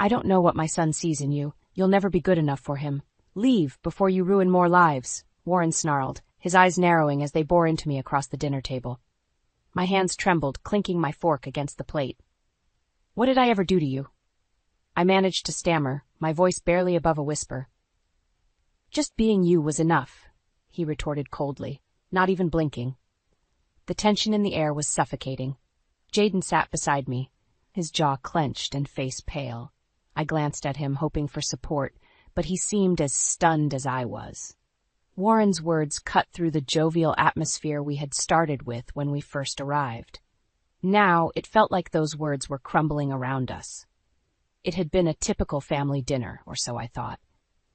I don't know what my son sees in you. You'll never be good enough for him. Leave before you ruin more lives, Warren snarled, his eyes narrowing as they bore into me across the dinner table. My hands trembled, clinking my fork against the plate. What did I ever do to you? I managed to stammer, my voice barely above a whisper. Just being you was enough, he retorted coldly, not even blinking. The tension in the air was suffocating. Jaden sat beside me, his jaw clenched and face pale. I glanced at him, hoping for support, but he seemed as stunned as I was. Warren's words cut through the jovial atmosphere we had started with when we first arrived. Now it felt like those words were crumbling around us. It had been a typical family dinner, or so I thought.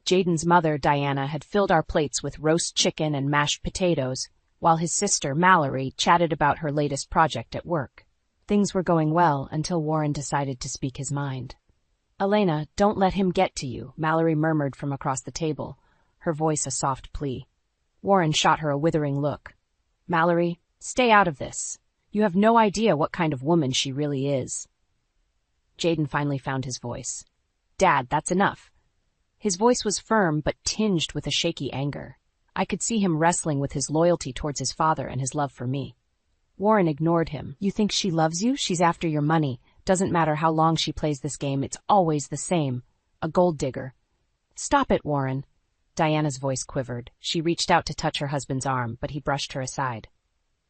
Jaden's mother, Diana, had filled our plates with roast chicken and mashed potatoes, while his sister, Mallory, chatted about her latest project at work. Things were going well until Warren decided to speak his mind. Elena, don't let him get to you, Mallory murmured from across the table, her voice a soft plea. Warren shot her a withering look. Mallory, stay out of this. You have no idea what kind of woman she really is. Jaden finally found his voice. Dad, that's enough. His voice was firm but tinged with a shaky anger. I could see him wrestling with his loyalty towards his father and his love for me. Warren ignored him. You think she loves you? She's after your money. Doesn't matter how long she plays this game, it's always the same. A gold digger. Stop it, Warren. Diana's voice quivered. She reached out to touch her husband's arm, but he brushed her aside.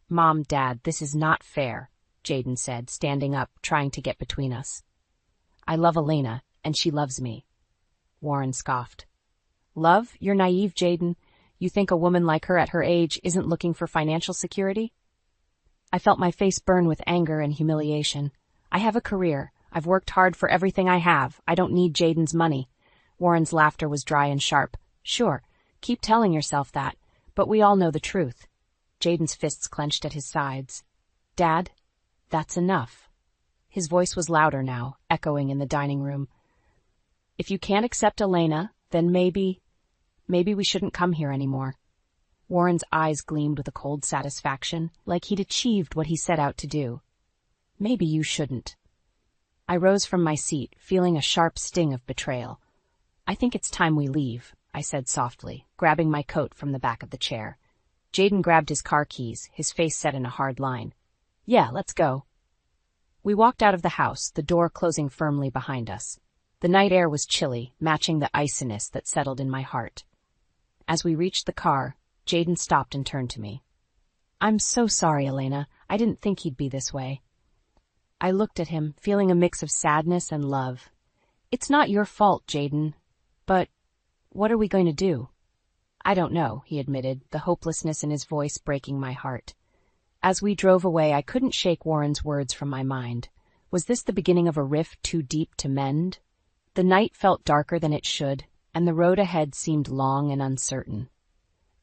Mom, Dad, this is not fair, Jaden said, standing up, trying to get between us. I love Elena, and she loves me. Warren scoffed. Love? You're naive, Jaden. You think a woman like her at her age isn't looking for financial security? I felt my face burn with anger and humiliation. I have a career. I've worked hard for everything I have. I don't need Jaden's money. Warren's laughter was dry and sharp. Sure, keep telling yourself that, but we all know the truth. Jaden's fists clenched at his sides. Dad, that's enough. His voice was louder now, echoing in the dining room. If you can't accept Elena, then maybe we shouldn't come here anymore. Warren's eyes gleamed with a cold satisfaction, like he'd achieved what he set out to do. Maybe you shouldn't. I rose from my seat, feeling a sharp sting of betrayal. I think it's time we leave, I said softly, grabbing my coat from the back of the chair. Jaden grabbed his car keys, his face set in a hard line. Yeah, let's go. We walked out of the house, the door closing firmly behind us. The night air was chilly, matching the iciness that settled in my heart. As we reached the car, Jaden stopped and turned to me. I'm so sorry, Elena. I didn't think he'd be this way. I looked at him, feeling a mix of sadness and love. It's not your fault, Jaden. But what are we going to do? I don't know, he admitted, the hopelessness in his voice breaking my heart. As we drove away, I couldn't shake Warren's words from my mind. Was this the beginning of a rift too deep to mend? The night felt darker than it should, and the road ahead seemed long and uncertain.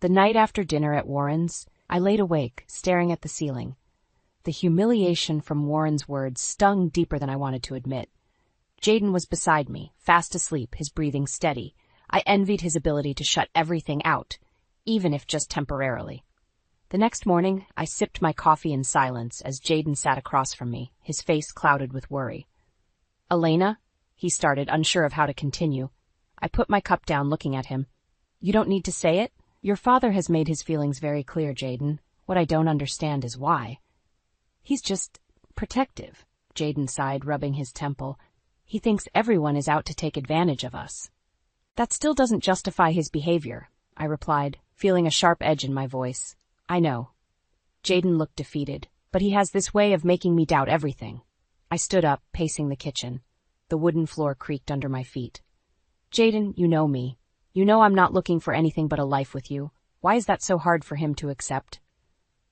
The night after dinner at Warren's, I laid awake, staring at the ceiling. The humiliation from Warren's words stung deeper than I wanted to admit. Jaden was beside me, fast asleep, his breathing steady. I envied his ability to shut everything out, even if just temporarily. The next morning, I sipped my coffee in silence as Jaden sat across from me, his face clouded with worry. Elena? He started, unsure of how to continue. I put my cup down, looking at him. You don't need to say it? Your father has made his feelings very clear, Jaden. What I don't understand is why. He's just protective, Jaden sighed, rubbing his temple. He thinks everyone is out to take advantage of us. That still doesn't justify his behavior, I replied, feeling a sharp edge in my voice. I know. Jaden looked defeated, but he has this way of making me doubt everything. I stood up, pacing the kitchen. The wooden floor creaked under my feet. Jaden, you know me. You know I'm not looking for anything but a life with you. Why is that so hard for him to accept?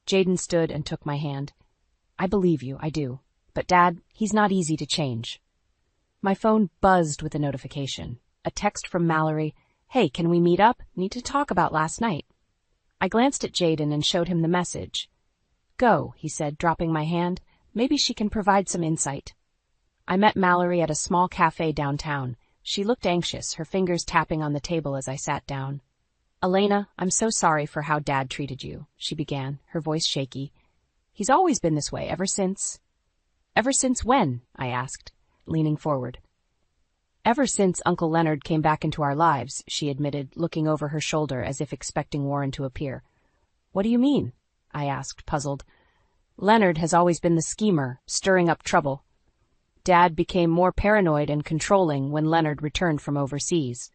Jaden stood and took my hand. I believe you, I do. But Dad, he's not easy to change. My phone buzzed with a notification. A text from Mallory. Hey, can we meet up? Need to talk about last night. I glanced at Jaden and showed him the message. Go, he said, dropping my hand. Maybe she can provide some insight. I met Mallory at a small cafe downtown. She looked anxious, her fingers tapping on the table as I sat down. Elena, I'm so sorry for how Dad treated you, she began, her voice shaky. He's always been this way, ever since. Ever since when? I asked, leaning forward. Ever since Uncle Leonard came back into our lives, she admitted, looking over her shoulder as if expecting Warren to appear. What do you mean? I asked, puzzled. Leonard has always been the schemer, stirring up trouble. Dad became more paranoid and controlling when Leonard returned from overseas.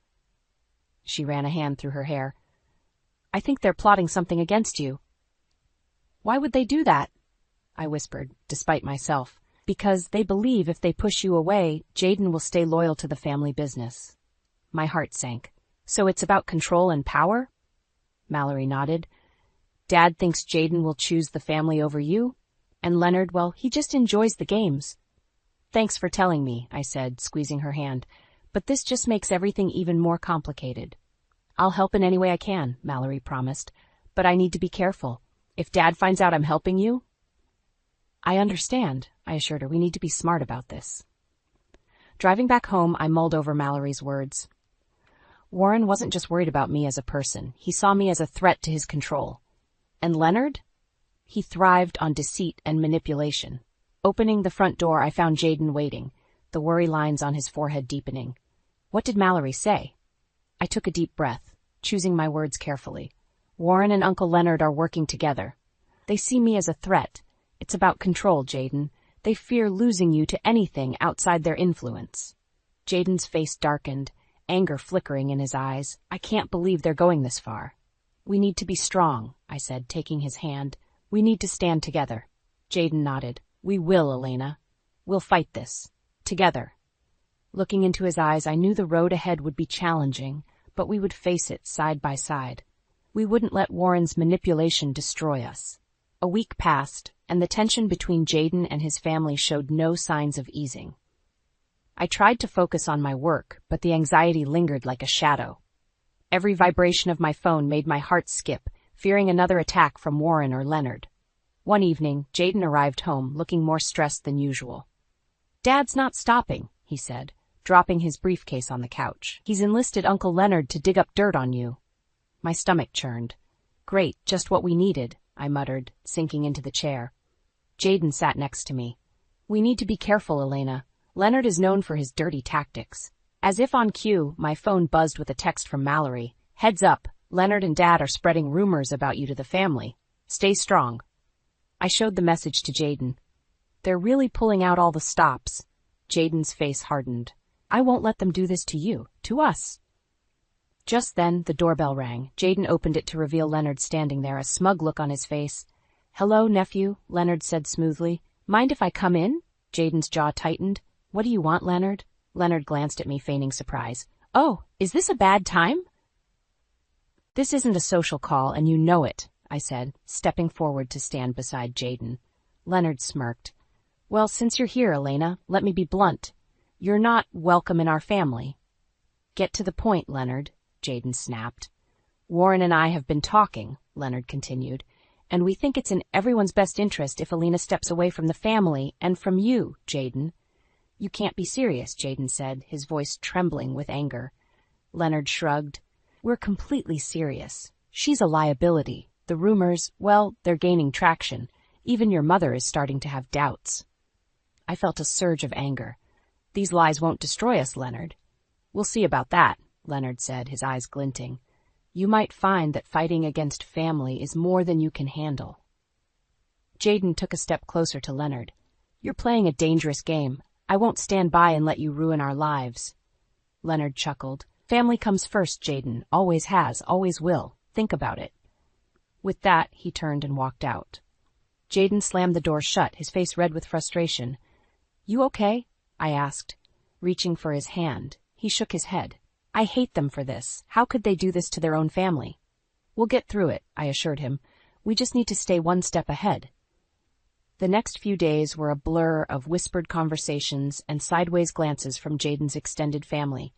She ran a hand through her hair. I think they're plotting something against you. Why would they do that? I whispered, despite myself. Because they believe if they push you away, Jaden will stay loyal to the family business. My heart sank. So it's about control and power? Mallory nodded. Dad thinks Jaden will choose the family over you? And Leonard, well, he just enjoys the games. Thanks for telling me, I said, squeezing her hand. But this just makes everything even more complicated. I'll help in any way I can, Mallory promised. But I need to be careful. If Dad finds out I'm helping you... I understand, I assured her. We need to be smart about this. Driving back home, I mulled over Mallory's words. Warren wasn't just worried about me as a person. He saw me as a threat to his control. And Leonard? He thrived on deceit and manipulation. Opening the front door, I found Jaden waiting, the worry lines on his forehead deepening. What did Mallory say? I took a deep breath, choosing my words carefully. Warren and Uncle Leonard are working together. They see me as a threat. It's about control, Jaden. They fear losing you to anything outside their influence. Jaden's face darkened, anger flickering in his eyes. I can't believe they're going this far. We need to be strong, I said, taking his hand. We need to stand together. Jaden nodded. We will, Elena. We'll fight this. Together. Looking into his eyes, I knew the road ahead would be challenging, but we would face it side by side. We wouldn't let Warren's manipulation destroy us. A week passed, and the tension between Jaden and his family showed no signs of easing. I tried to focus on my work, but the anxiety lingered like a shadow. Every vibration of my phone made my heart skip, fearing another attack from Warren or Leonard. One evening, Jaden arrived home, looking more stressed than usual. Dad's not stopping, he said, dropping his briefcase on the couch. He's enlisted Uncle Leonard to dig up dirt on you. My stomach churned. Great, just what we needed, I muttered, sinking into the chair. Jaden sat next to me. We need to be careful, Elena. Leonard is known for his dirty tactics. As if on cue, my phone buzzed with a text from Mallory. Heads up, Leonard and Dad are spreading rumors about you to the family. Stay strong. I showed the message to Jaden. They're really pulling out all the stops. Jaden's face hardened. I won't let them do this to you, to us. Just then, the doorbell rang. Jaden opened it to reveal Leonard standing there, a smug look on his face. Hello, nephew, Leonard said smoothly. Mind if I come in? Jaden's jaw tightened. What do you want, Leonard? Leonard glanced at me, feigning surprise. Oh, is this a bad time? This isn't a social call, and you know it, I said, stepping forward to stand beside Jaden. Leonard smirked. Well, since you're here, Elena, let me be blunt. You're not welcome in our family. Get to the point, Leonard, Jaden snapped. Warren and I have been talking, Leonard continued, and we think it's in everyone's best interest if Elena steps away from the family and from you, Jaden. You can't be serious, Jaden said, his voice trembling with anger. Leonard shrugged. We're completely serious. She's a liability. The rumors, well, they're gaining traction. Even your mother is starting to have doubts. I felt a surge of anger. These lies won't destroy us, Leonard. We'll see about that, Leonard said, his eyes glinting. You might find that fighting against family is more than you can handle. Jaden took a step closer to Leonard. You're playing a dangerous game. I won't stand by and let you ruin our lives. Leonard chuckled. Family comes first, Jaden. Always has, always will. Think about it. With that, he turned and walked out. Jaden slammed the door shut, his face red with frustration. You okay? I asked, reaching for his hand. He shook his head. I hate them for this. How could they do this to their own family? We'll get through it, I assured him. We just need to stay one step ahead. The next few days were a blur of whispered conversations and sideways glances from Jaden's extended family.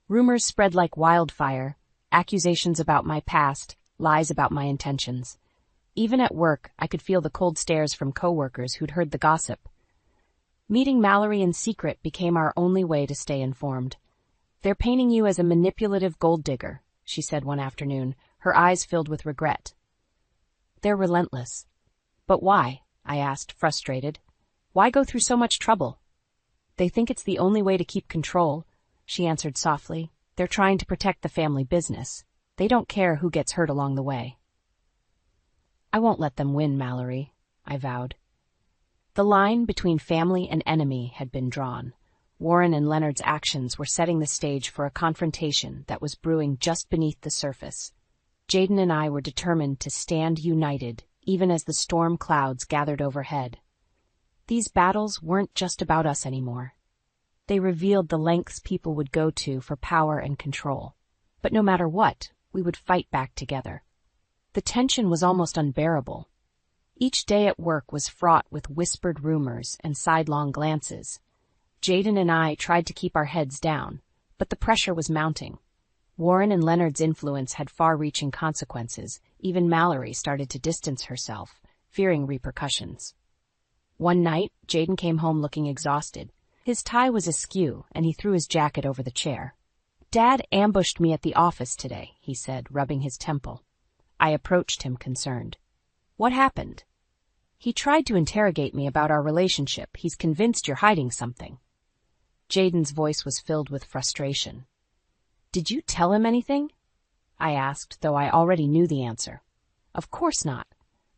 Rumors spread like wildfire, accusations about my past, lies about my intentions. Even at work, I could feel the cold stares from coworkers who'd heard the gossip. Meeting Mallory in secret became our only way to stay informed. They're painting you as a manipulative gold digger, she said one afternoon, her eyes filled with regret. They're relentless. But why? I asked, frustrated. Why go through so much trouble? They think it's the only way to keep control. she answered softly. They're trying to protect the family business. They don't care who gets hurt along the way. I won't let them win, Mallory, I vowed. The line between family and enemy had been drawn. Warren and Leonard's actions were setting the stage for a confrontation that was brewing just beneath the surface. Jaden and I were determined to stand united, even as the storm clouds gathered overhead. These battles weren't just about us anymore. They revealed the lengths people would go to for power and control. But no matter what, we would fight back together. The tension was almost unbearable. Each day at work was fraught with whispered rumors and sidelong glances. Jaden and I tried to keep our heads down, but the pressure was mounting. Warren and Leonard's influence had far-reaching consequences. Even Mallory started to distance herself, fearing repercussions. One night, Jaden came home looking exhausted. His tie was askew, and he threw his jacket over the chair. "Dad ambushed me at the office today," he said, rubbing his temple. I approached him, concerned. "What happened?" "He tried to interrogate me about our relationship. He's convinced you're hiding something." Jaden's voice was filled with frustration. "Did you tell him anything?" I asked, though I already knew the answer. "Of course not.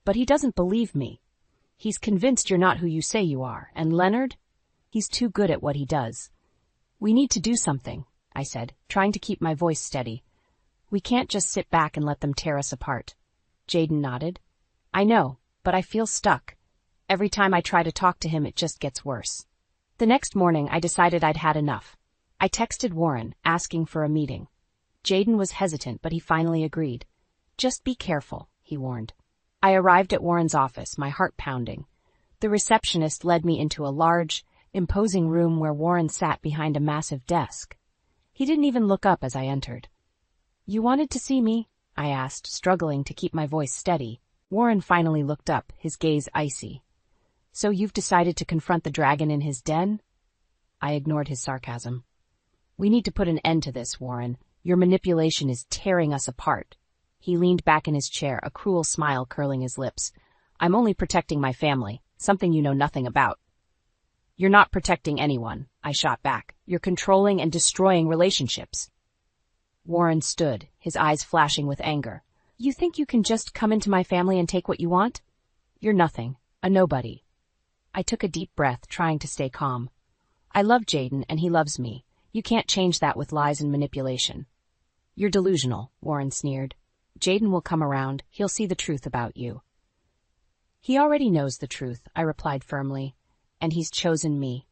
But he doesn't believe me. He's convinced you're not who you say you are. And Leonard? He's too good at what he does." "We need to do something," I said, trying to keep my voice steady. "We can't just sit back and let them tear us apart." Jaden nodded. "I know, but I feel stuck. Every time I try to talk to him, it just gets worse." The next morning, I decided I'd had enough. I texted Warren, asking for a meeting. Jaden was hesitant, but he finally agreed. "Just be careful," he warned. I arrived at Warren's office, my heart pounding. The receptionist led me into a large, imposing room where Warren sat behind a massive desk. He didn't even look up as I entered. "You wanted to see me?" I asked, struggling to keep my voice steady. Warren finally looked up, his gaze icy. "So you've decided to confront the dragon in his den?" I ignored his sarcasm. "We need to put an end to this, Warren. Your manipulation is tearing us apart." He leaned back in his chair, a cruel smile curling his lips. "I'm only protecting my family, something you know nothing about." "You're not protecting anyone," I shot back. "You're controlling and destroying relationships." Warren stood, his eyes flashing with anger. "You think you can just come into my family and take what you want? You're nothing, a nobody." I took a deep breath, trying to stay calm. "I love Jaden, and he loves me. You can't change that with lies and manipulation." "You're delusional," Warren sneered. "Jaden will come around. He'll see the truth about you." "He already knows the truth," I replied firmly. "And he's chosen me."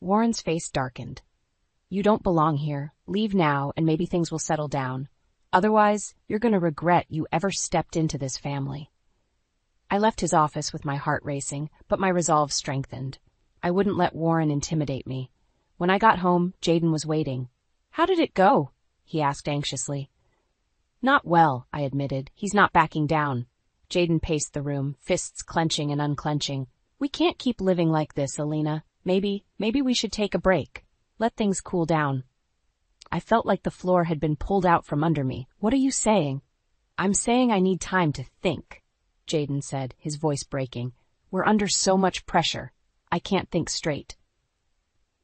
Warren's face darkened. "You don't belong here. Leave now, and maybe things will settle down. Otherwise, you're going to regret you ever stepped into this family." I left his office with my heart racing, but my resolve strengthened. I wouldn't let Warren intimidate me. When I got home, Jaden was waiting. "How did it go?" he asked anxiously. "Not well," I admitted. "He's not backing down." Jaden paced the room, fists clenching and unclenching. "We can't keep living like this, Alina. Maybe we should take a break. Let things cool down." I felt like the floor had been pulled out from under me. "What are you saying?" "I'm saying I need time to think," Jaden said, his voice breaking. "We're under so much pressure. I can't think straight."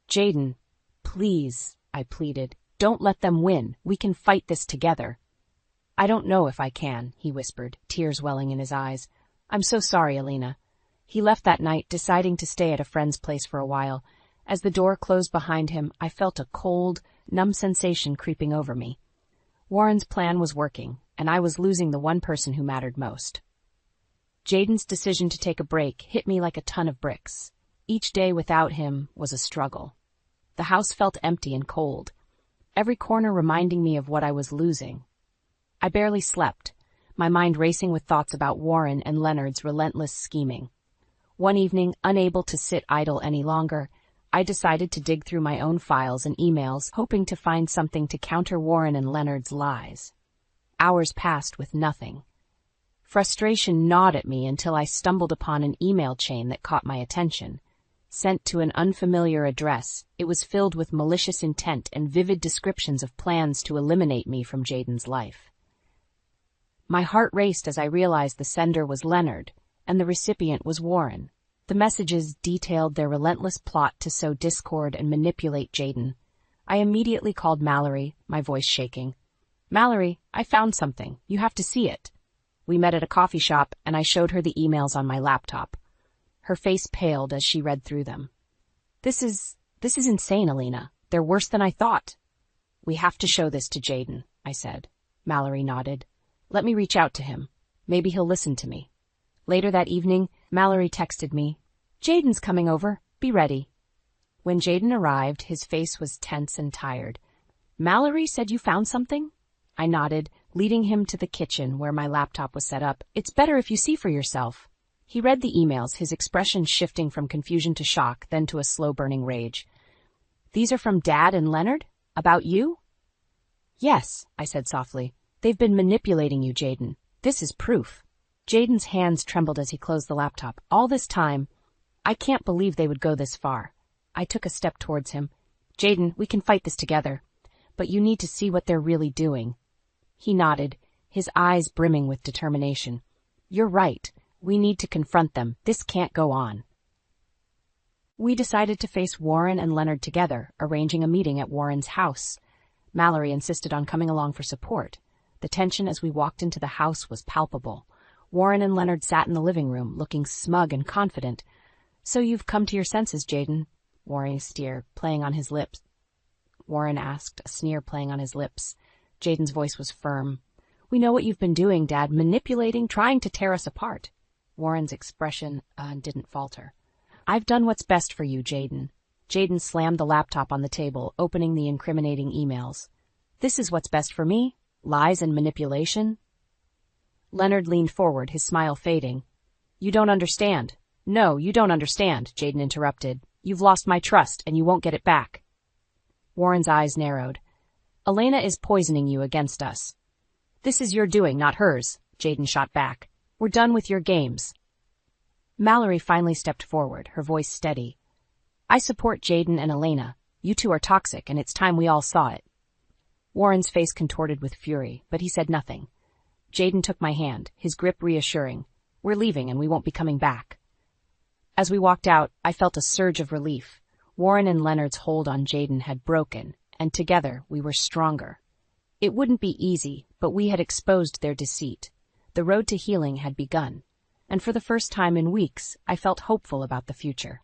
"Jaden, please," I pleaded. "Don't let them win. We can fight this together." "I don't know if I can," he whispered, tears welling in his eyes. "I'm so sorry, Alina." He left that night, deciding to stay at a friend's place for a while. As the door closed behind him, I felt a cold, numb sensation creeping over me. Warren's plan was working, and I was losing the one person who mattered most. Jaden's decision to take a break hit me like a ton of bricks. Each day without him was a struggle. The house felt empty and cold, every corner reminding me of what I was losing. I barely slept, my mind racing with thoughts about Warren and Leonard's relentless scheming. One evening, unable to sit idle any longer, I decided to dig through my own files and emails, hoping to find something to counter Warren and Leonard's lies. Hours passed with nothing. Frustration gnawed at me until I stumbled upon an email chain that caught my attention. Sent to an unfamiliar address, it was filled with malicious intent and vivid descriptions of plans to eliminate me from Jaden's life. My heart raced as I realized the sender was Leonard, and the recipient was Warren. The messages detailed their relentless plot to sow discord and manipulate Jaden. I immediately called Mallory, my voice shaking. Mallory, I found something. You have to see it. We met at a coffee shop, and I showed her the emails on my laptop. Her face paled as she read through them. This is insane, Alina. They're worse than I thought. We have to show this to Jaden, I said. Mallory nodded. Let me reach out to him. Maybe he'll listen to me. Later that evening, Mallory texted me, Jaden's coming over. Be ready. When Jaden arrived, his face was tense and tired. Mallory said you found something? I nodded, leading him to the kitchen where my laptop was set up. It's better if you see for yourself. He read the emails, his expression shifting from confusion to shock, then to a slow-burning rage. These are from Dad and Leonard? About you? Yes, I said softly. They've been manipulating you, Jaden. This is proof. Jaden's hands trembled as he closed the laptop. All this time, I can't believe they would go this far. I took a step towards him. Jaden, we can fight this together. But you need to see what they're really doing. He nodded, his eyes brimming with determination. You're right. We need to confront them. This can't go on. We decided to face Warren and Leonard together, arranging a meeting at Warren's house. Mallory insisted on coming along for support. The tension as we walked into the house was palpable. Warren and Leonard sat in the living room, looking smug and confident. So you've come to your senses, Jaden? Warren asked, a sneer playing on his lips. Jaden's voice was firm. We know what you've been doing, Dad, manipulating, trying to tear us apart. Warren's expression didn't falter. I've done what's best for you, Jaden. Jaden slammed the laptop on the table, opening the incriminating emails. This is what's best for me? Lies and manipulation? Leonard leaned forward, his smile fading. You don't understand. No, you don't understand, Jaden interrupted. You've lost my trust, and you won't get it back. Warren's eyes narrowed. Elena is poisoning you against us. This is your doing, not hers, Jaden shot back. We're done with your games. Mallory finally stepped forward, her voice steady. I support Jaden and Elena. You two are toxic, and it's time we all saw it. Warren's face contorted with fury, but he said nothing. Jaden took my hand, his grip reassuring. We're leaving, and we won't be coming back. As we walked out, I felt a surge of relief. Warren and Leonard's hold on Jaden had broken, and together we were stronger. It wouldn't be easy, but we had exposed their deceit. The road to healing had begun, and for the first time in weeks, I felt hopeful about the future.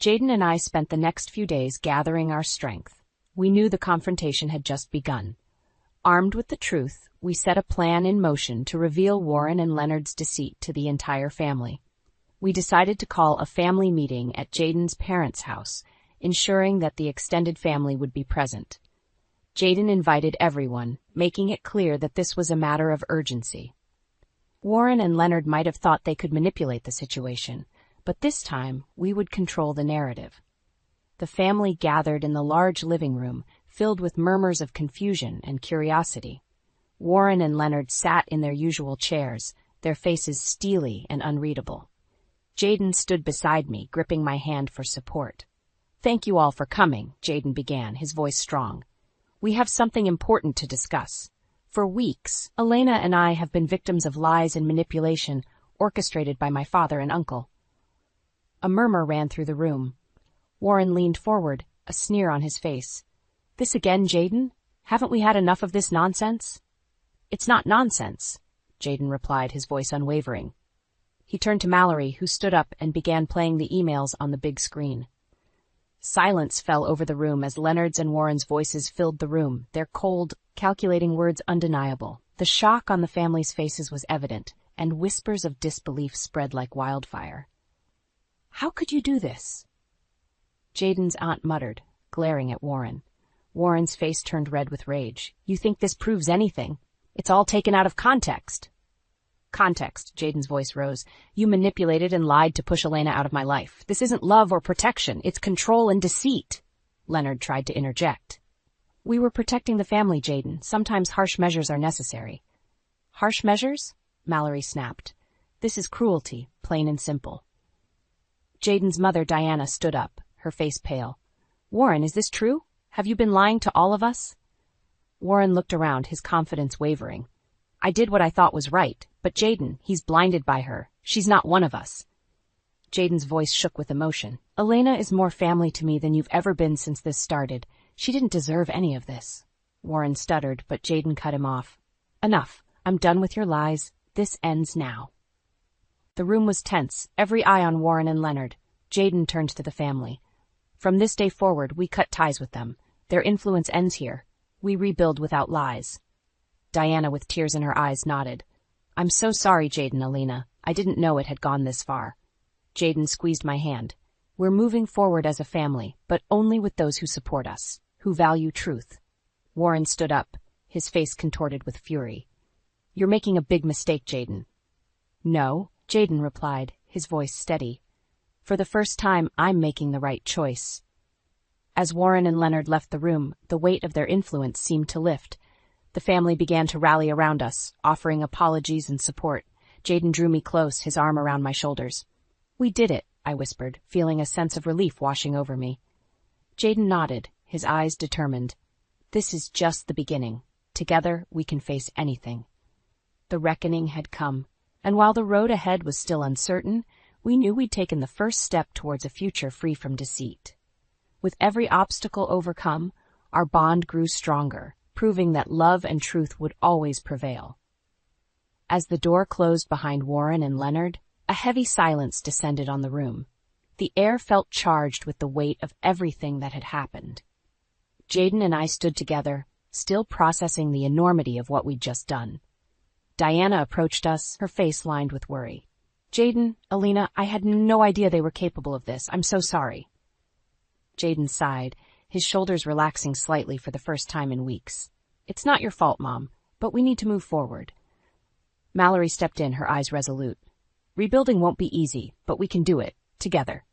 Jaden and I spent the next few days gathering our strength. We knew the confrontation had just begun. Armed with the truth, we set a plan in motion to reveal Warren and Leonard's deceit to the entire family. We decided to call a family meeting at Jaden's parents' house, ensuring that the extended family would be present. Jaden invited everyone, making it clear that this was a matter of urgency. Warren and Leonard might have thought they could manipulate the situation, but this time we would control the narrative. The family gathered in the large living room, filled with murmurs of confusion and curiosity. Warren and Leonard sat in their usual chairs, their faces steely and unreadable. Jaden stood beside me, gripping my hand for support. Thank you all for coming, Jaden began, his voice strong. We have something important to discuss. For weeks, Elena and I have been victims of lies and manipulation orchestrated by my father and uncle. A murmur ran through the room. Warren leaned forward, a sneer on his face. This again, Jaden? Haven't we had enough of this nonsense? It's not nonsense, Jaden replied, his voice unwavering. He turned to Mallory, who stood up and began playing the emails on the big screen. Silence fell over the room as Leonard's and Warren's voices filled the room, their cold, calculating words undeniable. The shock on the family's faces was evident, and whispers of disbelief spread like wildfire. How could you do this? Jaden's aunt muttered, glaring at Warren. Warren's face turned red with rage. You think this proves anything? It's all taken out of context. Context, Jaden's voice rose. You manipulated and lied to push Elena out of my life. This isn't love or protection, it's control and deceit. Leonard tried to interject. We were protecting the family, Jaden. Sometimes harsh measures are necessary. Harsh measures? Mallory snapped. This is cruelty, plain and simple. Jaden's mother, Diana, stood up, her face pale. Warren, is this true? Have you been lying to all of us? Warren looked around, his confidence wavering. I did what I thought was right, but Jaden, he's blinded by her. She's not one of us. Jaden's voice shook with emotion. Elena is more family to me than you've ever been since this started. She didn't deserve any of this. Warren stuttered, but Jaden cut him off. Enough. I'm done with your lies. This ends now. The room was tense, every eye on Warren and Leonard. Jaden turned to the family. From this day forward, we cut ties with them. Their influence ends here. We rebuild without lies. Diana, with tears in her eyes, nodded. I'm so sorry, Jaden, Alina. I didn't know it had gone this far. Jaden squeezed my hand. We're moving forward as a family, but only with those who support us, who value truth. Warren stood up, his face contorted with fury. You're making a big mistake, Jaden. No, Jaden replied, his voice steady. For the first time, I'm making the right choice. As Warren and Leonard left the room, the weight of their influence seemed to lift. The family began to rally around us, offering apologies and support. Jaden drew me close, his arm around my shoulders. We did it, I whispered, feeling a sense of relief washing over me. Jaden nodded, his eyes determined. This is just the beginning. Together, we can face anything. The reckoning had come, and while the road ahead was still uncertain, we knew we'd taken the first step towards a future free from deceit. With every obstacle overcome, our bond grew stronger, proving that love and truth would always prevail. As the door closed behind Warren and Leonard, a heavy silence descended on the room. The air felt charged with the weight of everything that had happened. Jaden and I stood together, still processing the enormity of what we'd just done. Diana approached us, her face lined with worry. Jaden, Alina, I had no idea they were capable of this. I'm so sorry. Jaden sighed, his shoulders relaxing slightly for the first time in weeks. It's not your fault, Mom, but we need to move forward. Mallory stepped in, her eyes resolute. Rebuilding won't be easy, but we can do it, together.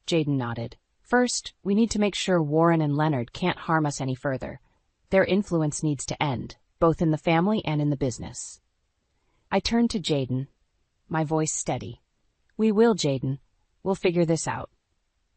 Jaden nodded. First, we need to make sure Warren and Leonard can't harm us any further. Their influence needs to end, both in the family and in the business. I turned to Jaden, my voice steady. We will, Jaden. We'll figure this out.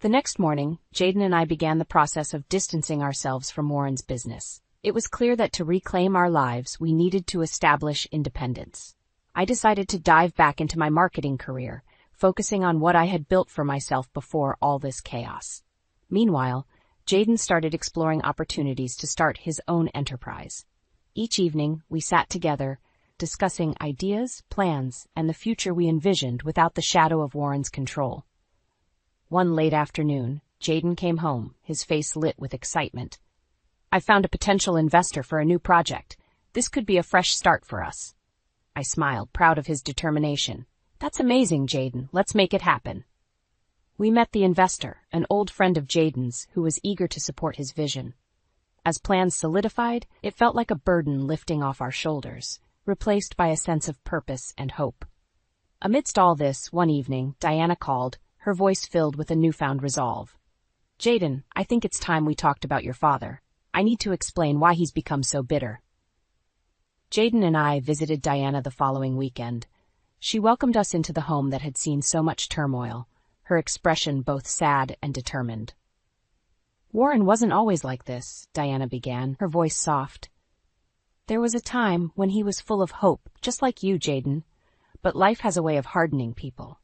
The next morning, Jaden and I began the process of distancing ourselves from Warren's business. It was clear that to reclaim our lives, we needed to establish independence. I decided to dive back into my marketing career, focusing on what I had built for myself before all this chaos. Meanwhile, Jaden started exploring opportunities to start his own enterprise. Each evening, we sat together, discussing ideas, plans, and the future we envisioned without the shadow of Warren's control. One late afternoon, Jaden came home, his face lit with excitement. I found a potential investor for a new project. This could be a fresh start for us. I smiled, proud of his determination. That's amazing, Jaden. Let's make it happen. We met the investor, an old friend of Jaden's, who was eager to support his vision. As plans solidified, it felt like a burden lifting off our shoulders, replaced by a sense of purpose and hope. Amidst all this, one evening, Diana called, her voice filled with a newfound resolve. Jaden, I think it's time we talked about your father. I need to explain why he's become so bitter. Jaden and I visited Diana the following weekend. She welcomed us into the home that had seen so much turmoil, her expression both sad and determined. Warren wasn't always like this, Diana began, her voice soft. There was a time when he was full of hope, just like you, Jaden, but life has a way of hardening people.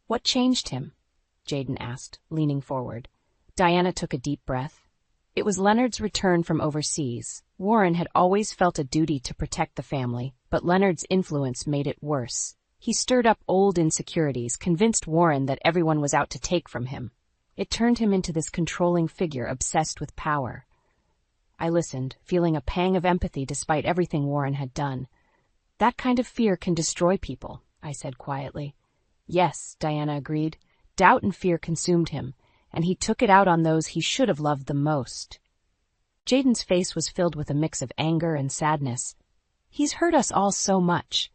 What changed him? Jaden asked, leaning forward. Diana took a deep breath. It was Leonard's return from overseas. Warren had always felt a duty to protect the family, but Leonard's influence made it worse. He stirred up old insecurities, convinced Warren that everyone was out to take from him. It turned him into this controlling figure obsessed with power. I listened, feeling a pang of empathy despite everything Warren had done. That kind of fear can destroy people, I said quietly. Yes, Diana agreed. Doubt and fear consumed him, and he took it out on those he should have loved the most. Jaden's face was filled with a mix of anger and sadness. He's hurt us all so much.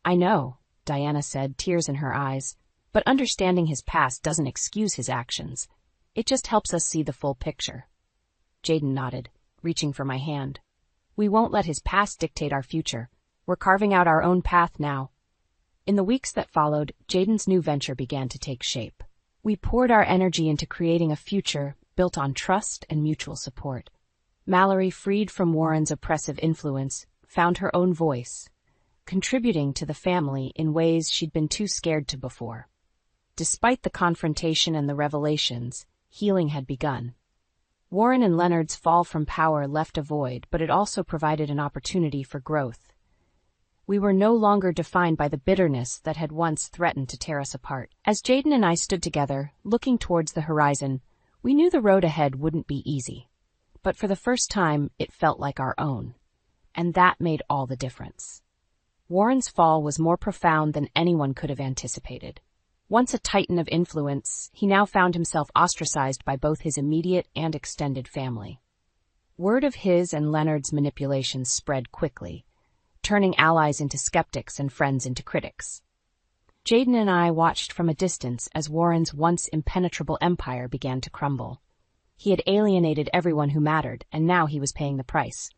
I know, Diana said, tears in her eyes, but understanding his past doesn't excuse his actions. It just helps us see the full picture. Jaden nodded, reaching for my hand. We won't let his past dictate our future. We're carving out our own path now. In the weeks that followed, Jaden's new venture began to take shape. We poured our energy into creating a future built on trust and mutual support. Mallory, freed from Warren's oppressive influence, found her own voice, contributing to the family in ways she'd been too scared to before. Despite the confrontation and the revelations, healing had begun. Warren and Leonard's fall from power left a void, but it also provided an opportunity for growth. We were no longer defined by the bitterness that had once threatened to tear us apart. As Jaden and I stood together, looking towards the horizon, we knew the road ahead wouldn't be easy. But for the first time, it felt like our own. And that made all the difference. Warren's fall was more profound than anyone could have anticipated. Once a titan of influence, he now found himself ostracized by both his immediate and extended family. Word of his and Leonard's manipulations spread quickly, turning allies into skeptics and friends into critics. Jaden and I watched from a distance as Warren's once impenetrable empire began to crumble. He had alienated everyone who mattered, and now he was paying the price.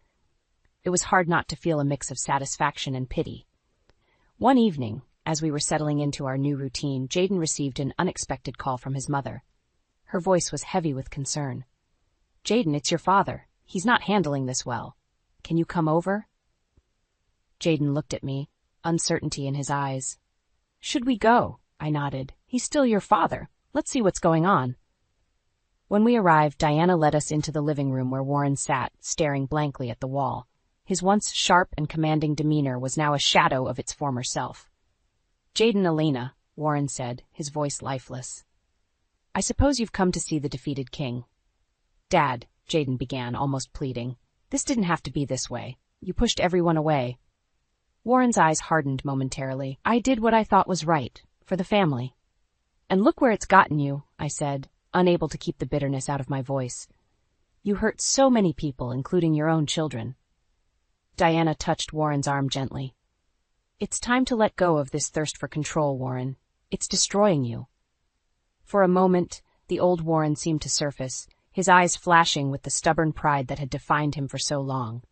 It was hard not to feel a mix of satisfaction and pity. One evening, as we were settling into our new routine, Jaden received an unexpected call from his mother. Her voice was heavy with concern. "Jaden, it's your father. He's not handling this well. Can you come over?" Jaden looked at me, uncertainty in his eyes. "Should we go?" I nodded. "He's still your father. Let's see what's going on." When we arrived, Diana led us into the living room where Warren sat, staring blankly at the wall. His once sharp and commanding demeanor was now a shadow of its former self. "Jaden, Elena," Warren said, his voice lifeless. "I suppose you've come to see the defeated king." "Dad," Jaden began, almost pleading, "this didn't have to be this way. You pushed everyone away." Warren's eyes hardened momentarily. "I did what I thought was right, for the family." "And look where it's gotten you," I said, unable to keep the bitterness out of my voice. "You hurt so many people, including your own children." Diana touched Warren's arm gently. "It's time to let go of this thirst for control, Warren. It's destroying you." For a moment, the old Warren seemed to surface, his eyes flashing with the stubborn pride that had defined him for so long.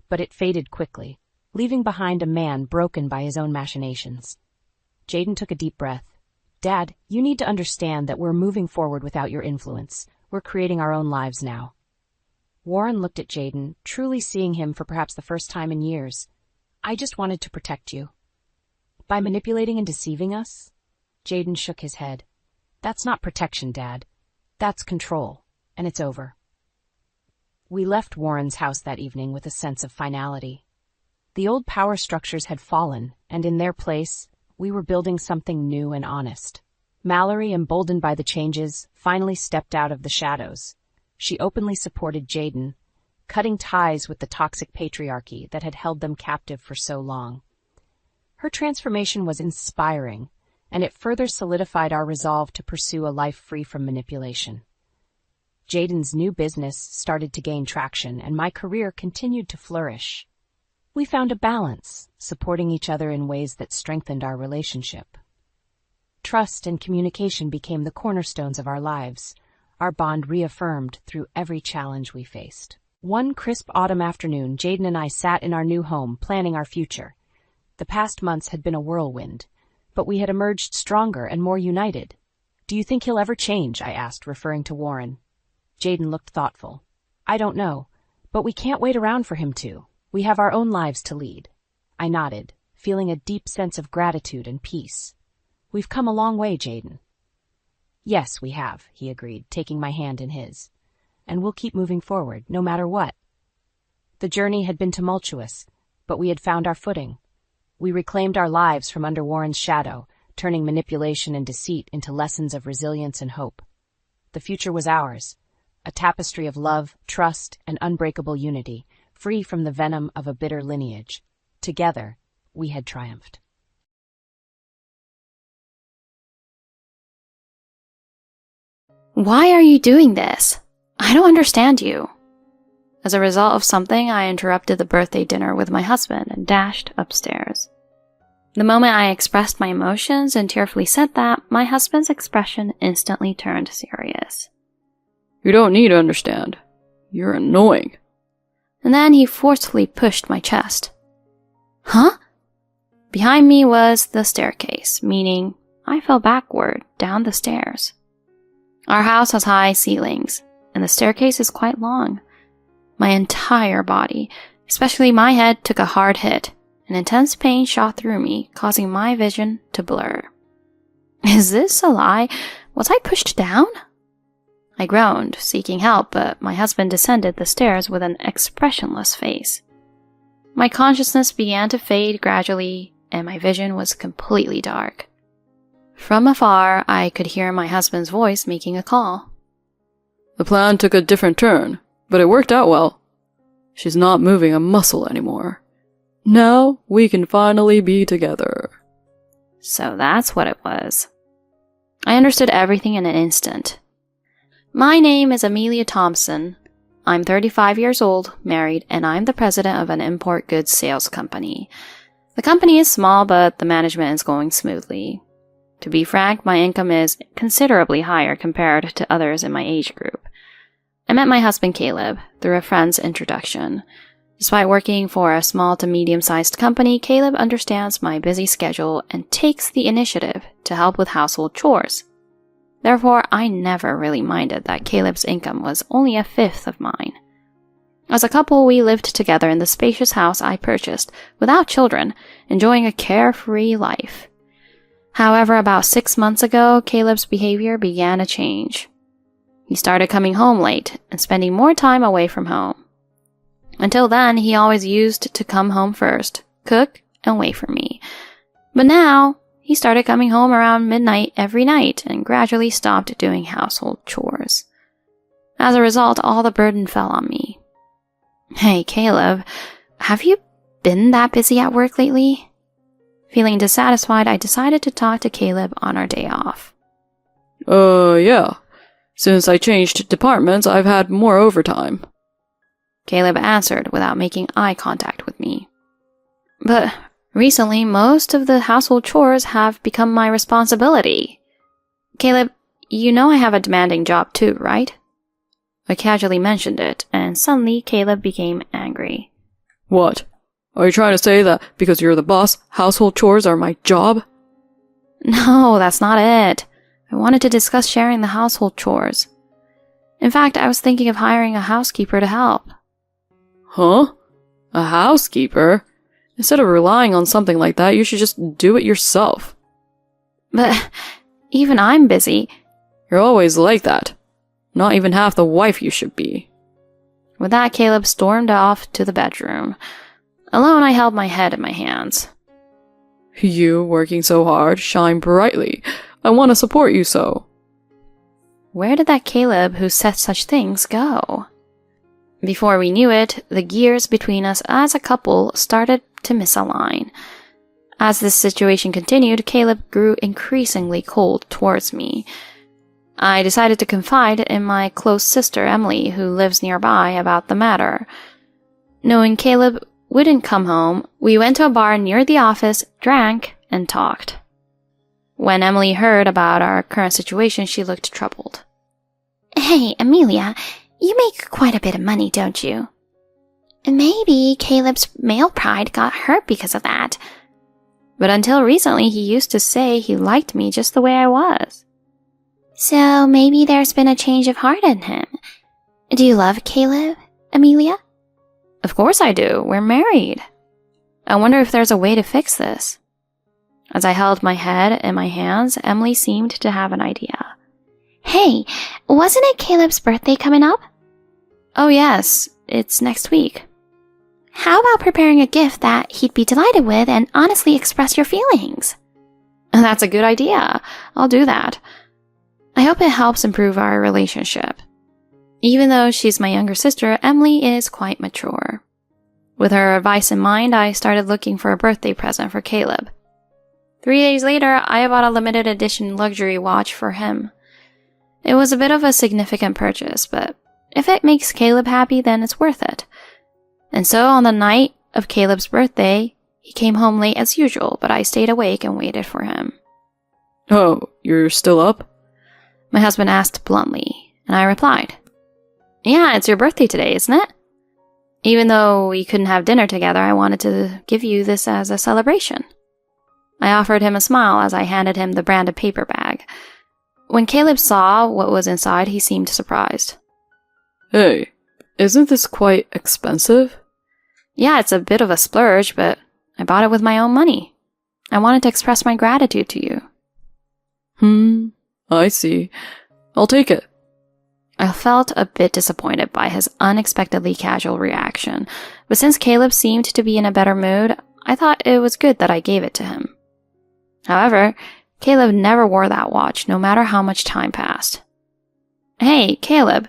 But it faded quickly, leaving behind a man broken by his own machinations. Jaden took a deep breath. "Dad, you need to understand that we're moving forward without your influence. We're creating our own lives now." Warren looked at Jaden, truly seeing him for perhaps the first time in years. "I just wanted to protect you." "By manipulating and deceiving us?" Jaden shook his head. "That's not protection, Dad. That's control, and it's over." We left Warren's house that evening with a sense of finality. The old power structures had fallen, and in their place, we were building something new and honest. Mallory, emboldened by the changes, finally stepped out of the shadows. She openly supported Jaden, cutting ties with the toxic patriarchy that had held them captive for so long. Her transformation was inspiring, and it further solidified our resolve to pursue a life free from manipulation. Jaden's new business started to gain traction, and my career continued to flourish. We found a balance, supporting each other in ways that strengthened our relationship. Trust and communication became the cornerstones of our lives, our bond reaffirmed through every challenge we faced. One crisp autumn afternoon, Jaden and I sat in our new home, planning our future. The past months had been a whirlwind, but we had emerged stronger and more united. "Do you think he'll ever change?" I asked, referring to Warren. Jaden looked thoughtful. "I don't know, but we can't wait around for him to. We have our own lives to lead." I nodded, feeling a deep sense of gratitude and peace. "We've come a long way, Jaden." "Yes, we have," he agreed, taking my hand in his. "And we'll keep moving forward, no matter what." The journey had been tumultuous, but we had found our footing. We reclaimed our lives from under Warren's shadow, turning manipulation and deceit into lessons of resilience and hope. The future was ours, a tapestry of love, trust, and unbreakable unity, free from the venom of a bitter lineage. Together, we had triumphed. Why are you doing this? I don't understand you. As a result of something, I interrupted the birthday dinner with my husband and dashed upstairs. The moment I expressed my emotions and tearfully said that, my husband's expression instantly turned serious. "You don't need to understand. You're annoying." And then he forcefully pushed my chest. Huh? Behind me was the staircase, meaning I fell backward down the stairs. Our house has high ceilings, and the staircase is quite long. My entire body, especially my head, took a hard hit. An intense pain shot through me, causing my vision to blur. Is this a lie? Was I pushed down? I groaned, seeking help, but my husband descended the stairs with an expressionless face. My consciousness began to fade gradually, and my vision was completely dark. From afar, I could hear my husband's voice making a call. The plan took a different turn, but it worked out well. She's not moving a muscle anymore. Now we can finally be together. So that's what it was. I understood everything in an instant. My name is Amelia Thompson. I'm 35 years old, married, and I'm the president of an import goods sales company. The company is small, but the management is going smoothly. To be frank, my income is considerably higher compared to others in my age group. I met my husband Caleb through a friend's introduction. Despite working for a small to medium-sized company, Caleb understands my busy schedule and takes the initiative to help with household chores. Therefore, I never really minded that Caleb's income was only a fifth of mine. As a couple, we lived together in the spacious house I purchased, without children, enjoying a carefree life. However, about 6 months ago, Caleb's behavior began to change. He started coming home late and spending more time away from home. Until then, he always used to come home first, cook, and wait for me. But now, he started coming home around midnight every night and gradually stopped doing household chores. As a result, all the burden fell on me. Hey, Caleb, have you been that busy at work lately? Feeling dissatisfied, I decided to talk to Caleb on our day off. Yeah. Since I changed departments, I've had more overtime. Caleb answered without making eye contact with me. But recently, most of the household chores have become my responsibility. Caleb, you know I have a demanding job too, right? I casually mentioned it, and suddenly Caleb became angry. What? Are you trying to say that because you're the boss, household chores are my job? No, that's not it. I wanted to discuss sharing the household chores. In fact, I was thinking of hiring a housekeeper to help. Huh? A housekeeper? Instead of relying on something like that, you should just do it yourself. But even I'm busy. You're always like that. Not even half the wife you should be. With that, Caleb stormed off to the bedroom. Alone, I held my head in my hands. You, working so hard, shine brightly. I want to support you so. Where did that Caleb who said such things go? Before we knew it, the gears between us as a couple started to misalign. As this situation continued, Caleb grew increasingly cold towards me. I decided to confide in my close sister Emily, who lives nearby, about the matter. Knowing Caleb wouldn't come home, we went to a bar near the office, drank, and talked. When Emily heard about our current situation, she looked troubled. Hey, Amelia, you make quite a bit of money, don't you? Maybe Caleb's male pride got hurt because of that. But until recently, he used to say he liked me just the way I was. So maybe there's been a change of heart in him. Do you love Caleb, Amelia? Of course I do. We're married. I wonder if there's a way to fix this. As I held my head in my hands, Emily seemed to have an idea. Hey, wasn't it Caleb's birthday coming up? Oh yes, it's next week. How about preparing a gift that he'd be delighted with and honestly express your feelings? That's a good idea. I'll do that. I hope it helps improve our relationship. Even though she's my younger sister, Emily is quite mature. With her advice in mind, I started looking for a birthday present for Caleb. 3 days later, I bought a limited edition luxury watch for him. It was a bit of a significant purchase, but if it makes Caleb happy, then it's worth it. And so on the night of Caleb's birthday, he came home late as usual, but I stayed awake and waited for him. Oh, you're still up? My husband asked bluntly, and I replied, Yeah, it's your birthday today, isn't it? Even though we couldn't have dinner together, I wanted to give you this as a celebration. I offered him a smile as I handed him the branded paper bag. When Caleb saw what was inside, he seemed surprised. Hey, isn't this quite expensive? Yeah, it's a bit of a splurge, but I bought it with my own money. I wanted to express my gratitude to you. I see. I'll take it. I felt a bit disappointed by his unexpectedly casual reaction, but since Caleb seemed to be in a better mood, I thought it was good that I gave it to him. However, Caleb never wore that watch, no matter how much time passed. "Hey, Caleb,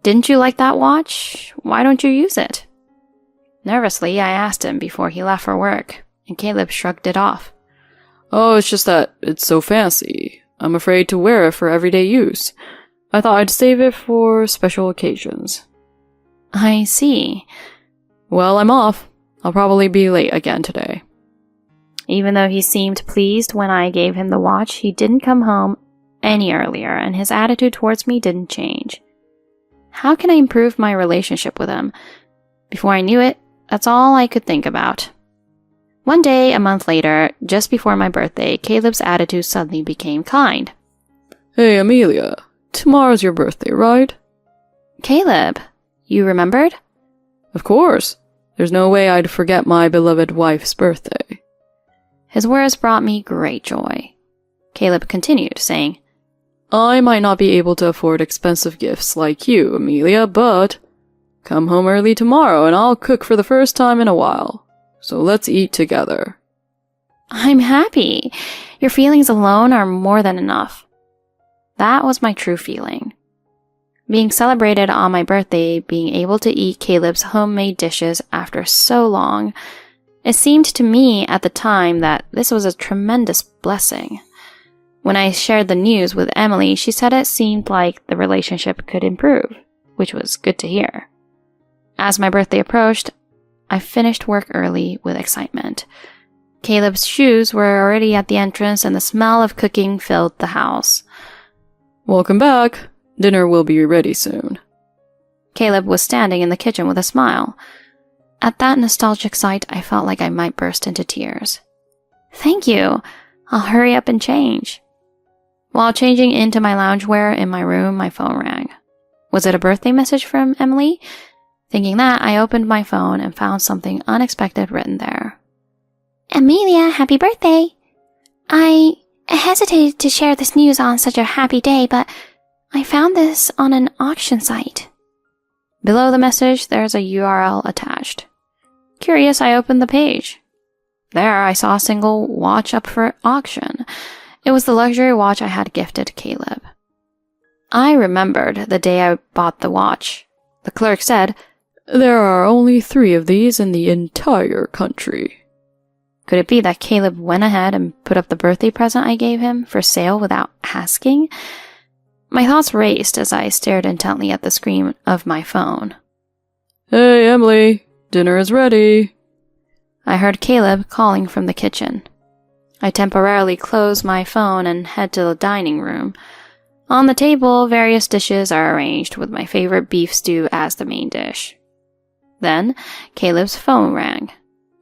didn't you like that watch? Why don't you use it?" Nervously, I asked him before he left for work, and Caleb shrugged it off. "Oh, it's just that it's so fancy. I'm afraid to wear it for everyday use. I thought I'd save it for special occasions." "I see." "Well, I'm off. I'll probably be late again today." Even though he seemed pleased when I gave him the watch, he didn't come home any earlier, and his attitude towards me didn't change. How can I improve my relationship with him? Before I knew it, that's all I could think about. One day, a month later, just before my birthday, Caleb's attitude suddenly became kind. "Hey, Amelia, tomorrow's your birthday, right?" "Caleb, you remembered?" "Of course. There's no way I'd forget my beloved wife's birthday." His words brought me great joy. Caleb continued, saying, "I might not be able to afford expensive gifts like you, Amelia, but come home early tomorrow and I'll cook for the first time in a while. So let's eat together." "I'm happy. Your feelings alone are more than enough." That was my true feeling. Being celebrated on my birthday, being able to eat Caleb's homemade dishes after so long, it seemed to me at the time that this was a tremendous blessing. When I shared the news with Emily, she said it seemed like the relationship could improve, which was good to hear. As my birthday approached, I finished work early with excitement. Caleb's shoes were already at the entrance and the smell of cooking filled the house. "Welcome back. Dinner will be ready soon." Caleb was standing in the kitchen with a smile. At that nostalgic sight, I felt like I might burst into tears. "Thank you. I'll hurry up and change." While changing into my loungewear in my room, my phone rang. Was it a birthday message from Emily? Thinking that, I opened my phone and found something unexpected written there. "Amelia, happy birthday. I hesitated to share this news on such a happy day, but I found this on an auction site." Below the message, there's a URL attached. Curious, I opened the page. There, I saw a single watch up for auction. It was the luxury watch I had gifted Caleb. I remembered the day I bought the watch. The clerk said, "There are only 3 of these in the entire country." Could it be that Caleb went ahead and put up the birthday present I gave him for sale without asking? My thoughts raced as I stared intently at the screen of my phone. "Hey, Emily, dinner is ready." I heard Caleb calling from the kitchen. I temporarily closed my phone and head to the dining room. On the table, various dishes are arranged with my favorite beef stew as the main dish. Then, Caleb's phone rang.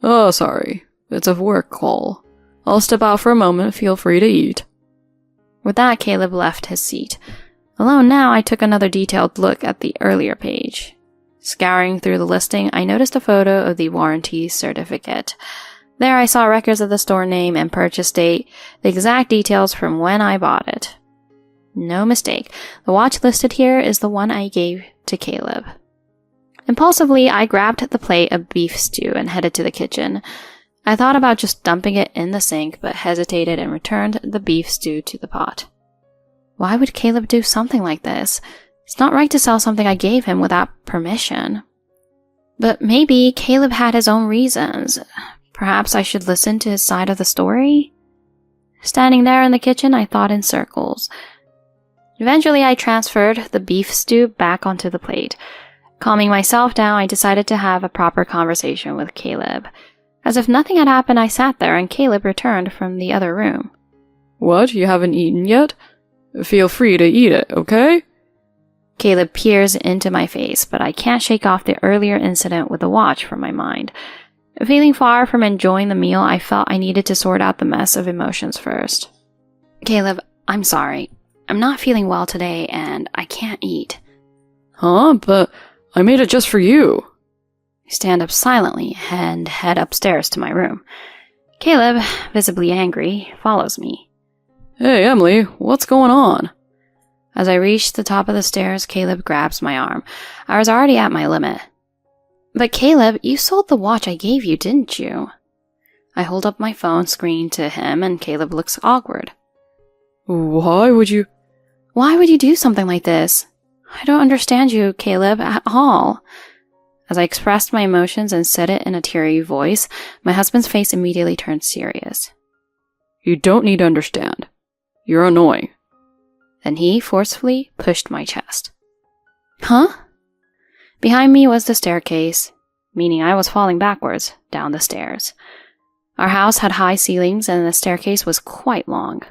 "Oh, sorry. It's a work call. I'll step out for a moment. Feel free to eat." With that, Caleb left his seat. Alone now, I took another detailed look at the earlier page. Scouring through the listing, I noticed a photo of the warranty certificate. There I saw records of the store name and purchase date, the exact details from when I bought it. No mistake, the watch listed here is the one I gave to Caleb. Impulsively, I grabbed the plate of beef stew and headed to the kitchen. I thought about just dumping it in the sink, but hesitated and returned the beef stew to the pot. Why would Caleb do something like this? It's not right to sell something I gave him without permission. But maybe Caleb had his own reasons. Perhaps I should listen to his side of the story? Standing there in the kitchen, I thought in circles. Eventually, I transferred the beef stew back onto the plate. Calming myself down, I decided to have a proper conversation with Caleb. As if nothing had happened, I sat there and Caleb returned from the other room. "What, you haven't eaten yet? Feel free to eat it, okay?" Caleb peers into my face, but I can't shake off the earlier incident with the watch from my mind. Feeling far from enjoying the meal, I felt I needed to sort out the mess of emotions first. "Caleb, I'm sorry. I'm not feeling well today, and I can't eat." "Huh? But I made it just for you." I stand up silently and head upstairs to my room. Caleb, visibly angry, follows me. "Hey, Emily, what's going on?" As I reached the top of the stairs, Caleb grabs my arm. I was already at my limit. But Caleb, you sold the watch I gave you, didn't you? I hold up my phone screen to him and Caleb looks awkward. Why would you do something like this? I don't understand you, Caleb, at all. As I expressed my emotions and said it in a teary voice, my husband's face immediately turned serious. You don't need to understand. You're annoying. Then he forcefully pushed my chest. Huh? Behind me was the staircase, meaning I was falling backwards down the stairs. Our house had high ceilings and the staircase was quite long.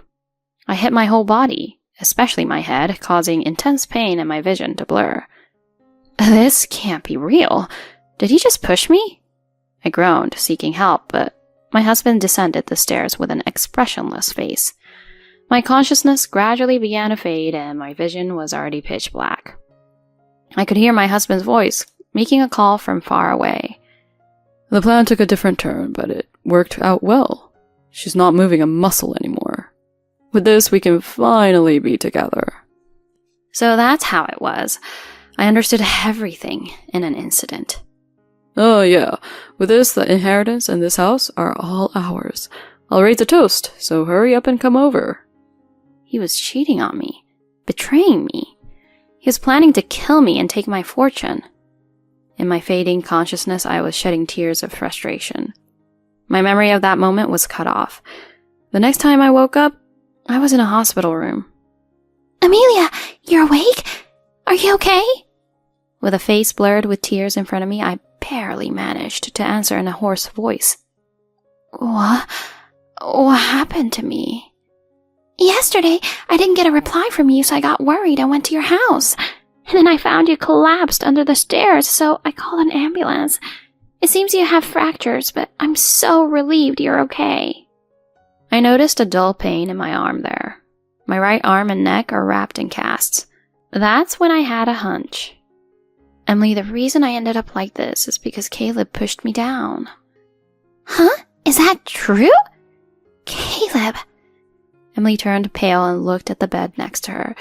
I hit my whole body, especially my head, causing intense pain and my vision to blur. This can't be real. Did he just push me? I groaned, seeking help, but my husband descended the stairs with an expressionless face. My consciousness gradually began to fade and my vision was already pitch black. I could hear my husband's voice, making a call from far away. The plan took a different turn, but it worked out well. She's not moving a muscle anymore. With this, we can finally be together. So that's how it was. I understood everything in an instant. Oh yeah, with this, the inheritance and this house are all ours. I'll raise a toast, so hurry up and come over. He was cheating on me, betraying me. He was planning to kill me and take my fortune. In my fading consciousness, I was shedding tears of frustration. My memory of that moment was cut off. The next time I woke up, I was in a hospital room. Amelia, you're awake? Are you okay? With a face blurred with tears in front of me, I barely managed to answer in a hoarse voice. What happened to me? Yesterday, I didn't get a reply from you, so I got worried and went to your house. And then I found you collapsed under the stairs, so I called an ambulance. It seems you have fractures, but I'm so relieved you're okay. I noticed a dull pain in my arm there. My right arm and neck are wrapped in casts. That's when I had a hunch. Emily, the reason I ended up like this is because Caleb pushed me down. Huh? Is that true? Caleb. Emily turned pale and looked at the bed next to her.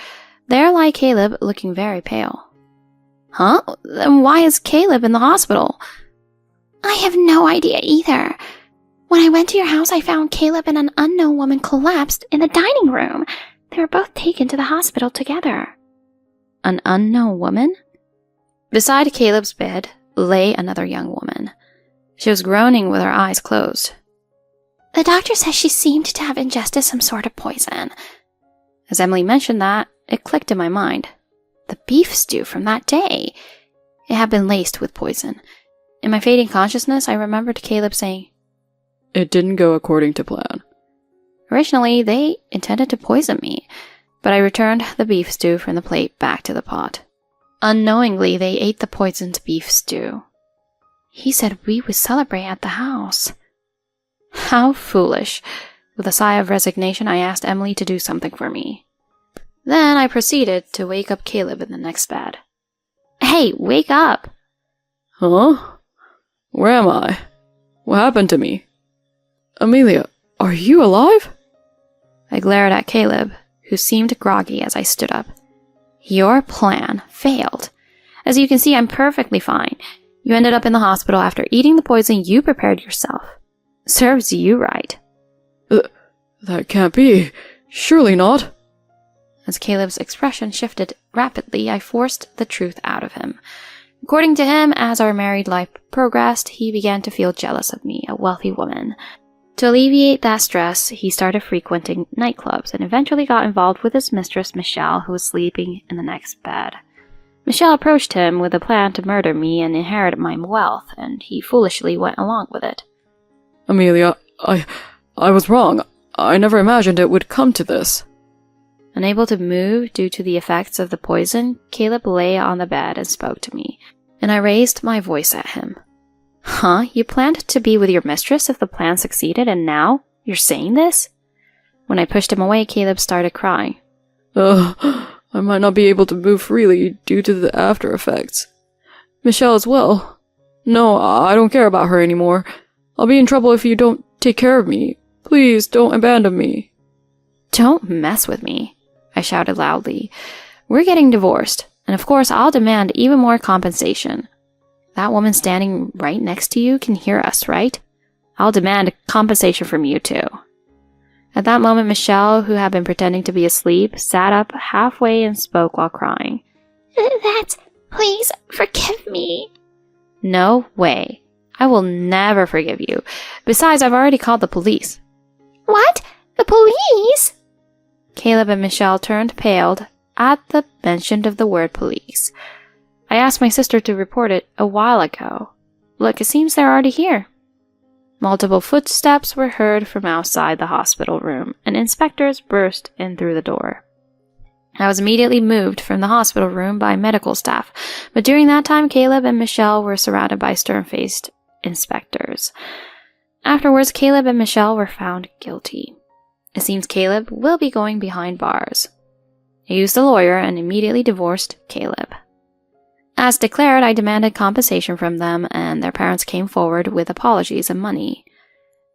There lay Caleb, looking very pale. Huh? Then why is Caleb in the hospital? I have no idea either. When I went to your house, I found Caleb and an unknown woman collapsed in the dining room. They were both taken to the hospital together. An unknown woman? Beside Caleb's bed lay another young woman. She was groaning with her eyes closed. The doctor says she seemed to have ingested some sort of poison. As Emily mentioned that, it clicked in my mind. The beef stew from that day. It had been laced with poison. In my fading consciousness, I remembered Caleb saying, It didn't go according to plan. Originally, they intended to poison me, but I returned the beef stew from the plate back to the pot. Unknowingly, they ate the poisoned beef stew. He said we would celebrate at the house. How foolish. With a sigh of resignation, I asked Emily to do something for me. Then I proceeded to wake up Caleb in the next bed. Hey, wake up! Huh? Where am I? What happened to me? Amelia, are you alive? I glared at Caleb, who seemed groggy as I stood up. Your plan failed. As you can see, I'm perfectly fine. You ended up in the hospital after eating the poison you prepared yourself. Serves you right. That can't be. Surely not. As Caleb's expression shifted rapidly, I forced the truth out of him. According to him, as our married life progressed, he began to feel jealous of me, a wealthy woman. To alleviate that stress, he started frequenting nightclubs and eventually got involved with his mistress, Michelle, who was sleeping in the next bed. Michelle approached him with a plan to murder me and inherit my wealth, and he foolishly went along with it. Amelia, I was wrong. I never imagined it would come to this. Unable to move due to the effects of the poison, Caleb lay on the bed and spoke to me, and I raised my voice at him. Huh? You planned to be with your mistress if the plan succeeded, and now you're saying this? When I pushed him away, Caleb started crying. I might not be able to move freely due to the after effects. Michelle as well. No, I don't care about her anymore. I'll be in trouble if you don't take care of me. Please don't abandon me. Don't mess with me, I shouted loudly. We're getting divorced, and of course I'll demand even more compensation. That woman standing right next to you can hear us, right? I'll demand compensation from you too. At that moment, Michelle, who had been pretending to be asleep, sat up halfway and spoke while crying. Please forgive me. No way. I will never forgive you. Besides, I've already called the police. What? The police? Caleb and Michelle turned pale at the mention of the word police. I asked my sister to report it a while ago. Look, it seems they're already here. Multiple footsteps were heard from outside the hospital room, and inspectors burst in through the door. I was immediately moved from the hospital room by medical staff, but during that time Caleb and Michelle were surrounded by stern-faced inspectors. Afterwards, Caleb and Michelle were found guilty. It seems Caleb will be going behind bars. I used a lawyer and immediately divorced Caleb. As declared, I demanded compensation from them, and their parents came forward with apologies and money.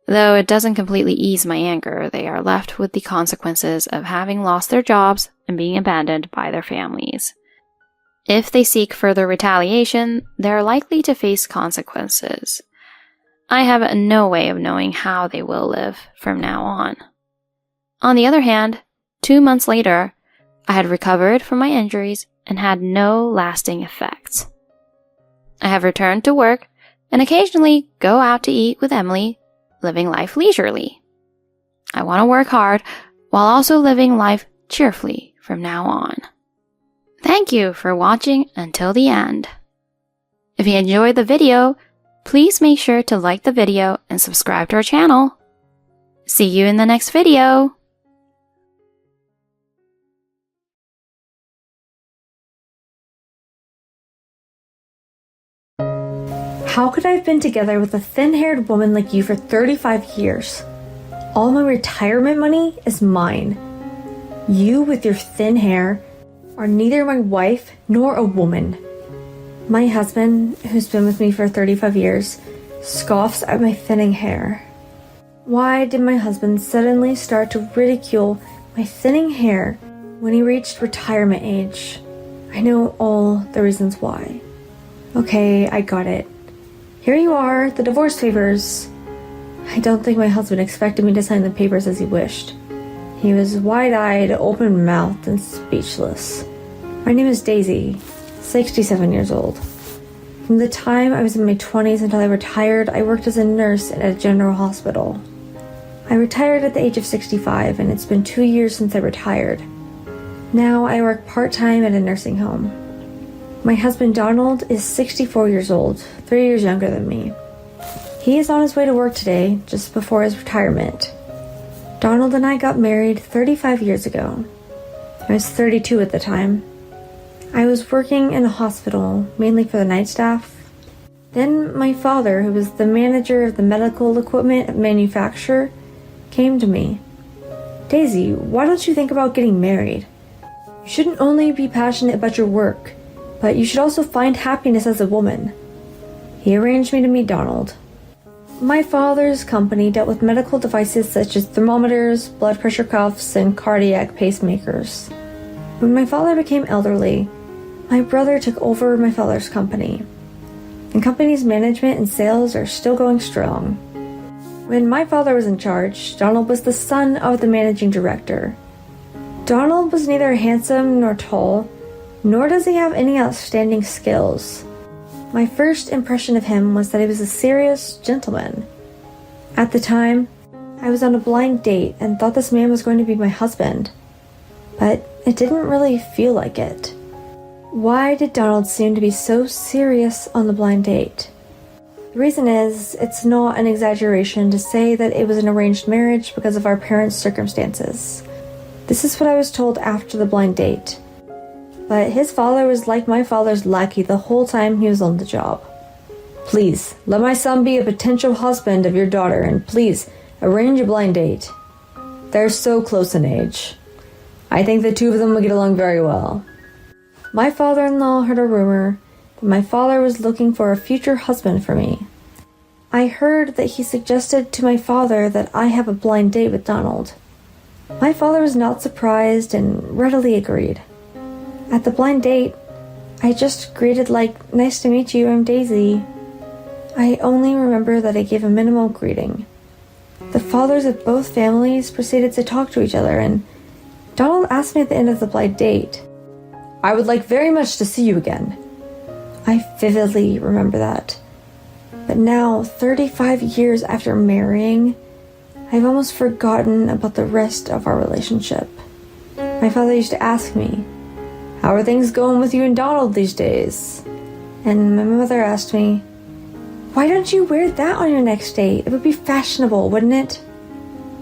Though it doesn't completely ease my anger, they are left with the consequences of having lost their jobs and being abandoned by their families. If they seek further retaliation, they're likely to face consequences. I have no way of knowing how they will live from now on. On the other hand, 2 months later, I had recovered from my injuries and had no lasting effects. I have returned to work and occasionally go out to eat with Emily, living life leisurely. I want to work hard while also living life cheerfully from now on. Thank you for watching until the end. If you enjoyed the video, please make sure to like the video and subscribe to our channel. See you in the next video. How could I have been together with a thin-haired woman like you for 35 years? All my retirement money is mine. You, with your thin hair, are neither my wife nor a woman. My husband, who's been with me for 35 years, scoffs at my thinning hair. Why did my husband suddenly start to ridicule my thinning hair when he reached retirement age? I know all the reasons why. Okay, I got it. Here you are, the divorce papers. I don't think my husband expected me to sign the papers as he wished. He was wide-eyed, open-mouthed, and speechless. My name is Daisy, 67 years old. From the time I was in my 20s until I retired, I worked as a nurse at a general hospital. I retired at the age of 65, and it's been 2 years since I retired. Now I work part-time at a nursing home. My husband Donald is 64 years old, 3 years younger than me. He is on his way to work today, just before his retirement. Donald and I got married 35 years ago. I was 32 at the time. I was working in a hospital, mainly for the night staff. Then my father, who was the manager of the medical equipment manufacturer, came to me. Daisy, why don't you think about getting married? You shouldn't only be passionate about your work, but you should also find happiness as a woman. He arranged me to meet Donald. My father's company dealt with medical devices such as thermometers, blood pressure cuffs, and cardiac pacemakers. When my father became elderly, my brother took over my father's company. The company's management and sales are still going strong. When my father was in charge, Donald was the son of the managing director. Donald was neither handsome nor tall, nor does he have any outstanding skills. My first impression of him was that he was a serious gentleman. At the time, I was on a blind date and thought this man was going to be my husband. But it didn't really feel like it. Why did Donald seem to be so serious on the blind date? The reason is, it's not an exaggeration to say that it was an arranged marriage because of our parents' circumstances. This is what I was told after the blind date. But his father was like my father's lackey the whole time he was on the job. Please, let my son be a potential husband of your daughter, and please, arrange a blind date. They're so close in age. I think the two of them will get along very well. My father-in-law heard a rumor that my father was looking for a future husband for me. I heard that he suggested to my father that I have a blind date with Donald. My father was not surprised and readily agreed. At the blind date, I just greeted like, "Nice to meet you, I'm Daisy." I only remember that I gave a minimal greeting. The fathers of both families proceeded to talk to each other, and Donald asked me at the end of the blind date, "I would like very much to see you again." I vividly remember that. But now, 35 years after marrying, I've almost forgotten about the rest of our relationship. My father used to ask me, "How are things going with you and Donald these days?" And my mother asked me, "Why don't you wear that on your next date? It would be fashionable, wouldn't it?"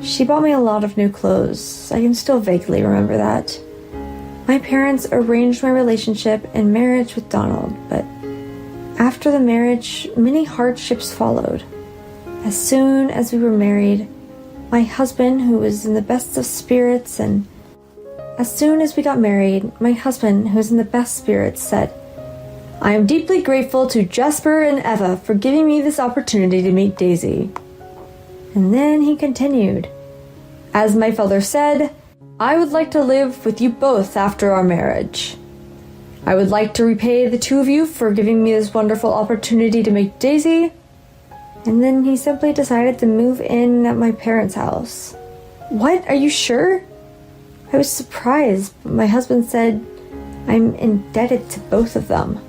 She bought me a lot of new clothes. I can still vaguely remember that. My parents arranged my relationship and marriage with Donald, but after the marriage, many hardships followed. As soon as we were married, my husband, who was in the best of spirits, said, "I am deeply grateful to Jasper and Eva for giving me this opportunity to meet Daisy." And then he continued, "As my father said, I would like to live with you both after our marriage. I would like to repay the two of you for giving me this wonderful opportunity to meet Daisy." And then he simply decided to move in at my parents' house. "What? Are you sure?" I was surprised, but my husband said, "I'm indebted to both of them."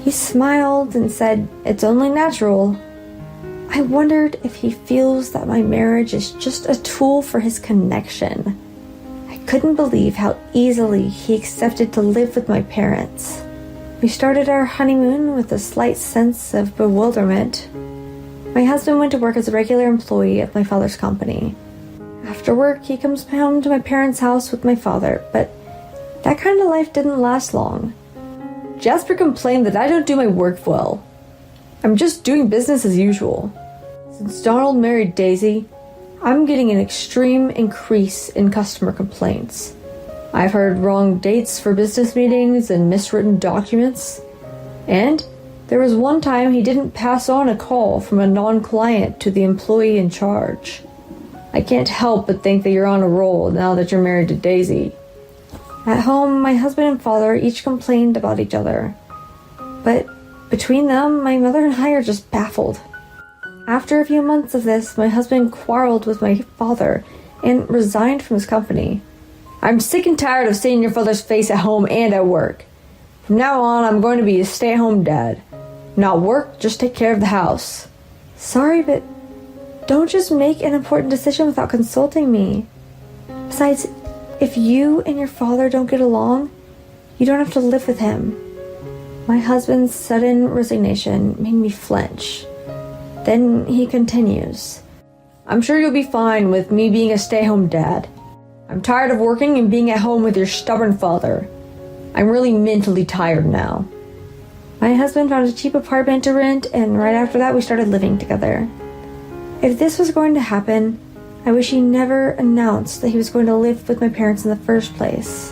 He smiled and said, "It's only natural." I wondered if he feels that my marriage is just a tool for his connection. I couldn't believe how easily he accepted to live with my parents. We started our honeymoon with a slight sense of bewilderment. My husband went to work as a regular employee of my father's company. After work, he comes home to my parents' house with my father, but that kind of life didn't last long. Jasper complained that I don't do my work well. I'm just doing business as usual. Since Donald married Daisy, I'm getting an extreme increase in customer complaints. I've heard wrong dates for business meetings and miswritten documents. And there was one time he didn't pass on a call from a non-client to the employee in charge. I can't help but think that you're on a roll now that you're married to Daisy. At home, my husband and father each complained about each other. But between them, my mother and I are just baffled. After a few months of this, my husband quarreled with my father and resigned from his company. "I'm sick and tired of seeing your father's face at home and at work. From now on, I'm going to be a stay-at-home dad. Not work, just take care of the house." "Sorry, but don't just make an important decision without consulting me. Besides, if you and your father don't get along, you don't have to live with him." My husband's sudden resignation made me flinch. Then he continues, "I'm sure you'll be fine with me being a stay-at-home dad. I'm tired of working and being at home with your stubborn father. I'm really mentally tired now." My husband found a cheap apartment to rent, and right after that we started living together. If this was going to happen, I wish he never announced that he was going to live with my parents in the first place.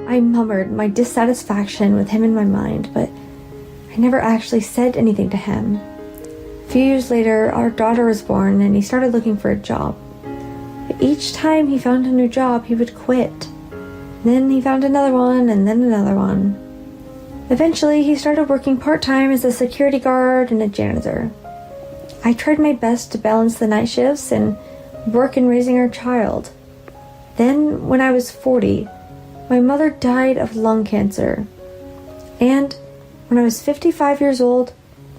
I murmured my dissatisfaction with him in my mind, but I never actually said anything to him. A few years later, our daughter was born, and he started looking for a job. But each time he found a new job, he would quit. Then he found another one, and then another one. Eventually, he started working part-time as a security guard and a janitor. I tried my best to balance the night shifts and work in raising our child. Then, when I was 40, my mother died of lung cancer. And when I was 55 years old,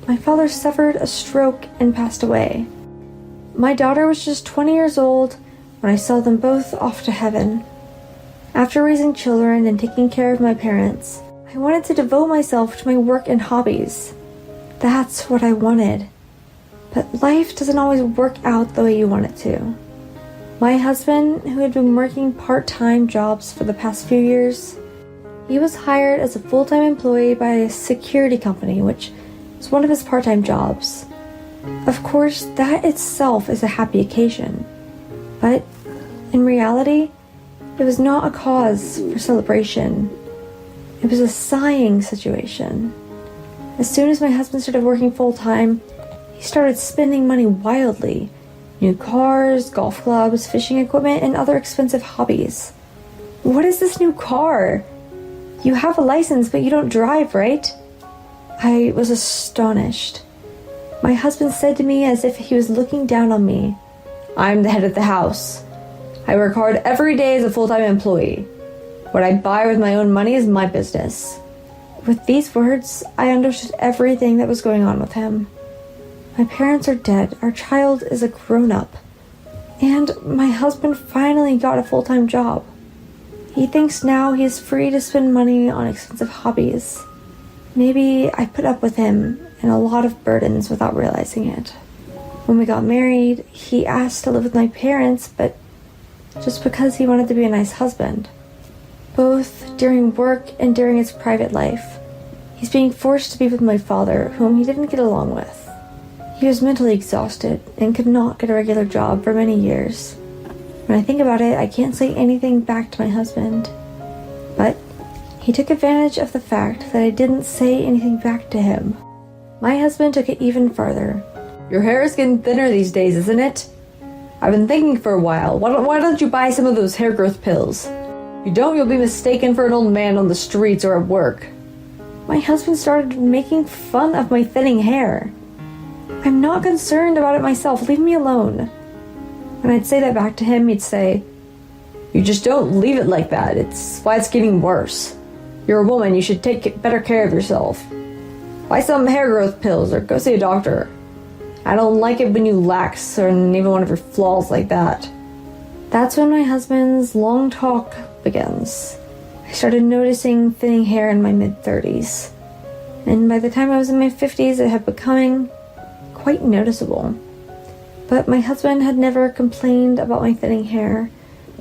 my father suffered a stroke and passed away. My daughter was just 20 years old when I saw them both off to heaven. After raising children and taking care of my parents, I wanted to devote myself to my work and hobbies. That's what I wanted. But life doesn't always work out the way you want it to. My husband, who had been working part-time jobs for the past few years, he was hired as a full-time employee by a security company, which was one of his part-time jobs. Of course, that itself is a happy occasion. But in reality, it was not a cause for celebration. It was a sighing situation. As soon as my husband started working full-time, he started spending money wildly. New cars, golf clubs, fishing equipment, and other expensive hobbies. "What is this new car?" You have a license, but you don't drive, right? I was astonished. My husband said to me as if he was looking down on me, I'm the head of the house. I work hard every day as a full-time employee. What I buy with my own money is my business. With these words, I understood everything that was going on with him. My parents are dead. Our child is a grown-up. And my husband finally got a full-time job. He thinks now he is free to spend money on expensive hobbies. Maybe I put up with him and a lot of burdens without realizing it. When we got married, he asked to live with my parents, but just because he wanted to be a nice husband. Both during work and during his private life, he's being forced to be with my father, whom he didn't get along with. He was mentally exhausted and could not get a regular job for many years. When I think about it, I can't say anything back to my husband. But he took advantage of the fact that I didn't say anything back to him. My husband took it even further. Your hair is getting thinner these days, isn't it? I've been thinking for a while. Why don't you buy some of those hair growth pills? If you don't, you'll be mistaken for an old man on the streets or at work. My husband started making fun of my thinning hair. I'm not concerned about it myself. Leave me alone. When I'd say that back to him, he'd say, You just don't leave it like that. It's why it's getting worse. You're a woman. You should take better care of yourself. Buy some hair growth pills or go see a doctor. I don't like it when you lax or even one of your flaws like that. That's when my husband's long talk begins. I started noticing thinning hair in my mid-30s. And by the time I was in my 50s, it had becoming quite noticeable. But my husband had never complained about my thinning hair.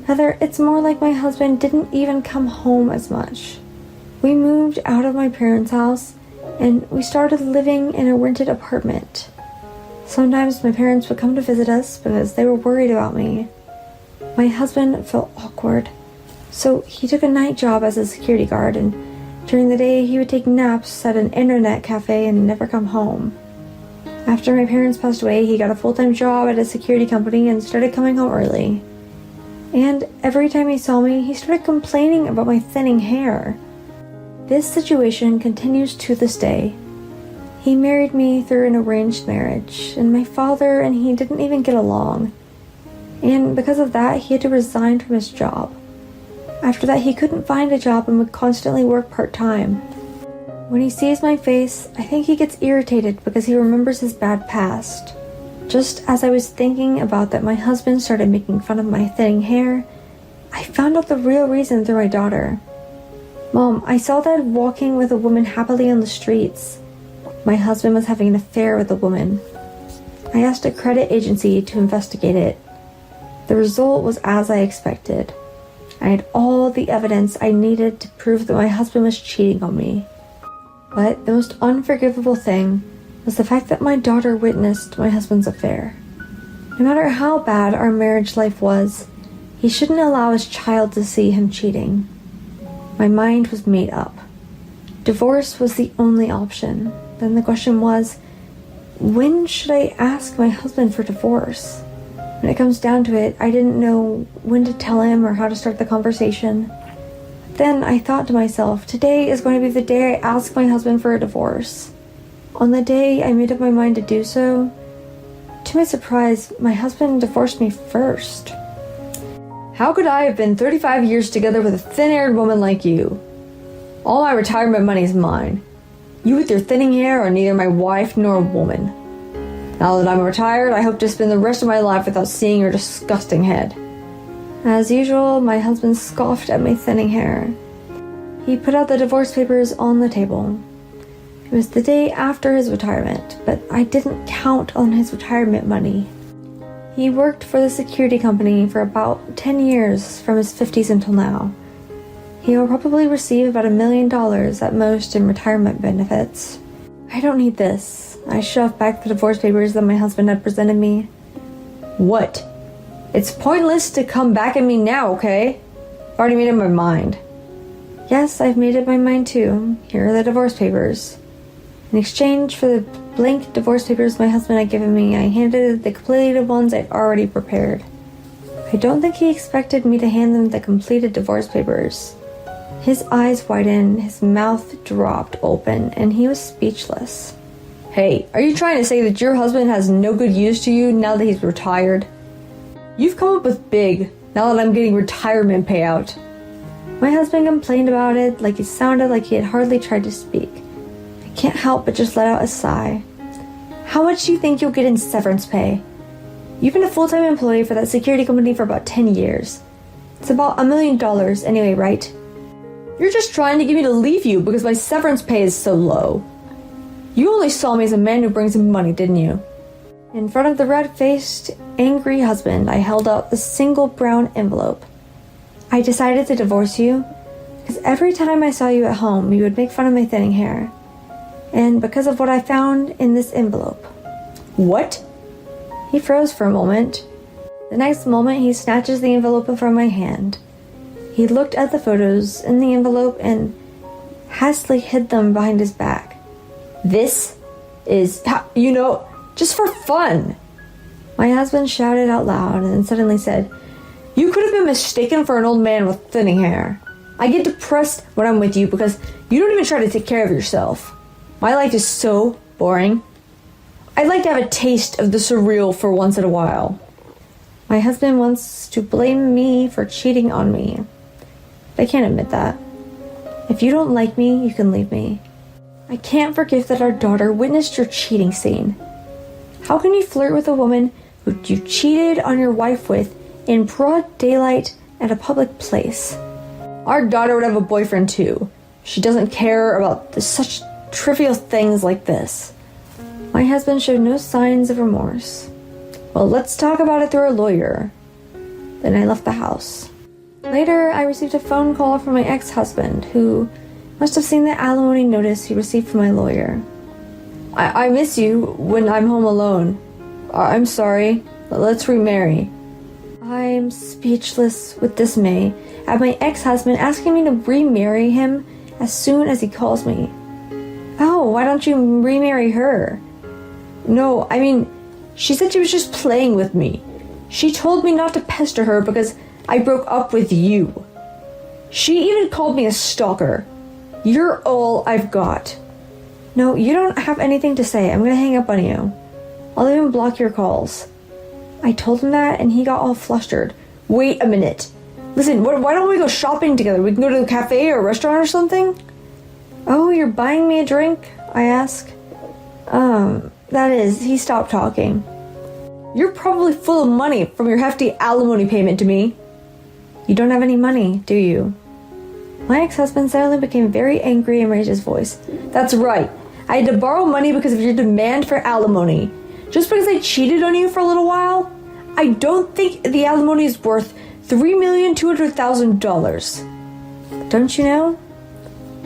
Rather, it's more like my husband didn't even come home as much. We moved out of my parents' house, and we started living in a rented apartment. Sometimes my parents would come to visit us because they were worried about me. My husband felt awkward, so he took a night job as a security guard, and during the day he would take naps at an internet cafe and never come home. After my parents passed away, he got a full-time job at a security company and started coming home early. And every time he saw me, he started complaining about my thinning hair. This situation continues to this day. He married me through an arranged marriage, and my father and he didn't even get along. And because of that, he had to resign from his job. After that, he couldn't find a job and would constantly work part-time. When he sees my face, I think he gets irritated because he remembers his bad past. Just as I was thinking about that my husband started making fun of my thinning hair, I found out the real reason through my daughter. Mom, I saw Dad walking with a woman happily on the streets. My husband was having an affair with a woman. I asked a credit agency to investigate it. The result was as I expected. I had all the evidence I needed to prove that my husband was cheating on me. But the most unforgivable thing was the fact that my daughter witnessed my husband's affair. No matter how bad our marriage life was, he shouldn't allow his child to see him cheating. My mind was made up. Divorce was the only option. Then the question was, when should I ask my husband for divorce? When it comes down to it, I didn't know when to tell him or how to start the conversation. Then I thought to myself, today is going to be the day I ask my husband for a divorce. On the day I made up my mind to do so, to my surprise, my husband divorced me first. How could I have been 35 years together with a thin-haired woman like you? All my retirement money is mine. You with your thinning hair are neither my wife nor a woman. Now that I'm retired, I hope to spend the rest of my life without seeing your disgusting head. As usual, my husband scoffed at my thinning hair. He put out the divorce papers on the table. It was the day after his retirement, but I didn't count on his retirement money. He worked for the security company for about 10 years from his 50s until now. He will probably receive about $1 million at most in retirement benefits. I don't need this. I shoved back the divorce papers that my husband had presented me. What? It's pointless to come back at me now, okay? I've already made up my mind. Yes, I've made up my mind too. Here are the divorce papers. In exchange for the blank divorce papers my husband had given me, I handed the completed ones I'd already prepared. I don't think he expected me to hand them the completed divorce papers. His eyes widened, his mouth dropped open, and he was speechless. Hey, are you trying to say that your husband has no good use to you now that he's retired? You've come up with big, now that I'm getting retirement payout. My husband complained about it like it sounded like he had hardly tried to speak. I can't help but just let out a sigh. How much do you think you'll get in severance pay? You've been a full-time employee for that security company for about 10 years. It's about $1 million anyway, right? You're just trying to get me to leave you because my severance pay is so low. You only saw me as a man who brings in money, didn't you? In front of the red-faced, angry husband, I held out the single brown envelope. I decided to divorce you because every time I saw you at home, you would make fun of my thinning hair. And because of what I found in this envelope. What? He froze for a moment. The next moment, he snatches the envelope from my hand. He looked at the photos in the envelope and hastily hid them behind his back. This is, just for fun. My husband shouted out loud and then suddenly said, You could have been mistaken for an old man with thinning hair. I get depressed when I'm with you because you don't even try to take care of yourself. My life is so boring. I'd like to have a taste of the surreal for once in a while. My husband wants to blame me for cheating on me. I can't admit that. If you don't like me, you can leave me. I can't forgive that our daughter witnessed your cheating scene. How can you flirt with a woman who you cheated on your wife with in broad daylight at a public place? Our daughter would have a boyfriend too. She doesn't care about such trivial things like this. My husband showed no signs of remorse. Well, let's talk about it through a lawyer. Then I left the house. Later, I received a phone call from my ex-husband, who must have seen the alimony notice he received from my lawyer. I miss you when I'm home alone. I'm sorry. Let's remarry. I'm speechless with dismay at my ex-husband asking me to remarry him as soon as he calls me. Oh, why don't you remarry her? No, she said she was just playing with me. She told me not to pester her because I broke up with you. She even called me a stalker. You're all I've got. No, you don't have anything to say. I'm gonna hang up on you. I'll even block your calls. I told him that and he got all flustered. Wait a minute. Listen, why don't we go shopping together? We can go to a cafe or a restaurant or something? Oh, you're buying me a drink? I ask. That is, he stopped talking. You're probably full of money from your hefty alimony payment to me. You don't have any money, do you? My ex-husband suddenly became very angry and raised his voice. That's right. I had to borrow money because of your demand for alimony. Just because I cheated on you for a little while? I don't think the alimony is worth $3,200,000. Don't you know?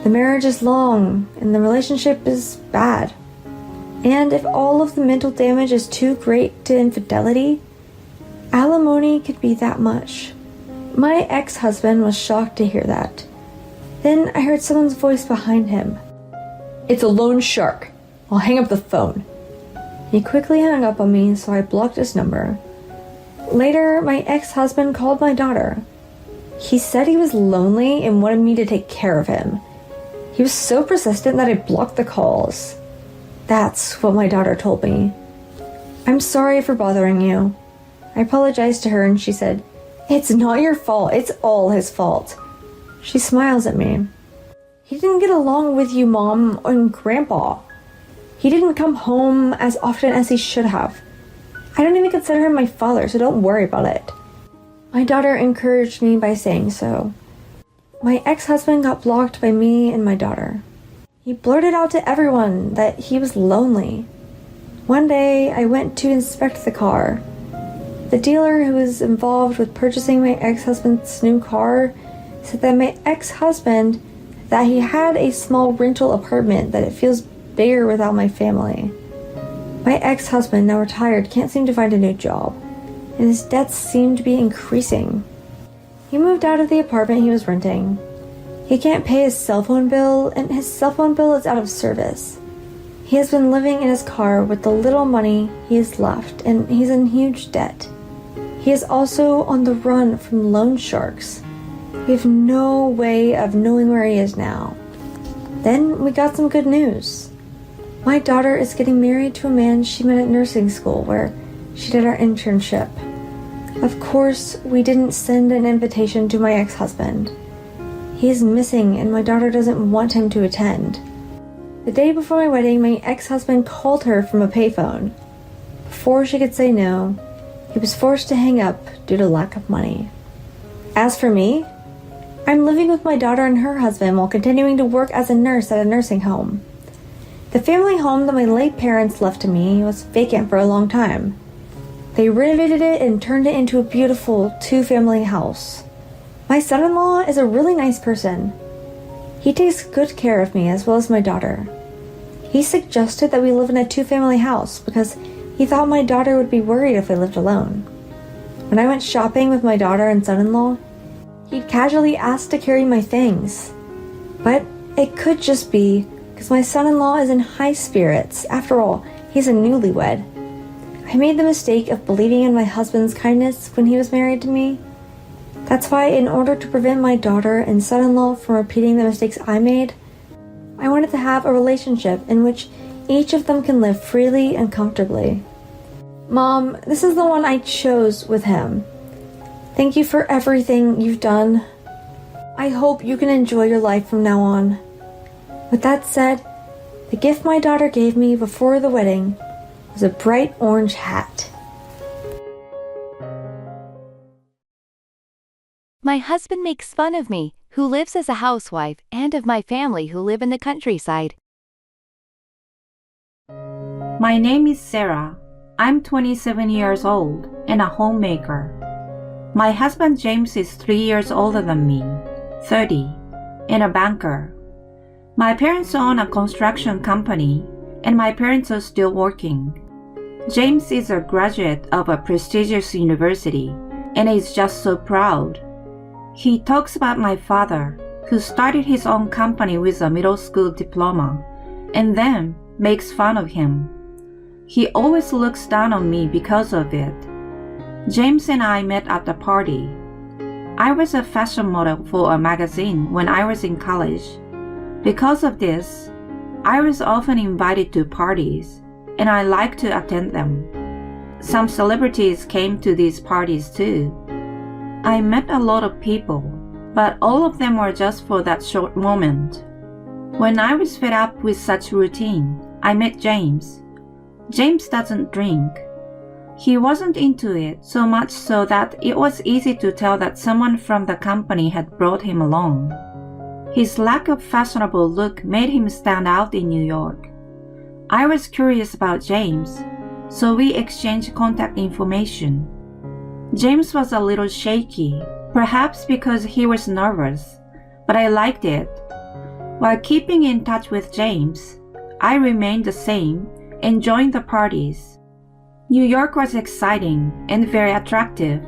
The marriage is long and the relationship is bad. And if all of the mental damage is too great to infidelity, alimony could be that much. My ex-husband was shocked to hear that. Then I heard someone's voice behind him. It's a loan shark. I'll hang up the phone. He quickly hung up on me, so I blocked his number. Later, my ex-husband called my daughter. He said he was lonely and wanted me to take care of him. He was so persistent that I blocked the calls. That's what my daughter told me. I'm sorry for bothering you. I apologized to her and she said, It's not your fault. It's all his fault. She smiles at me. He didn't get along with you, Mom, and Grandpa. He didn't come home as often as he should have. I don't even consider him my father, so don't worry about it. My daughter encouraged me by saying so. My ex-husband got blocked by me and my daughter. He blurted out to everyone that he was lonely. One day, I went to inspect the car. The dealer who was involved with purchasing my ex-husband's new car said that my ex-husband, that he had a small rental apartment, that it feels bigger without my family. My ex-husband, now retired, can't seem to find a new job, and his debts seem to be increasing. He moved out of the apartment he was renting. He can't pay his cell phone bill, and his cell phone bill is out of service. He has been living in his car with the little money he has left, and he's in huge debt. He is also on the run from loan sharks. We have no way of knowing where he is now. Then we got some good news. My daughter is getting married to a man she met at nursing school where she did our internship. Of course, we didn't send an invitation to my ex-husband. He is missing and my daughter doesn't want him to attend. The day before my wedding, my ex-husband called her from a payphone. Before she could say no, he was forced to hang up due to lack of money. As for me, I'm living with my daughter and her husband while continuing to work as a nurse at a nursing home. The family home that my late parents left to me was vacant for a long time. They renovated it and turned it into a beautiful 2-family house. My son-in-law is a really nice person. He takes good care of me as well as my daughter. He suggested that we live in a 2-family house because he thought my daughter would be worried if we lived alone. When I went shopping with my daughter and son-in-law, he'd casually asked to carry my things. But it could just be because my son-in-law is in high spirits. After all, he's a newlywed. I made the mistake of believing in my husband's kindness when he was married to me. That's why, in order to prevent my daughter and son-in-law from repeating the mistakes I made, I wanted to have a relationship in which each of them can live freely and comfortably. Mom, this is the one I chose with him. Thank you for everything you've done. I hope you can enjoy your life from now on. With that said, the gift my daughter gave me before the wedding was a bright orange hat. My husband makes fun of me, who lives as a housewife, and of my family who live in the countryside. My name is Sarah. I'm 27 years old and a homemaker. My husband James is 3 years older than me, 30, and a banker. My parents own a construction company, and my parents are still working. James is a graduate of a prestigious university and is just so proud. He talks about my father, who started his own company with a middle school diploma, and then makes fun of him. He always looks down on me because of it. James and I met at a party. I was a fashion model for a magazine when I was in college. Because of this, I was often invited to parties, and I liked to attend them. Some celebrities came to these parties too. I met a lot of people, but all of them were just for that short moment. When I was fed up with such routine, I met James. James doesn't drink. He wasn't into it so much so that it was easy to tell that someone from the company had brought him along. His lack of fashionable look made him stand out in New York. I was curious about James, so we exchanged contact information. James was a little shaky, perhaps because he was nervous, but I liked it. While keeping in touch with James, I remained the same, enjoying the parties. New York was exciting and very attractive.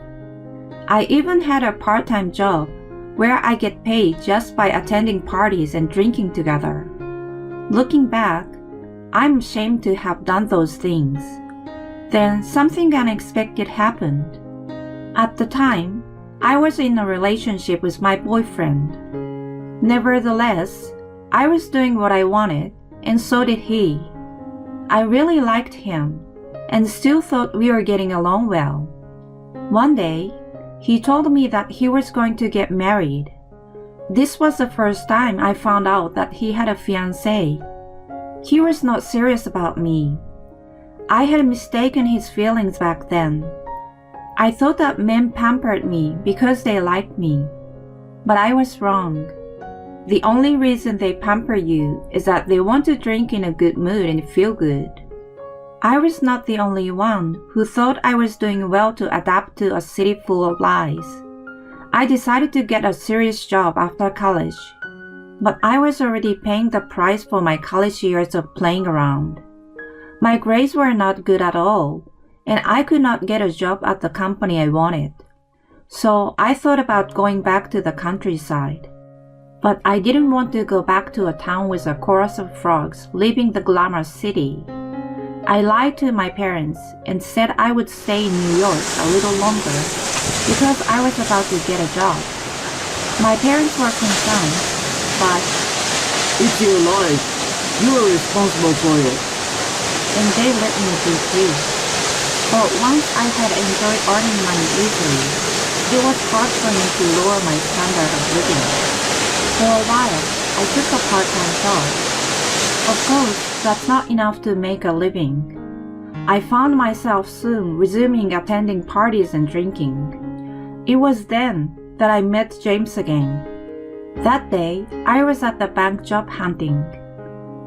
I even had a part-time job where I get paid just by attending parties and drinking together. Looking back, I'm ashamed to have done those things. Then something unexpected happened. At the time, I was in a relationship with my boyfriend. Nevertheless, I was doing what I wanted, and so did he. I really liked him, and still thought we were getting along well. One day, he told me that he was going to get married. This was the first time I found out that he had a fiancée. He was not serious about me. I had mistaken his feelings back then. I thought that men pampered me because they liked me. But I was wrong. The only reason they pamper you is that they want to drink in a good mood and feel good. I was not the only one who thought I was doing well to adapt to a city full of lies. I decided to get a serious job after college, but I was already paying the price for my college years of playing around. My grades were not good at all, and I could not get a job at the company I wanted. So I thought about going back to the countryside. But I didn't want to go back to a town with a chorus of frogs leaving the glamorous city. I lied to my parents and said I would stay in New York a little longer because I was about to get a job. My parents were concerned, but It's your life. You are responsible for it. and they let me do too. But once I had enjoyed earning money easily, it was hard for me to lower my standard of living. For a while, I took a part-time job. Of course, that's not enough to make a living. I found myself soon resuming attending parties and drinking. It was then that I met James again. That day, I was at the bank job hunting.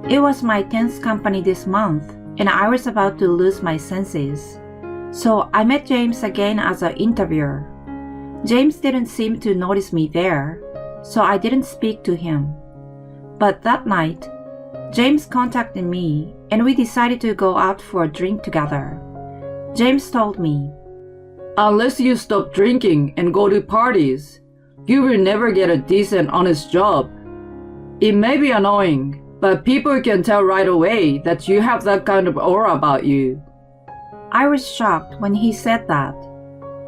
It was my 10th company this month, and I was about to lose my senses. So I met James again as an interviewer. James didn't seem to notice me there, so I didn't speak to him. But that night, James contacted me, and we decided to go out for a drink together. James told me, Unless you stop drinking and go to parties, you will never get a decent, honest job. It may be annoying, but people can tell right away that you have that kind of aura about you. I was shocked when he said that.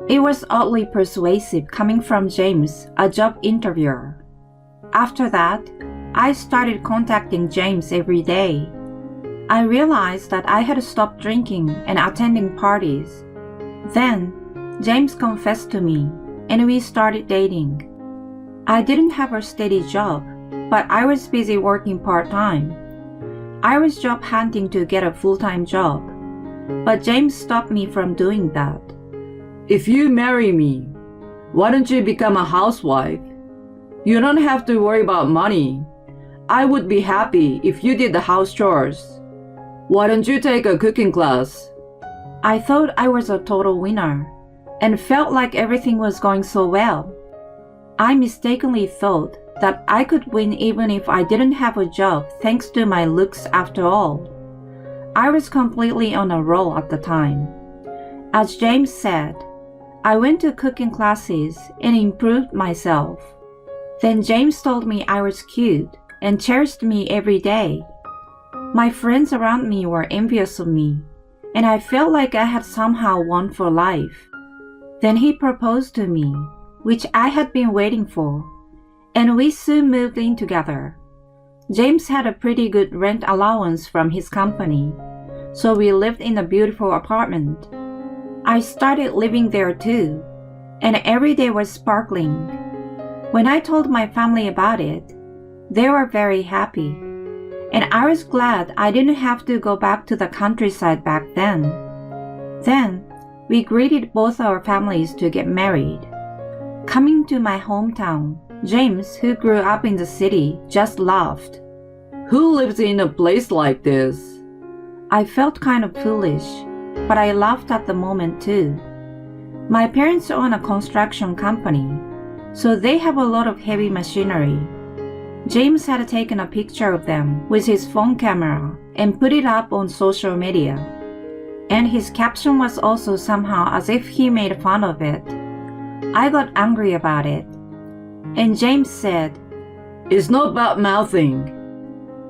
It was oddly persuasive coming from James, a job interviewer. After that, I started contacting James every day. I realized that I had stopped drinking and attending parties. Then, James confessed to me, and we started dating. I didn't have a steady job, but I was busy working part-time. I was job hunting to get a full-time job, but James stopped me from doing that. If you marry me, why don't you become a housewife? You don't have to worry about money. I would be happy if you did the house chores. Why don't you take a cooking class? I thought I was a total winner, and felt like everything was going so well. I mistakenly thought that I could win even if I didn't have a job thanks to my looks after all. I was completely on a roll at the time. As James said, I went to cooking classes and improved myself. Then James told me I was cute and cherished me every day. My friends around me were envious of me, and I felt like I had somehow won for life. Then he proposed to me, which I had been waiting for, and we soon moved in together. James had a pretty good rent allowance from his company, so we lived in a beautiful apartment. I started living there too, and every day was sparkling. When I told my family about it, they were very happy, and I was glad I didn't have to go back to the countryside back then. Then, we greeted both our families to get married. Coming to my hometown, James, who grew up in the city, just laughed. Who lives in a place like this? I felt kind of foolish, but I laughed at the moment too. My parents own a construction company, so they have a lot of heavy machinery. James had taken a picture of them with his phone camera and put it up on social media. And his caption was also somehow as if he made fun of it. I got angry about it. And James said, It's not about mouthing.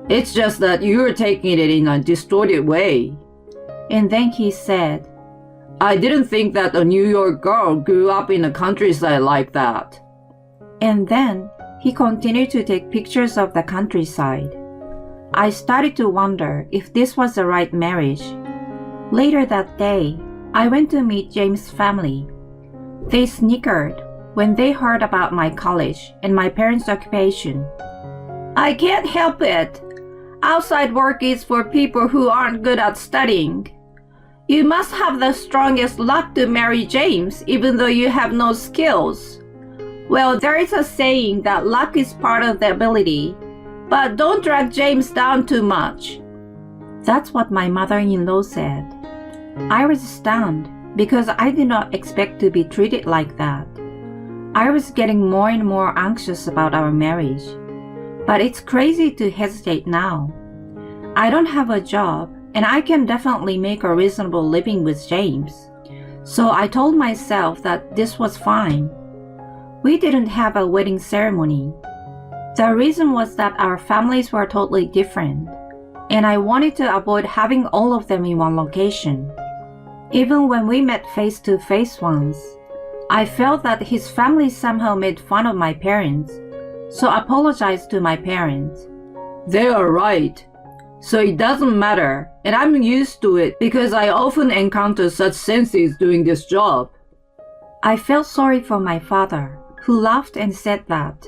It's just that you're taking it in a distorted way. And then he said, I didn't think that a New York girl grew up in the countryside like that. And then he continued to take pictures of the countryside. I started to wonder if this was the right marriage. Later that day, I went to meet James' family. They snickered when they heard about my college and my parents' occupation. I can't help it. Outside work is for people who aren't good at studying. You must have the strongest luck to marry James even though you have no skills. Well, there is a saying that luck is part of the ability, but don't drag James down too much. That's what my mother-in-law said. I was stunned because I did not expect to be treated like that. I was getting more and more anxious about our marriage, but it's crazy to hesitate now. I don't have a job, and I can definitely make a reasonable living with James, so I told myself that this was fine. We didn't have a wedding ceremony. The reason was that our families were totally different, and I wanted to avoid having all of them in one location. Even when we met face to face once, I felt that his family somehow made fun of my parents, so I apologized to my parents. They are right. So it doesn't matter, and I'm used to it because I often encounter such senses doing this job. I felt sorry for my father, who laughed and said that.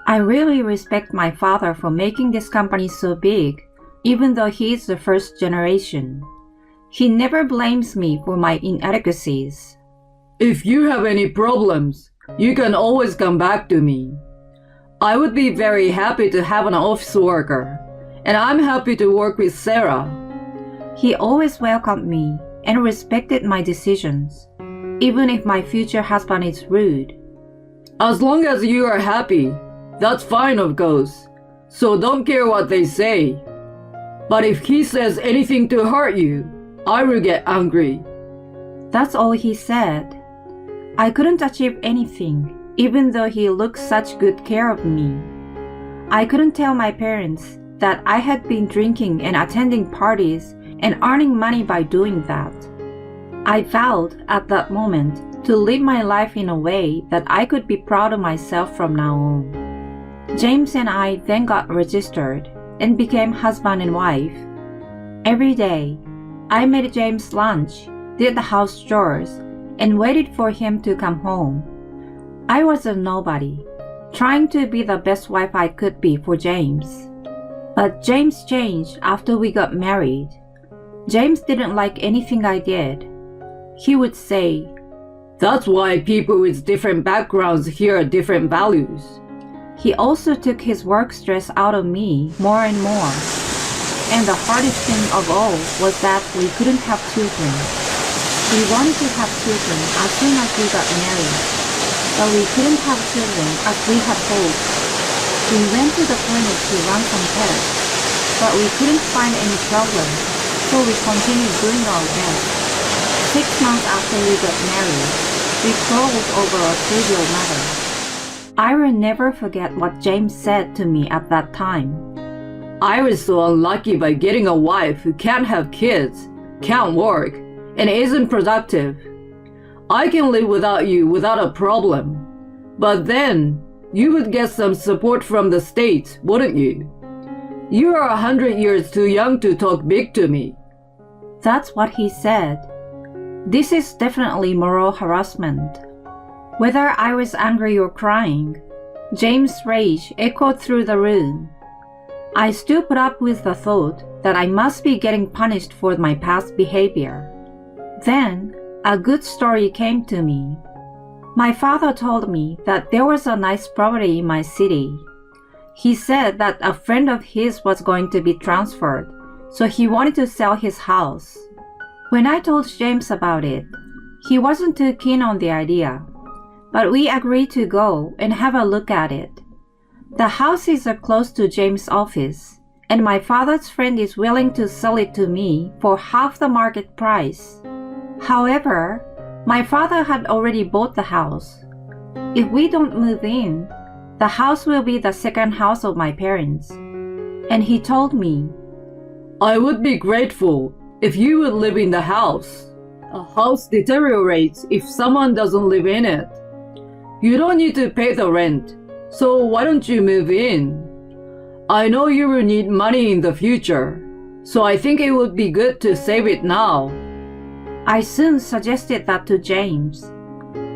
I really respect my father for making this company so big, even though he is the first generation. He never blames me for my inadequacies. If you have any problems, you can always come back to me. I would be very happy to have an office worker, and I'm happy to work with Sarah. He always welcomed me and respected my decisions, even if my future husband is rude. As long as you are happy, that's fine, of course, so don't care what they say. But if he says anything to hurt you, I will get angry. That's all he said. I couldn't achieve anything, even though he took such good care of me. I couldn't tell my parents that I had been drinking and attending parties and earning money by doing that. I vowed at that moment to live my life in a way that I could be proud of myself from now on. James and I then got registered and became husband and wife. Every day, I made James lunch, did the house chores, and waited for him to come home. I was a nobody, trying to be the best wife I could be for James. But James changed after we got married. James didn't like anything I did. He would say, "That's why people with different backgrounds hear different values." He also took his work stress out of me more and more. And the hardest thing of all was that we couldn't have children. We wanted to have children as soon as we got married, but we couldn't have children as we had hoped. We went to the clinic to run some tests, but we couldn't find any problem, so we continued doing our best. 6 months after we got married, we quarreled over a trivial matter. I will never forget what James said to me at that time. "I was so unlucky by getting a wife who can't have kids, can't work, and isn't productive. I can live without you without a problem. But then, you would get some support from the state, wouldn't you? You are 100 years too young to talk big to me." That's what he said. This is definitely moral harassment. Whether I was angry or crying, James' rage echoed through the room. I still put up with the thought that I must be getting punished for my past behavior. Then, a good story came to me. My father told me that there was a nice property in my city. He said that a friend of his was going to be transferred, so he wanted to sell his house. When I told James about it, he wasn't too keen on the idea, but we agreed to go and have a look at it. The house is close to James' office, and my father's friend is willing to sell it to me for half the market price. However, my father had already bought the house. If we don't move in, the house will be the second house of my parents. And he told me, "I would be grateful if you would live in the house. A house deteriorates if someone doesn't live in it. You don't need to pay the rent, so why don't you move in? I know you will need money in the future, so I think it would be good to save it now." I soon suggested that to James.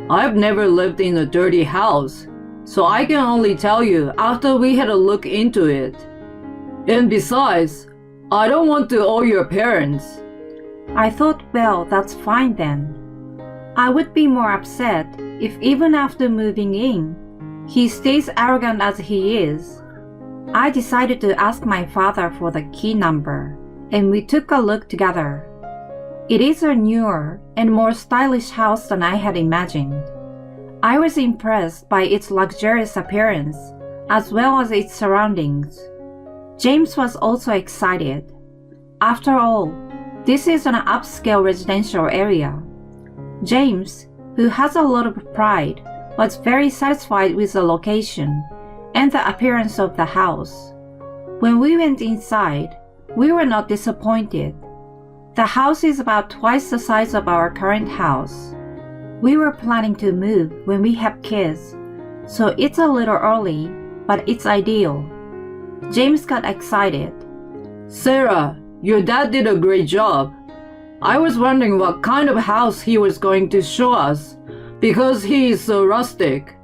"I've never lived in a dirty house, so I can only tell you after we had a look into it. And besides, I don't want to owe your parents." I thought, well, that's fine then. I would be more upset if even after moving in, he stays arrogant as he is. I decided to ask my father for the key number, and we took a look together. It is a newer and more stylish house than I had imagined. I was impressed by its luxurious appearance, as well as its surroundings. James was also excited. After all, this is an upscale residential area. James, who has a lot of pride, was very satisfied with the location and the appearance of the house. When we went inside, we were not disappointed. The house is about twice the size of our current house. We were planning to move when we have kids, so it's a little early, but it's ideal. James got excited. Sarah, your dad did a great job. I was wondering what kind of house he was going to show us because he is so rustic,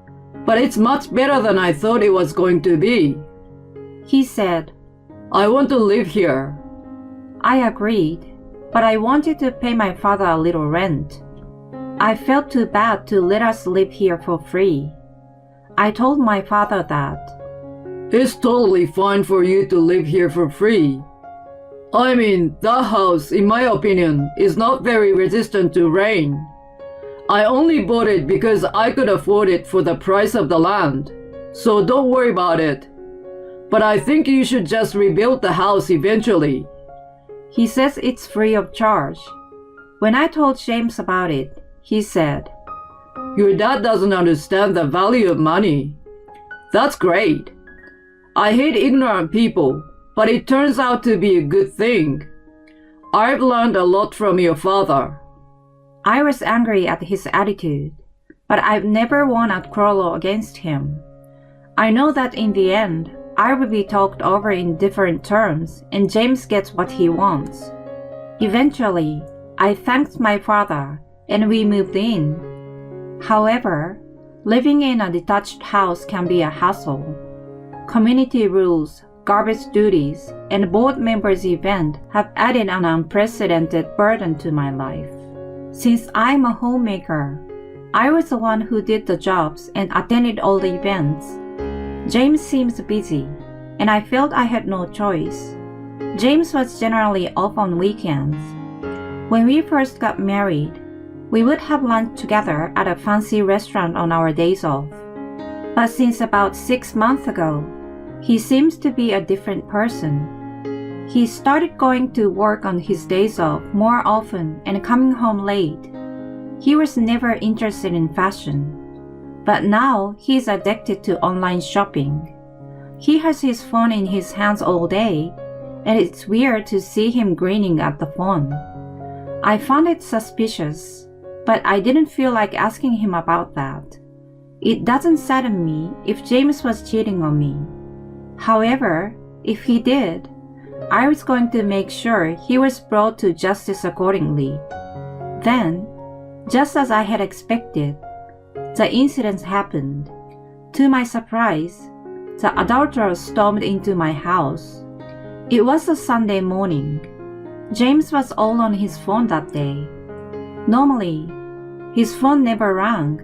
but it's much better than I thought it was going to be. He said. I want to live here. I agreed, but I wanted to pay my father a little rent. I felt too bad to let us live here for free. I told my father that. It's totally fine for you to live here for free. I mean, that house, in my opinion, is not very resistant to rain. I only bought it because I could afford it for the price of the land, so don't worry about it. But I think you should just rebuild the house eventually. He says it's free of charge. When I told James about it, he said, Your dad doesn't understand the value of money. That's great. I hate ignorant people, but it turns out to be a good thing. I've learned a lot from your father. I was angry at his attitude, but I've never won a quarrel against him. I know that in the end, I will be talked over in different terms and James gets what he wants. Eventually, I thanked my father and we moved in. However, living in a detached house can be a hassle. Community rules, garbage duties, and board members' event have added an unprecedented burden to my life. Since I'm a homemaker, I was the one who did the jobs and attended all the events. James seems busy, and I felt I had no choice. James was generally off on weekends. When we first got married, we would have lunch together at a fancy restaurant on our days off. But since about 6 months ago, he seems to be a different person. He started going to work on his days off more often and coming home late. He was never interested in fashion. But now he's addicted to online shopping. He has his phone in his hands all day, and it's weird to see him grinning at the phone. I found it suspicious, but I didn't feel like asking him about that. It doesn't sadden me if James was cheating on me. However, if he did, I was going to make sure he was brought to justice accordingly. Then, just as I had expected, the incident happened. To my surprise, the adulterers stormed into my house. It was a Sunday morning. James was all on his phone that day. Normally, his phone never rang,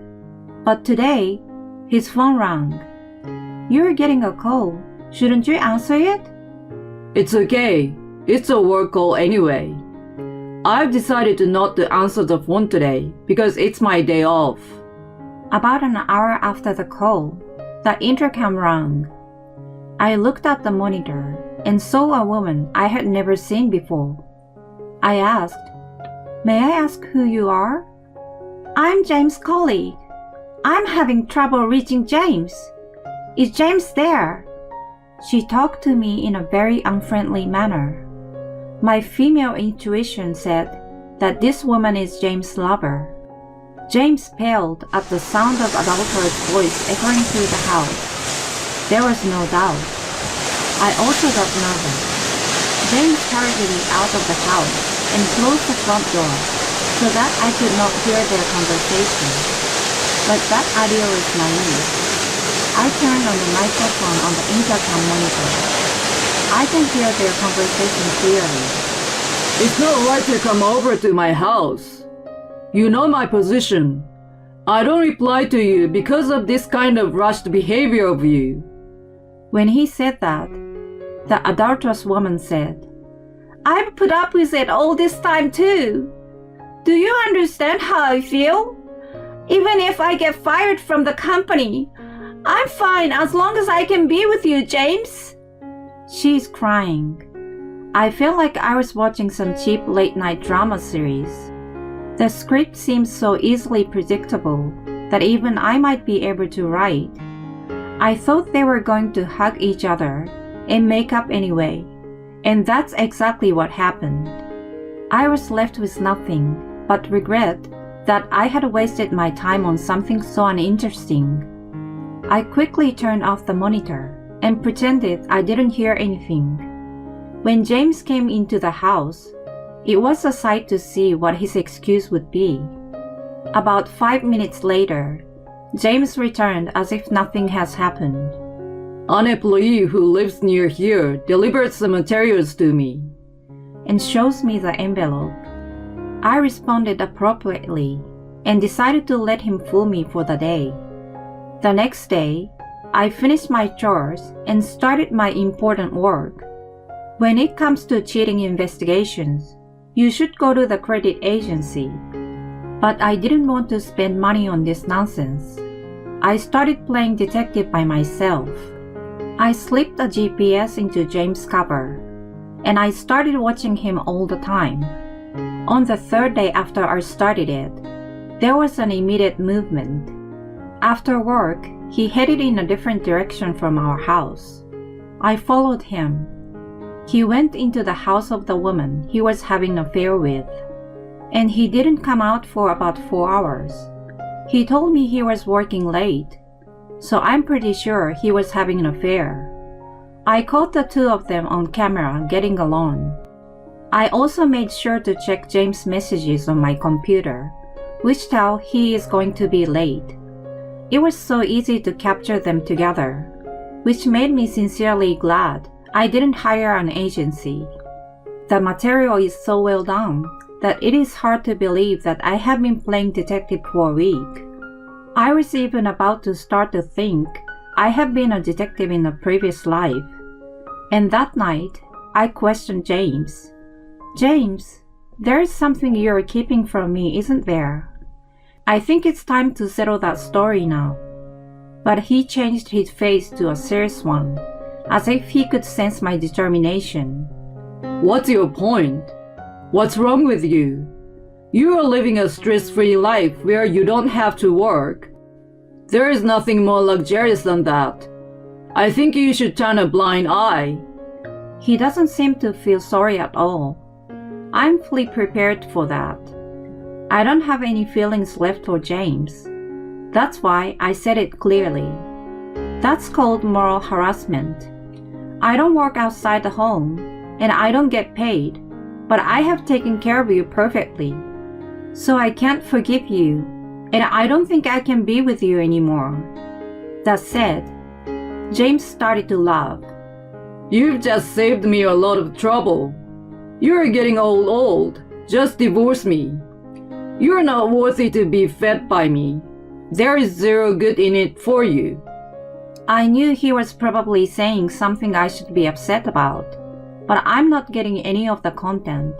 but today, his phone rang. You're getting a call. Shouldn't you answer it? It's okay. It's a work call anyway. I've decided not to answer the phone today because it's my day off. About an hour after the call, the intercom rang. I looked at the monitor and saw a woman I had never seen before. I asked, "May I ask who you are?" "I'm James' colleague. I'm having trouble reaching James. Is James there?" She talked to me in a very unfriendly manner. My female intuition said that this woman is James' lover. James paled at the sound of adulterous voice echoing through the house. There was no doubt. I also got nervous. James hurried me out of the house and closed the front door so that I could not hear their conversation. But that idea was naive. I turned on the microphone on the intercom monitor. I can hear their conversation clearly. It's not right to come over to my house. You know my position. I don't reply to you because of this kind of rushed behavior of you. When he said that, the adulterous woman said, "I've put up with it all this time too. Do you understand how I feel? Even if I get fired from the company, I'm fine as long as I can be with you, James." She's crying. I felt like I was watching some cheap late-night drama series. The script seems so easily predictable that even I might be able to write. I thought they were going to hug each other and make up anyway, and that's exactly what happened. I was left with nothing but regret that I had wasted my time on something so uninteresting. I quickly turned off the monitor and pretended I didn't hear anything. When James came into the house, it was a sight to see what his excuse would be. About 5 minutes later, James returned as if nothing has happened. An employee who lives near here delivered some materials to me, and shows me the envelope. I responded appropriately and decided to let him fool me for the day. The next day, I finished my chores and started my important work. When it comes to cheating investigations, you should go to the credit agency. But I didn't want to spend money on this nonsense. I started playing detective by myself. I slipped a GPS into James' cover, and I started watching him all the time. On the third day after I started it, there was an immediate movement. After work, he headed in a different direction from our house. I followed him. He went into the house of the woman he was having an affair with, and he didn't come out for about 4 hours. He told me he was working late, so I'm pretty sure he was having an affair. I caught the two of them on camera getting along. I also made sure to check James' messages on my computer, which tell he is going to be late. It was so easy to capture them together, which made me sincerely glad I didn't hire an agency. The material is so well done that it is hard to believe that I have been playing detective for a week. I was even about to start to think I have been a detective in a previous life. And that night, I questioned James. James, there is something you're keeping from me, isn't there? I think it's time to settle that story now. But he changed his face to a serious one, as if he could sense my determination. What's your point? What's wrong with you? You are living a stress-free life where you don't have to work. There is nothing more luxurious than that. I think you should turn a blind eye. He doesn't seem to feel sorry at all. I'm fully prepared for that. I don't have any feelings left for James. That's why I said it clearly. That's called moral harassment. I don't work outside the home, and I don't get paid, but I have taken care of you perfectly. So I can't forgive you, and I don't think I can be with you anymore. That said, James started to laugh. You've just saved me a lot of trouble. You're getting old. Just divorce me. You're not worthy to be fed by me. There is zero good in it for you. I knew he was probably saying something I should be upset about, but I'm not getting any of the content.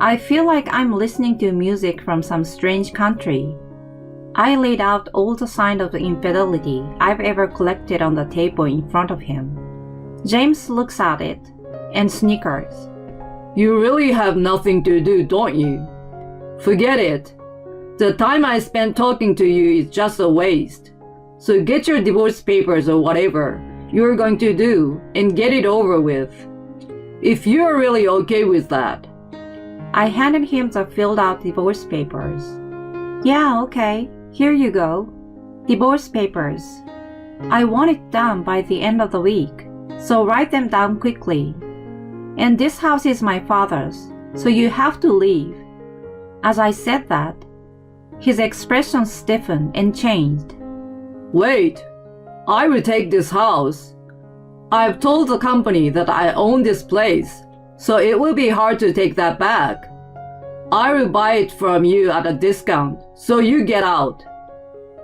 I feel like I'm listening to music from some strange country. I laid out all the signs of infidelity I've ever collected on the table in front of him. James looks at it and snickers. You really have nothing to do, don't you? Forget it. The time I spent talking to you is just a waste. So get your divorce papers or whatever you're going to do and get it over with. If you're really okay with that. I handed him the filled out divorce papers. Yeah, okay. Here you go. Divorce papers. I want it done by the end of the week, so write them down quickly. And this house is my father's, so you have to leave. As I said that, his expression stiffened and changed. Wait, I will take this house. I've told the company that I own this place, so it will be hard to take that back. I will buy it from you at a discount, so you get out.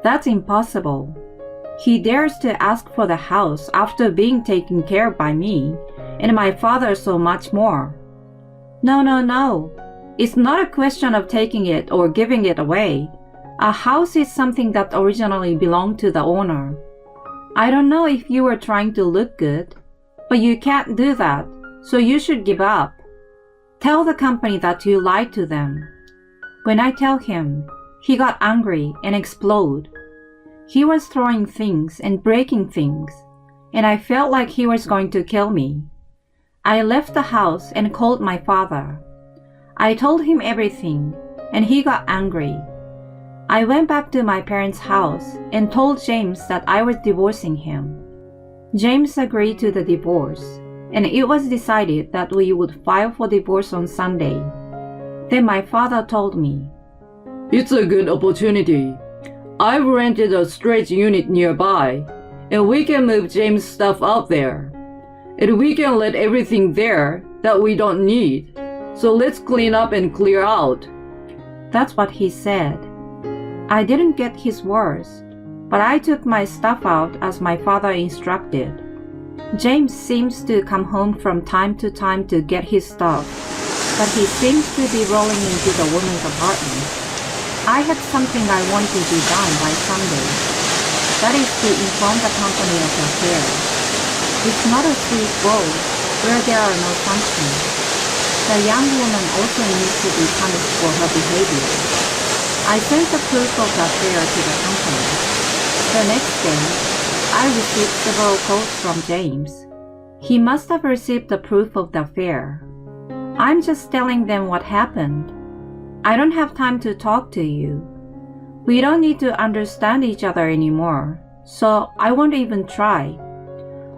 That's impossible. He dares to ask for the house after being taken care of by me, and my father so much more. No. It's not a question of taking it or giving it away. A house is something that originally belonged to the owner. I don't know if you were trying to look good, but you can't do that, so you should give up. Tell the company that you lied to them. When I tell him, he got angry and exploded. He was throwing things and breaking things, and I felt like he was going to kill me. I left the house and called my father. I told him everything, and he got angry. I went back to my parents' house and told James that I was divorcing him. James agreed to the divorce, and it was decided that we would file for divorce on Sunday. Then my father told me, "It's a good opportunity. I've rented a storage unit nearby, and we can move James' stuff out there. And we can let everything there that we don't need. So let's clean up and clear out." That's what he said. I didn't get his words, but I took my stuff out as my father instructed. James seems to come home from time to time to get his stuff, but he seems to be rolling into the woman's apartment. I had something I wanted to be done by Sunday. That is to inform the company of the affair. It's not a sweet road where there are no functions. The young woman also needs to be punished for her behavior. I sent the proof of the affair to the company. The next day, I received several calls from James. He must have received the proof of the affair. I'm just telling them what happened. I don't have time to talk to you. We don't need to understand each other anymore, so I won't even try.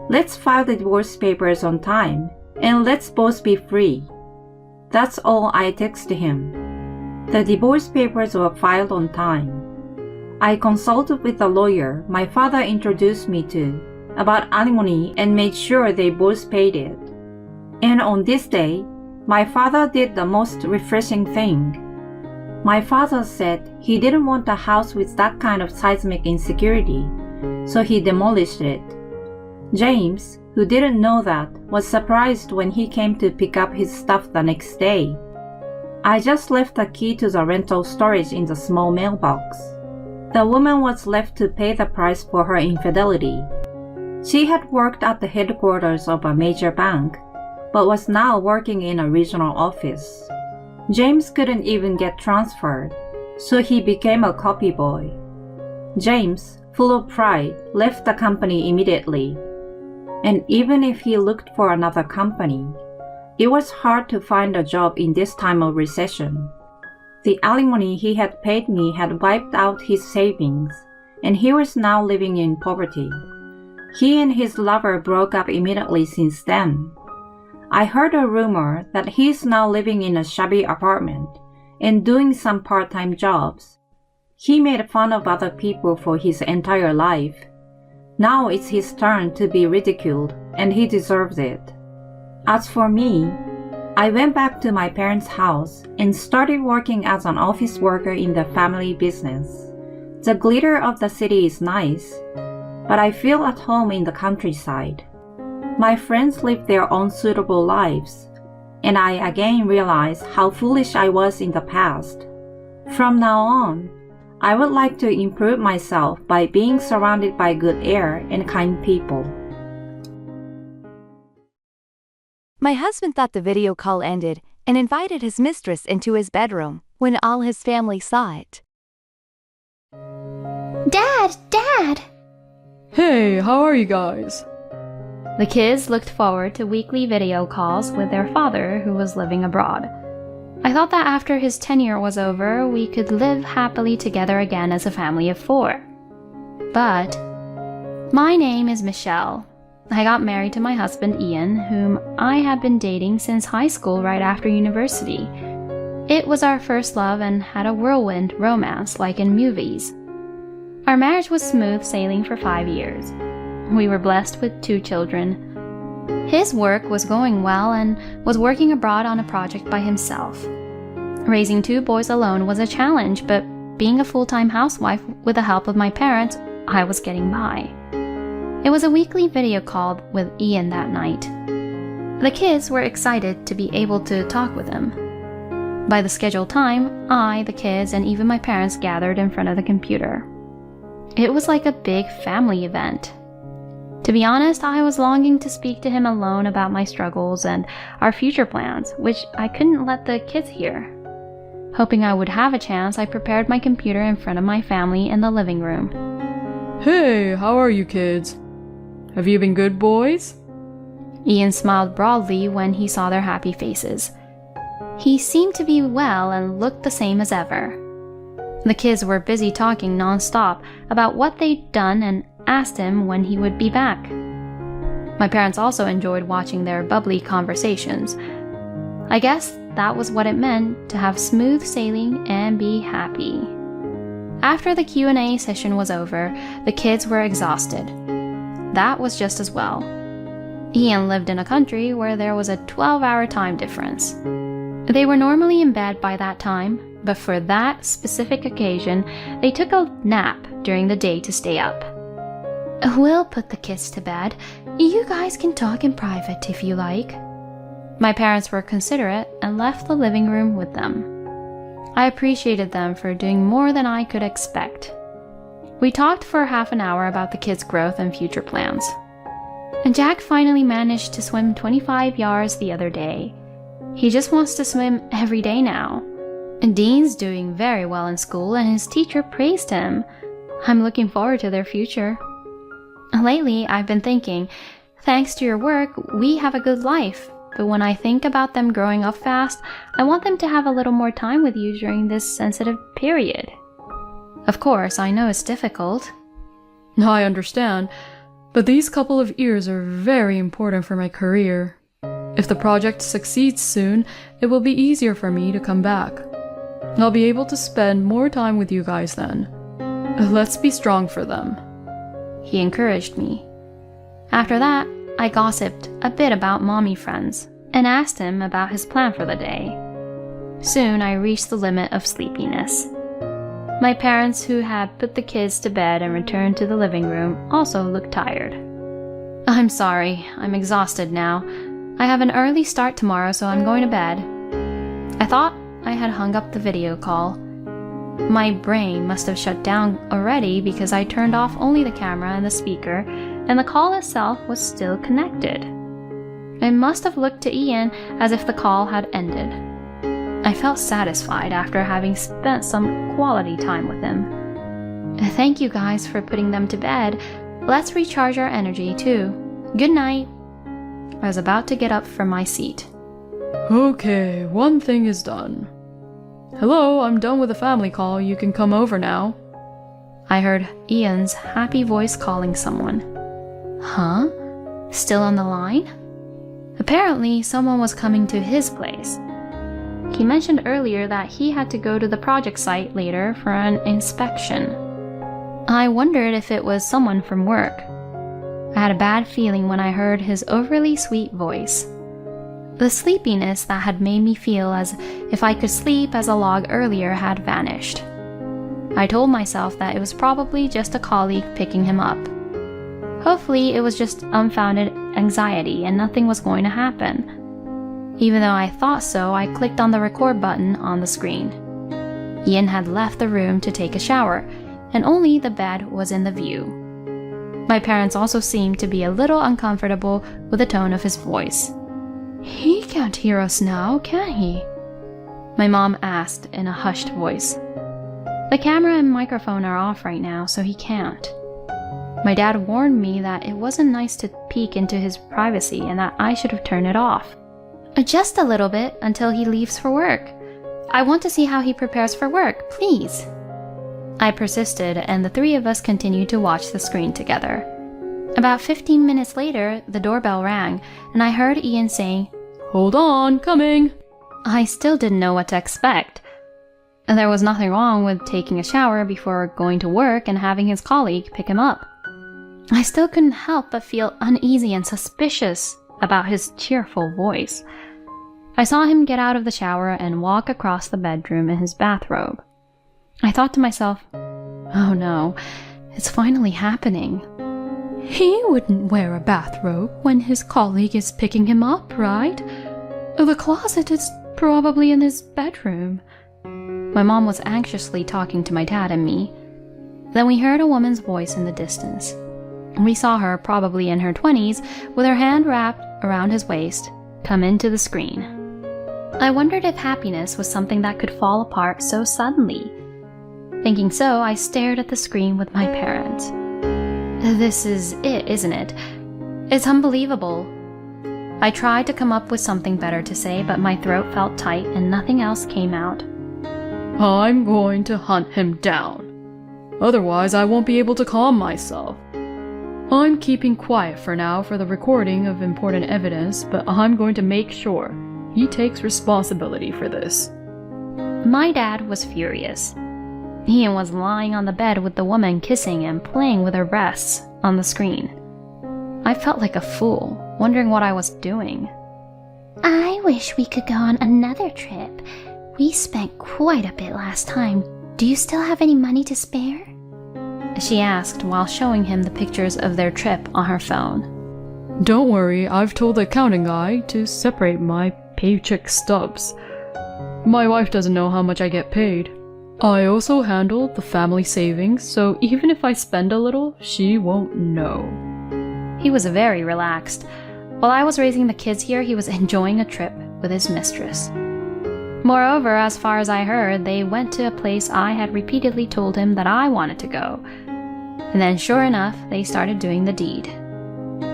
Let's file the divorce papers on time, and let's both be free. That's all I texted him. The divorce papers were filed on time. I consulted with the lawyer my father introduced me to about alimony and made sure they both paid it. And on this day, my father did the most refreshing thing. My father said he didn't want a house with that kind of seismic insecurity, so he demolished it. James, who didn't know that, was surprised when he came to pick up his stuff the next day. I just left the key to the rental storage in the small mailbox. The woman was left to pay the price for her infidelity. She had worked at the headquarters of a major bank, but was now working in a regional office. James couldn't even get transferred, so he became a copy boy. James, full of pride, left the company immediately. And even if he looked for another company, it was hard to find a job in this time of recession. The alimony he had paid me had wiped out his savings, and he was now living in poverty. He and his lover broke up immediately since then. I heard a rumor that he is now living in a shabby apartment and doing some part-time jobs. He made fun of other people for his entire life. Now it's his turn to be ridiculed, and he deserves it. As for me, I went back to my parents' house and started working as an office worker in the family business. The glitter of the city is nice, but I feel at home in the countryside. My friends live their own suitable lives, and I again realize how foolish I was in the past. From now on, I would like to improve myself by being surrounded by good air and kind people. My husband thought the video call ended and invited his mistress into his bedroom when all his family saw it. Dad! Hey, how are you guys? The kids looked forward to weekly video calls with their father, who was living abroad. I thought that after his tenure was over, we could live happily together again as a family of 4. But my name is Michelle. I got married to my husband Ian, whom I had been dating since high school right after university. It was our first love and had a whirlwind romance like in movies. Our marriage was smooth sailing for 5 years. We were blessed with 2 children. His work was going well and was working abroad on a project by himself. Raising 2 boys alone was a challenge, but being a full-time housewife with the help of my parents, I was getting by. It was a weekly video call with Ian that night. The kids were excited to be able to talk with him. By the scheduled time, I, the kids, and even my parents gathered in front of the computer. It was like a big family event. To be honest, I was longing to speak to him alone about my struggles and our future plans, which I couldn't let the kids hear. Hoping I would have a chance, I prepared my computer in front of my family in the living room. Hey, how are you kids? Have you been good boys? Ian smiled broadly when he saw their happy faces. He seemed to be well and looked the same as ever. The kids were busy talking nonstop about what they'd done and asked him when he would be back. My parents also enjoyed watching their bubbly conversations. I guess that was what it meant to have smooth sailing and be happy. After the Q&A session was over, the kids were exhausted. That was just as well. Ian lived in a country where there was a 12-hour time difference. They were normally in bed by that time, but for that specific occasion, they took a nap during the day to stay up. We'll put the kids to bed. You guys can talk in private if you like. My parents were considerate and left the living room with them. I appreciated them for doing more than I could expect. We talked for half an hour about the kids' growth and future plans. And Jack finally managed to swim 25 yards the other day. He just wants to swim every day now. And Dean's doing very well in school and his teacher praised him. I'm looking forward to their future. Lately, I've been thinking, thanks to your work, we have a good life. But when I think about them growing up fast, I want them to have a little more time with you during this sensitive period. Of course, I know it's difficult. I understand, but these couple of years are very important for my career. If the project succeeds soon, it will be easier for me to come back. I'll be able to spend more time with you guys then. Let's be strong for them. He encouraged me. After that, I gossiped a bit about mommy friends and asked him about his plan for the day. Soon I reached the limit of sleepiness. My parents, who had put the kids to bed and returned to the living room, also looked tired. I'm sorry, I'm exhausted now. I have an early start tomorrow, so I'm going to bed. I thought I had hung up the video call. My brain must have shut down already because I turned off only the camera and the speaker, and the call itself was still connected. I must have looked to Ian as if the call had ended. I felt satisfied after having spent some quality time with him. Thank you guys for putting them to bed. Let's recharge our energy too. Good night. I was about to get up from my seat. Okay, one thing is done. Hello, I'm done with the family call. You can come over now. I heard Ian's happy voice calling someone. Huh? Still on the line? Apparently, someone was coming to his place. He mentioned earlier that he had to go to the project site later for an inspection. I wondered if it was someone from work. I had a bad feeling when I heard his overly sweet voice. The sleepiness that had made me feel as if I could sleep as a log earlier had vanished. I told myself that it was probably just a colleague picking him up. Hopefully it was just unfounded anxiety and nothing was going to happen. Even though I thought so, I clicked on the record button on the screen. Ian had left the room to take a shower, and only the bed was in the view. My parents also seemed to be a little uncomfortable with the tone of his voice. He can't hear us now, can he? My mom asked in a hushed voice. The camera and microphone are off right now, so he can't. My dad warned me that it wasn't nice to peek into his privacy and that I should have turned it off. Just a little bit until he leaves for work. I want to see how he prepares for work, please. I persisted, and the three of us continued to watch the screen together. About 15 minutes later, the doorbell rang, and I heard Ian saying, Hold on, coming. I still didn't know what to expect. There was nothing wrong with taking a shower before going to work and having his colleague pick him up. I still couldn't help but feel uneasy and suspicious about his cheerful voice. I saw him get out of the shower and walk across the bedroom in his bathrobe. I thought to myself, oh no, it's finally happening. He wouldn't wear a bathrobe when his colleague is picking him up, right? The closet is probably in his bedroom. My mom was anxiously talking to my dad and me. Then we heard a woman's voice in the distance. We saw her, probably in her 20s, with her hand wrapped around his waist, come into the screen. I wondered if happiness was something that could fall apart so suddenly. Thinking so, I stared at the screen with my parents. This is it, isn't it? It's unbelievable. I tried to come up with something better to say, but my throat felt tight and nothing else came out. I'm going to hunt him down. Otherwise, I won't be able to calm myself. I'm keeping quiet for now for the recording of important evidence, but I'm going to make sure he takes responsibility for this. My dad was furious. Ian was lying on the bed with the woman kissing and playing with her breasts on the screen. I felt like a fool, wondering what I was doing. I wish we could go on another trip. We spent quite a bit last time. Do you still have any money to spare? She asked while showing him the pictures of their trip on her phone. Don't worry, I've told the accounting guy to separate my paycheck stubs. My wife doesn't know how much I get paid. I also handle the family savings, so even if I spend a little, she won't know. He was very relaxed. While I was raising the kids here, he was enjoying a trip with his mistress. Moreover, as far as I heard, they went to a place I had repeatedly told him that I wanted to go. And then, sure enough, they started doing the deed.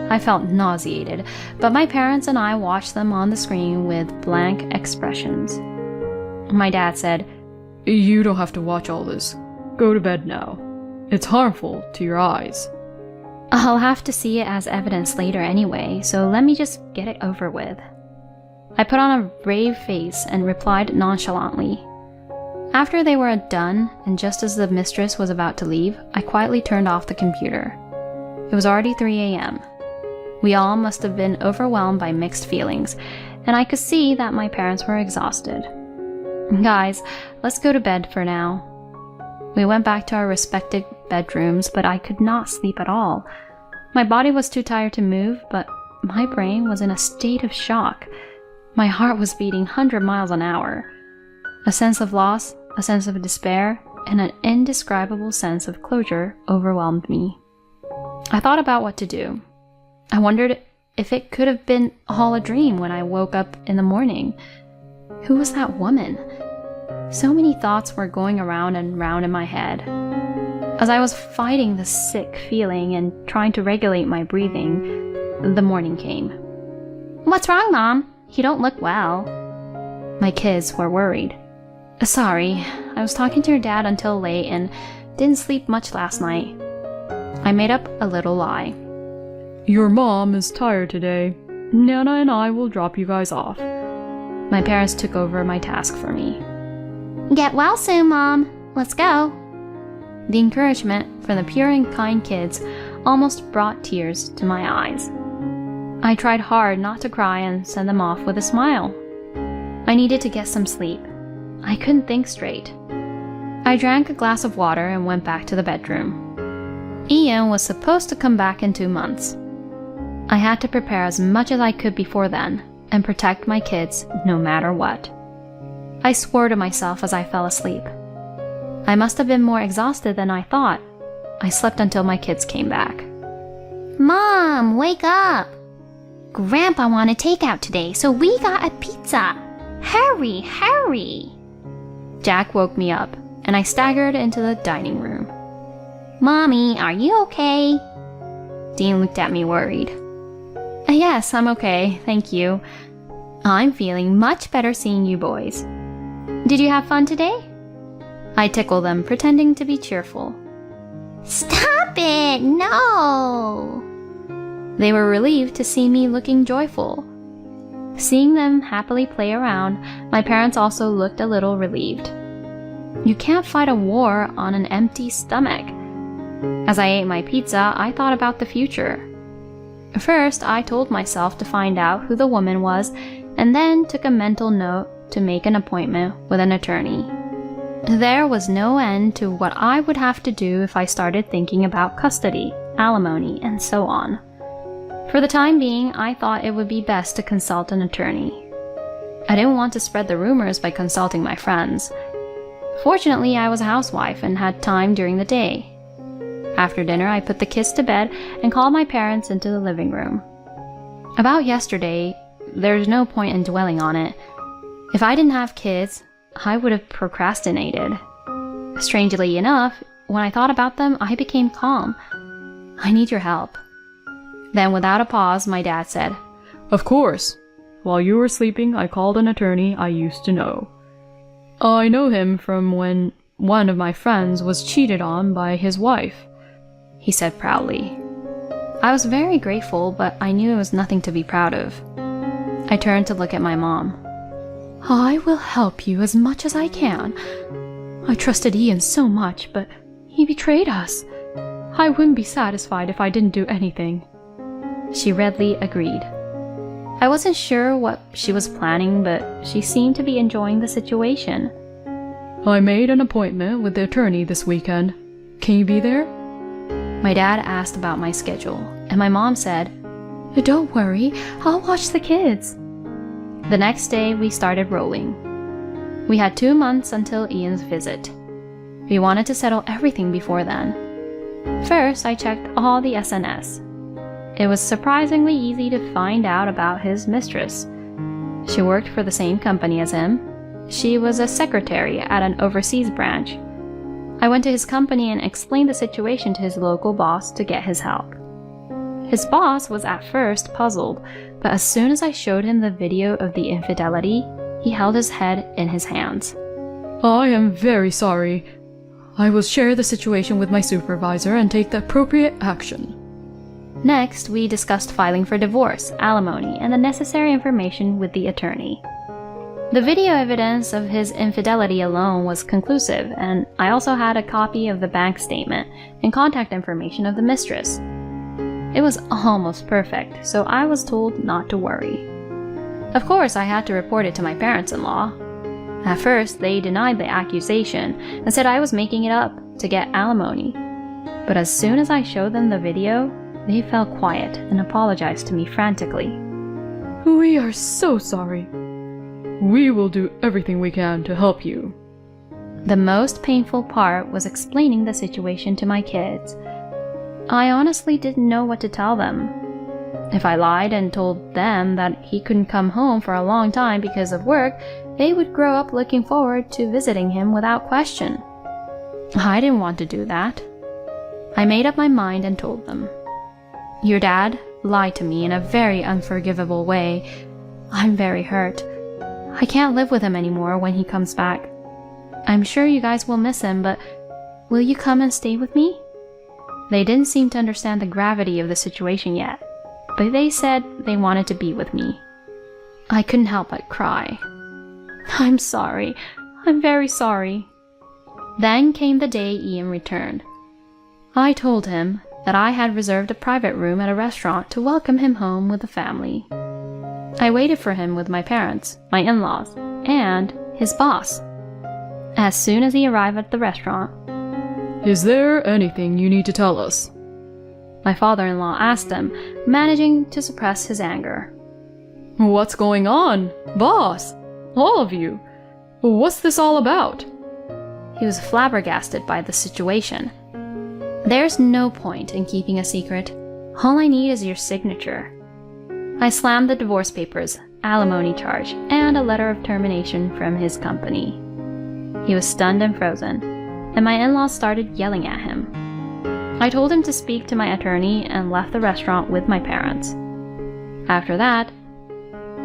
I felt nauseated, but my parents and I watched them on the screen with blank expressions. My dad said, You don't have to watch all this. Go to bed now. It's harmful to your eyes. I'll have to see it as evidence later anyway, so let me just get it over with. I put on a brave face and replied nonchalantly. After they were done, and just as the mistress was about to leave, I quietly turned off the computer. It was already 3 a.m. We all must have been overwhelmed by mixed feelings, and I could see that my parents were exhausted. Guys, let's go to bed for now. We went back to our respective bedrooms, but I could not sleep at all. My body was too tired to move, but my brain was in a state of shock. My heart was beating 100 miles an hour. A sense of loss, a sense of despair, and an indescribable sense of closure overwhelmed me. I thought about what to do. I wondered if it could have been all a dream when I woke up in the morning. Who was that woman? So many thoughts were going around and round in my head. As I was fighting the sick feeling and trying to regulate my breathing, the morning came. What's wrong, Mom? You don't look well. My kids were worried. Sorry, I was talking to your dad until late and didn't sleep much last night. I made up a little lie. Your mom is tired today. Nana and I will drop you guys off. My parents took over my task for me. Get well soon, Mom. Let's go. The encouragement from the pure and kind kids almost brought tears to my eyes. I tried hard not to cry and send them off with a smile. I needed to get some sleep. I couldn't think straight. I drank a glass of water and went back to the bedroom. Ian was supposed to come back in 2 months. I had to prepare as much as I could before then and protect my kids no matter what. I swore to myself as I fell asleep. I must have been more exhausted than I thought. I slept until my kids came back. Mom, wake up! Grandpa wanted takeout today, so we got a pizza. Hurry, hurry! Jack woke me up, and I staggered into the dining room. Mommy, are you okay? Dean looked at me worried. Yes, I'm okay, thank you. I'm feeling much better seeing you boys. Did you have fun today? I tickled them, pretending to be cheerful. Stop it! No! They were relieved to see me looking joyful. Seeing them happily play around, my parents also looked a little relieved. You can't fight a war on an empty stomach. As I ate my pizza, I thought about the future. First, I told myself to find out who the woman was, and then took a mental note to make an appointment with an attorney. There was no end to what I would have to do if I started thinking about custody, alimony, and so on. For the time being, I thought it would be best to consult an attorney. I didn't want to spread the rumors by consulting my friends. Fortunately, I was a housewife and had time during the day. After dinner, I put the kids to bed and called my parents into the living room. About yesterday, there's no point in dwelling on it. If I didn't have kids, I would have procrastinated. Strangely enough, when I thought about them, I became calm. I need your help. Then, without a pause, my dad said, Of course. While you were sleeping, I called an attorney I used to know. I know him from when one of my friends was cheated on by his wife, he said proudly. I was very grateful, but I knew it was nothing to be proud of. I turned to look at my mom. I will help you as much as I can. I trusted Ian so much, but he betrayed us. I wouldn't be satisfied if I didn't do anything. She readily agreed. I wasn't sure what she was planning, but she seemed to be enjoying the situation. I made an appointment with the attorney this weekend. Can you be there? My dad asked about my schedule, and my mom said, Don't worry, I'll watch the kids. The next day, we started rolling. We had 2 months until Ian's visit. We wanted to settle everything before then. First, I checked all the SNS. It was surprisingly easy to find out about his mistress. She worked for the same company as him. She was a secretary at an overseas branch. I went to his company and explained the situation to his local boss to get his help. His boss was at first puzzled, but as soon as I showed him the video of the infidelity, he held his head in his hands. I am very sorry. I will share the situation with my supervisor and take the appropriate action. Next, we discussed filing for divorce, alimony, and the necessary information with the attorney. The video evidence of his infidelity alone was conclusive, and I also had a copy of the bank statement and contact information of the mistress. It was almost perfect, so I was told not to worry. Of course, I had to report it to my parents-in-law. At first, they denied the accusation and said I was making it up to get alimony. But as soon as I showed them the video, they fell quiet and apologized to me frantically. We are so sorry. We will do everything we can to help you. The most painful part was explaining the situation to my kids. I honestly didn't know what to tell them. If I lied and told them that he couldn't come home for a long time because of work, they would grow up looking forward to visiting him without question. I didn't want to do that. I made up my mind and told them. Your dad lied to me in a very unforgivable way. I'm very hurt. I can't live with him anymore when he comes back. I'm sure you guys will miss him, but will you come and stay with me? They didn't seem to understand the gravity of the situation yet, but they said they wanted to be with me. I couldn't help but cry. I'm sorry. I'm very sorry. Then came the day Ian returned. I told him that I had reserved a private room at a restaurant to welcome him home with the family. I waited for him with my parents, my in-laws, and his boss. As soon as he arrived at the restaurant, Is there anything you need to tell us? my father-in-law asked him, managing to suppress his anger. What's going on? Boss! All of you! What's this all about? He was flabbergasted by the situation. There's no point in keeping a secret. All I need is your signature. I slammed the divorce papers, alimony charge, and a letter of termination from his company. He was stunned and frozen, and my in-laws started yelling at him. I told him to speak to my attorney and left the restaurant with my parents. After that,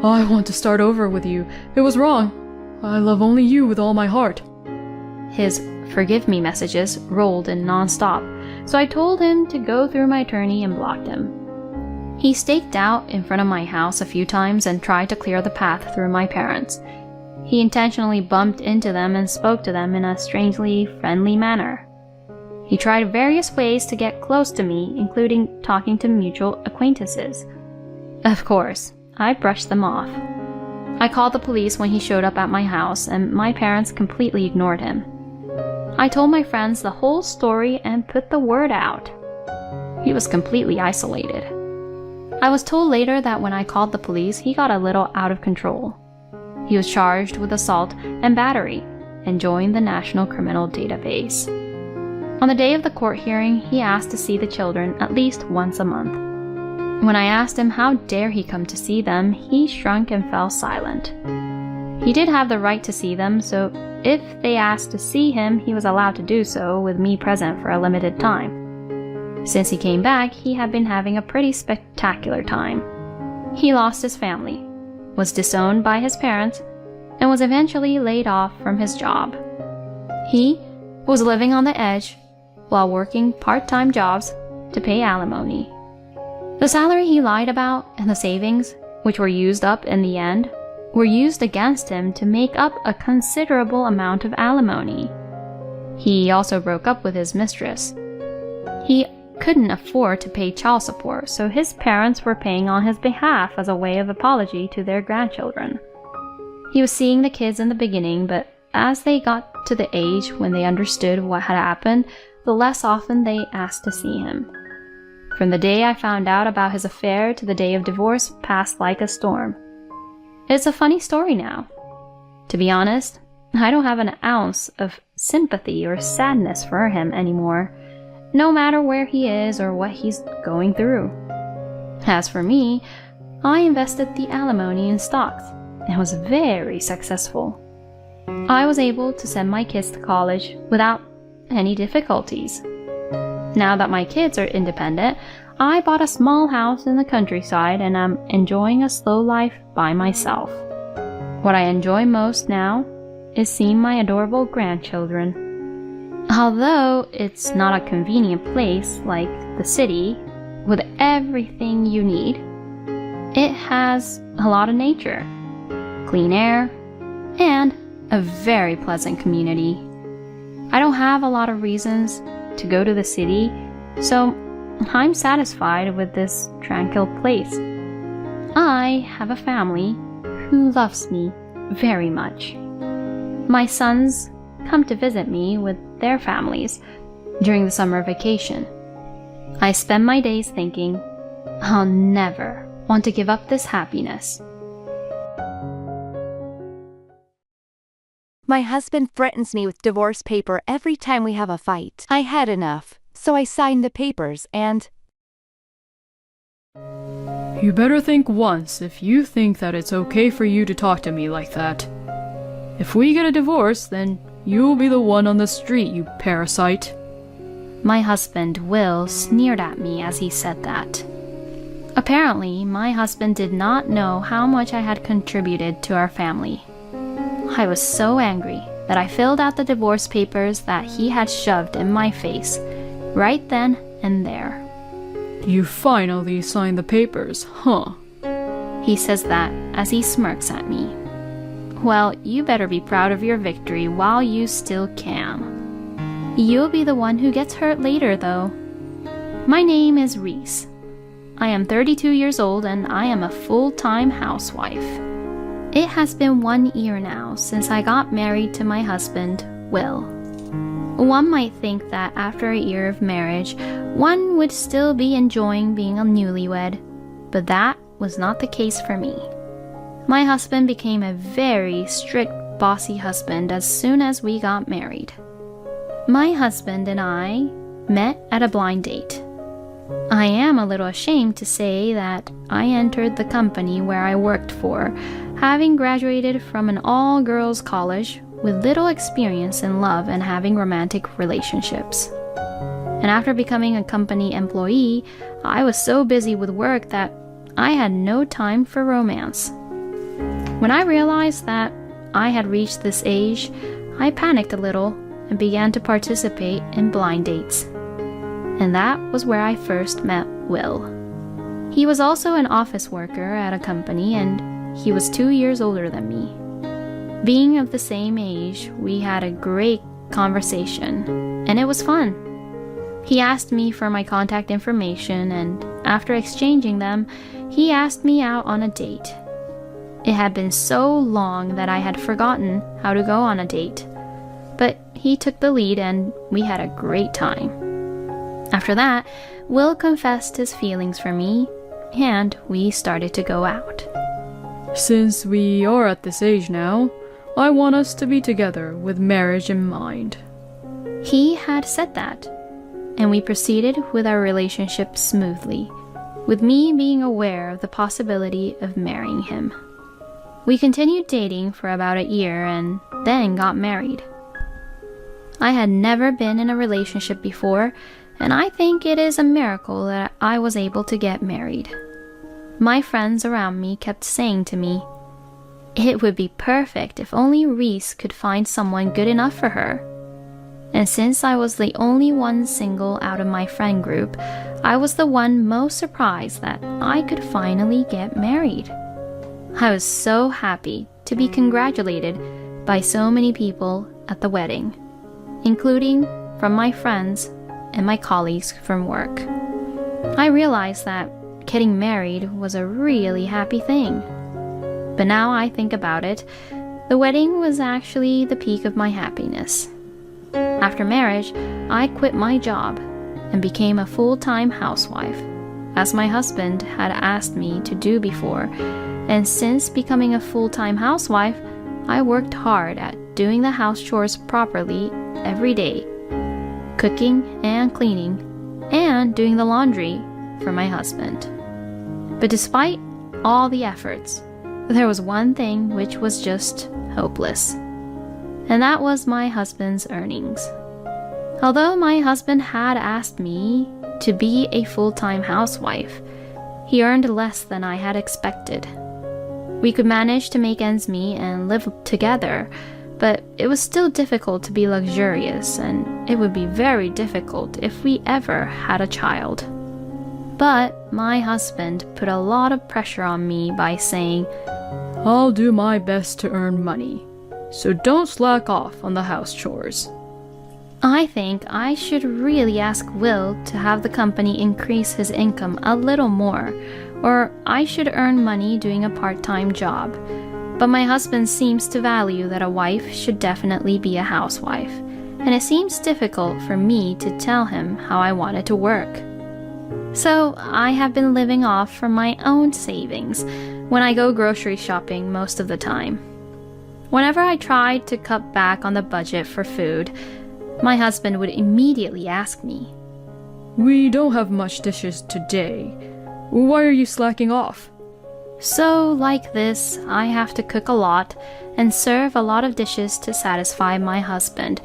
I want to start over with you. It was wrong. I love only you with all my heart. his forgive me messages rolled in non-stop, so I told him to go through my attorney and blocked him. He staked out in front of my house a few times and tried to clear the path through my parents. He intentionally bumped into them and spoke to them in a strangely friendly manner. He tried various ways to get close to me, including talking to mutual acquaintances. Of course, I brushed them off. I called the police when he showed up at my house, and my parents completely ignored him. I told my friends the whole story and put the word out. He was completely isolated. I was told later that when I called the police, he got a little out of control. He was charged with assault and battery and joined the National Criminal Database. On the day of the court hearing, he asked to see the children at least once a month. When I asked him how dare he come to see them, he shrunk and fell silent. He did have the right to see them, so if they asked to see him, he was allowed to do so with me present for a limited time. Since he came back, he had been having a pretty spectacular time. He lost his family, was disowned by his parents, and was eventually laid off from his job. He was living on the edge while working part-time jobs to pay alimony. The salary he lied about and the savings, which were used up in the end, were used against him to make up a considerable amount of alimony. He also broke up with his mistress. He couldn't afford to pay child support, so his parents were paying on his behalf as a way of apology to their grandchildren. He was seeing the kids in the beginning, but as they got to the age when they understood what had happened, the less often they asked to see him. From the day I found out about his affair to the day of divorce passed like a storm. It's a funny story now. To be honest, I don't have an ounce of sympathy or sadness for him anymore, no matter where he is or what he's going through. As for me, I invested the alimony in stocks and was very successful. I was able to send my kids to college without any difficulties. Now that my kids are independent, I bought a small house in the countryside and I'm enjoying a slow life by myself. What I enjoy most now is seeing my adorable grandchildren. Although it's not a convenient place like the city with everything you need, it has a lot of nature, clean air, and a very pleasant community. I don't have a lot of reasons to go to the city, so I'm satisfied with this tranquil place. I have a family who loves me very much. My sons come to visit me with their families during the summer vacation. I spend my days thinking, I'll never want to give up this happiness. My husband threatens me with divorce paper every time we have a fight. I had enough, so I signed the papers and... You better think once if you think that it's okay for you to talk to me like that. If we get a divorce, then you'll be the one on the street, you parasite. My husband, Will, sneered at me as he said that. Apparently, my husband did not know how much I had contributed to our family. I was so angry that I filled out the divorce papers that he had shoved in my face, right then and there. You finally signed the papers, huh? He says that as he smirks at me. Well, you better be proud of your victory while you still can. You'll be the one who gets hurt later, though. My name is Reese. I am 32 years old and I am a full-time housewife. It has been 1 year now since I got married to my husband, Will. One might think that after a year of marriage, one would still be enjoying being a newlywed, but that was not the case for me. My husband became a very strict, bossy husband as soon as we got married. My husband and I met at a blind date. I am a little ashamed to say that I entered the company where I worked for, having graduated from an all-girls college with little experience in love and having romantic relationships. And after becoming a company employee, I was so busy with work that I had no time for romance. When I realized that I had reached this age, I panicked a little and began to participate in blind dates. And that was where I first met Will. He was also an office worker at a company and he was 2 years older than me. Being of the same age, we had a great conversation, and it was fun. He asked me for my contact information, and after exchanging them, he asked me out on a date. It had been so long that I had forgotten how to go on a date, but he took the lead and we had a great time. After that, Will confessed his feelings for me, and we started to go out. Since we are at this age now, I want us to be together with marriage in mind. He had said that, and we proceeded with our relationship smoothly, with me being aware of the possibility of marrying him. We continued dating for about a year and then got married. I had never been in a relationship before, and I think it is a miracle that I was able to get married. My friends around me kept saying to me, It would be perfect if only Reese could find someone good enough for her. And since I was the only one single out of my friend group, I was the one most surprised that I could finally get married. I was so happy to be congratulated by so many people at the wedding, including from my friends and my colleagues from work. I realized that getting married was a really happy thing. But now I think about it, the wedding was actually the peak of my happiness. After marriage, I quit my job and became a full-time housewife, as my husband had asked me to do before, and since becoming a full-time housewife, I worked hard at doing the house chores properly every day, cooking and cleaning, and doing the laundry for my husband. But despite all the efforts, there was one thing which was just hopeless, and that was my husband's earnings. Although my husband had asked me to be a full-time housewife, he earned less than I had expected. We could manage to make ends meet and live together, but it was still difficult to be luxurious, and it would be very difficult if we ever had a child. But my husband put a lot of pressure on me by saying, I'll do my best to earn money, so don't slack off on the house chores. I think I should really ask Will to have the company increase his income a little more, or I should earn money doing a part-time job. But my husband seems to value that a wife should definitely be a housewife, and it seems difficult for me to tell him how I want it to work. So I have been living off from my own savings when I go grocery shopping most of the time. Whenever I tried to cut back on the budget for food, my husband would immediately ask me, We don't have much dishes today. Why are you slacking off? So like this, I have to cook a lot and serve a lot of dishes to satisfy my husband,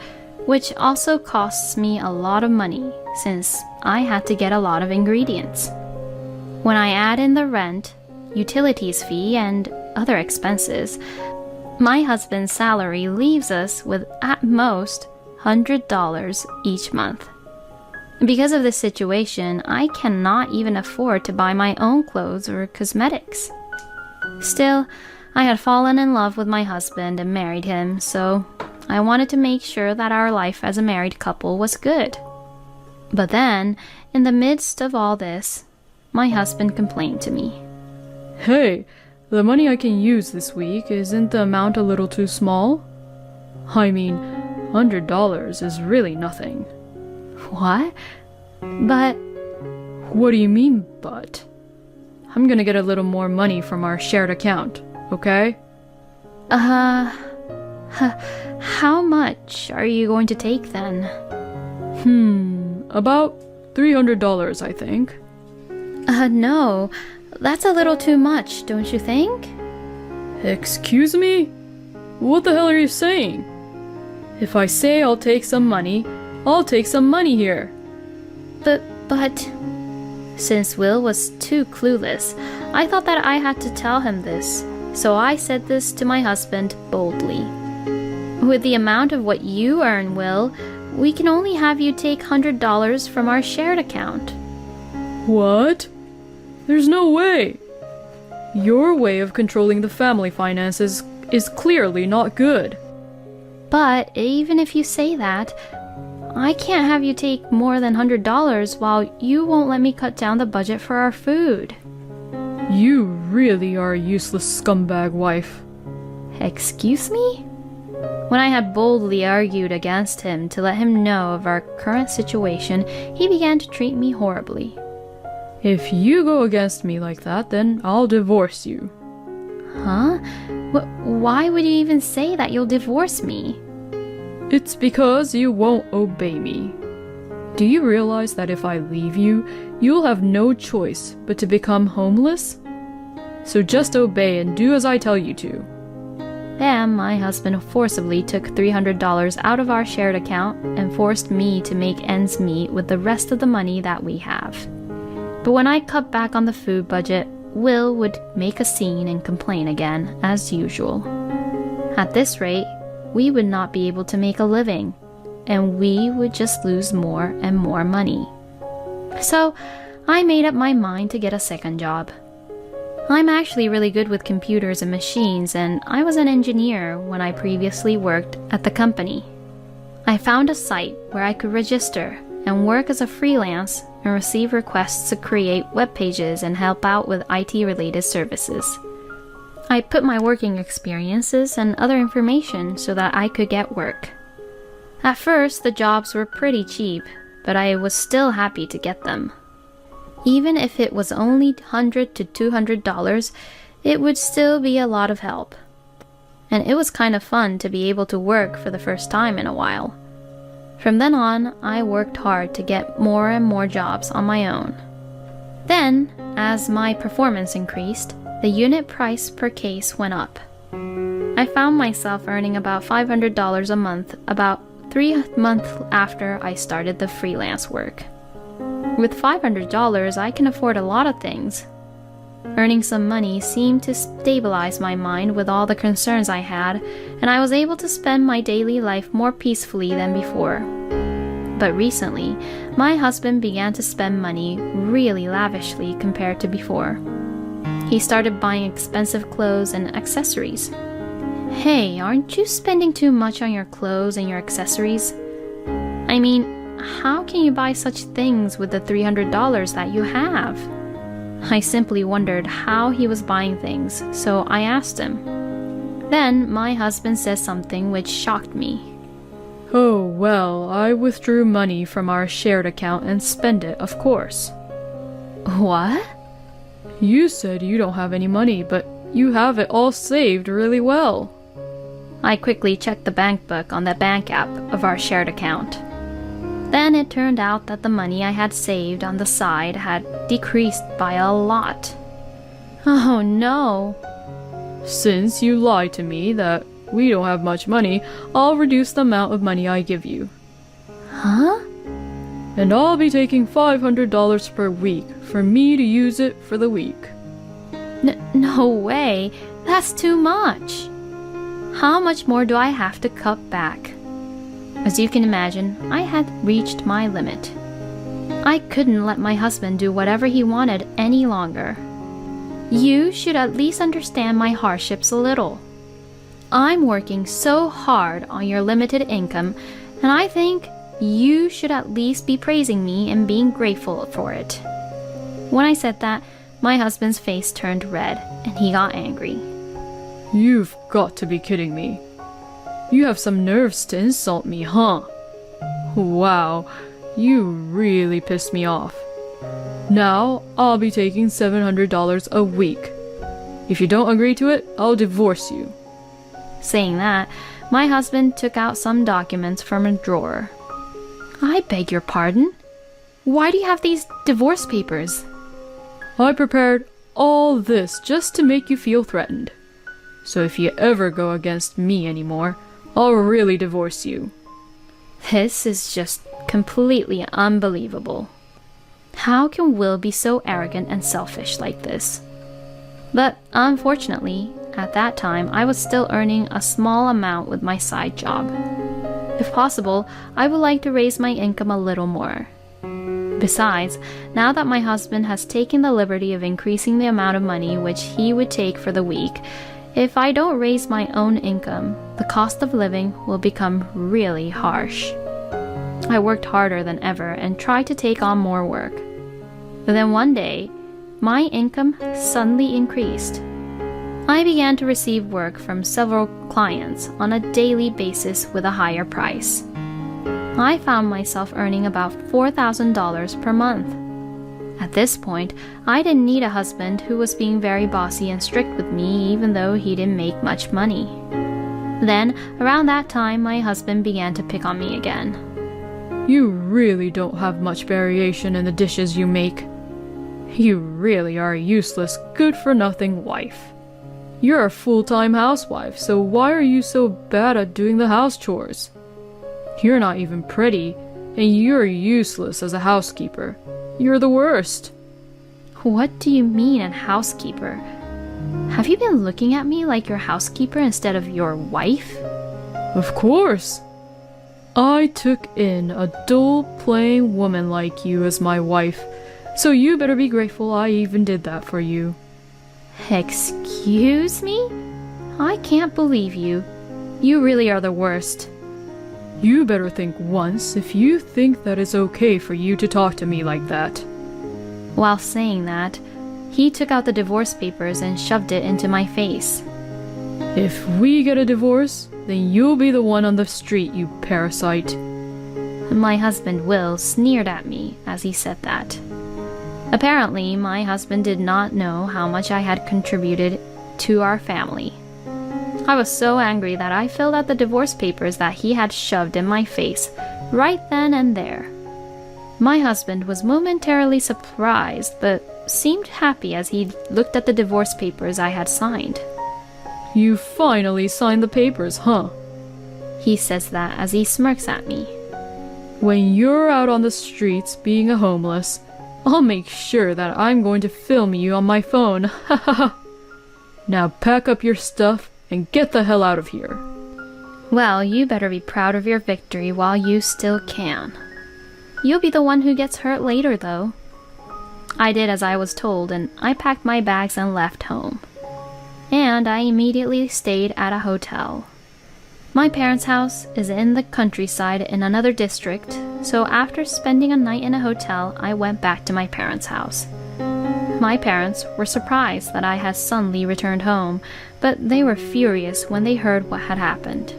which also costs me a lot of money since I had to get a lot of ingredients. When I add in the rent, utilities fee, and other expenses, my husband's salary leaves us with at most $100 each month. Because of this situation, I cannot even afford to buy my own clothes or cosmetics. Still, I had fallen in love with my husband and married him, so I wanted to make sure that our life as a married couple was good. But then, in the midst of all this, my husband complained to me. Hey, the money I can use this week, isn't the amount a little too small? I mean, $100 is really nothing. What? But... What do you mean, but? I'm gonna get a little more money from our shared account, okay? How much are you going to take then? About $300, I think. No, that's a little too much, don't you think? Excuse me? What the hell are you saying? If I say I'll take some money, I'll take some money here. But... Since Will was too clueless, I thought that I had to tell him this, so I said this to my husband boldly. With the amount of what you earn, Will, we can only have you take $100 from our shared account. What? There's no way. Your way of controlling the family finances is clearly not good. But even if you say that, I can't have you take more than $100 while you won't let me cut down the budget for our food. You really are a useless scumbag wife. Excuse me? When I had boldly argued against him to let him know of our current situation, he began to treat me horribly. If you go against me like that, then I'll divorce you. Huh? Why would you even say that you'll divorce me? It's because you won't obey me. Do you realize that if I leave you, you'll have no choice but to become homeless? So just obey and do as I tell you to. Then my husband forcibly took $300 out of our shared account and forced me to make ends meet with the rest of the money that we have. But when I cut back on the food budget, Will would make a scene and complain again, as usual. At this rate, we would not be able to make a living, and we would just lose more and more money. So, I made up my mind to get a second job. I'm actually really good with computers and machines, and I was an engineer when I previously worked at the company. I found a site where I could register and work as a freelance and receive requests to create web pages and help out with IT-related services. I put my working experiences and other information so that I could get work. At first, the jobs were pretty cheap, but I was still happy to get them. Even if it was only $100 to $200, it would still be a lot of help. And it was kind of fun to be able to work for the first time in a while. From then on, I worked hard to get more and more jobs on my own. Then, as my performance increased, the unit price per case went up. I found myself earning about $500 a month about 3 months after I started the freelance work. With $500, I can afford a lot of things. Earning some money seemed to stabilize my mind with all the concerns I had, and I was able to spend my daily life more peacefully than before. But recently, my husband began to spend money really lavishly compared to before. He started buying expensive clothes and accessories. Hey, aren't you spending too much on your clothes and your accessories? I mean, how can you buy such things with the $300 that you have? I simply wondered how he was buying things, so I asked him. Then my husband said something which shocked me. Oh, well, I withdrew money from our shared account and spent it, of course. What? You said you don't have any money, but you have it all saved really well. I quickly checked the bank book on the bank app of our shared account. Then it turned out that the money I had saved on the side had decreased by a lot. Oh no! Since you lied to me that we don't have much money, I'll reduce the amount of money I give you. Huh? And I'll be taking $500 per week for me to use it for the week. No way! That's too much! How much more do I have to cut back? As you can imagine, I had reached my limit. I couldn't let my husband do whatever he wanted any longer. You should at least understand my hardships a little. I'm working so hard on your limited income, and I think you should at least be praising me and being grateful for it. When I said that, my husband's face turned red, and he got angry. You've got to be kidding me. You have some nerves to insult me, huh? Wow, you really pissed me off. Now, I'll be taking $700 a week. If you don't agree to it, I'll divorce you. Saying that, my husband took out some documents from a drawer. I beg your pardon? Why do you have these divorce papers? I prepared all this just to make you feel threatened. So if you ever go against me anymore, I'll really divorce you. This is just completely unbelievable. How can Will be so arrogant and selfish like this? But unfortunately, at that time, I was still earning a small amount with my side job. If possible, I would like to raise my income a little more. Besides, now that my husband has taken the liberty of increasing the amount of money which he would take for the week, if I don't raise my own income, the cost of living will become really harsh. I worked harder than ever and tried to take on more work. But then one day, my income suddenly increased. I began to receive work from several clients on a daily basis with a higher price. I found myself earning about $4,000 per month. At this point, I didn't need a husband who was being very bossy and strict with me even though he didn't make much money. Then, around that time, my husband began to pick on me again. You really don't have much variation in the dishes you make. You really are a useless, good-for-nothing wife. You're a full-time housewife, so why are you so bad at doing the house chores? You're not even pretty, and you're useless as a housekeeper. You're the worst. What do you mean, a housekeeper? Have you been looking at me like your housekeeper instead of your wife? Of course. I took in a dull-playing woman like you as my wife, so you better be grateful I even did that for you. Excuse me? I can't believe you. You really are the worst. You better think once if you think that it's okay for you to talk to me like that. While saying that, he took out the divorce papers and shoved it into my face. If we get a divorce, then you'll be the one on the street, you parasite. My husband Will sneered at me as he said that. Apparently, my husband did not know how much I had contributed to our family. I was so angry that I filled out the divorce papers that he had shoved in my face, right then and there. My husband was momentarily surprised, but seemed happy as he looked at the divorce papers I had signed. You finally signed the papers, huh? He says that as he smirks at me. When you're out on the streets being a homeless, I'll make sure that I'm going to film you on my phone. Ha ha ha. Now pack up your stuff and get the hell out of here. Well, you better be proud of your victory while you still can. You'll be the one who gets hurt later, though. I did as I was told, and I packed my bags and left home. And I immediately stayed at a hotel. My parents' house is in the countryside in another district, so after spending a night in a hotel, I went back to my parents' house. My parents were surprised that I had suddenly returned home, but they were furious when they heard what had happened.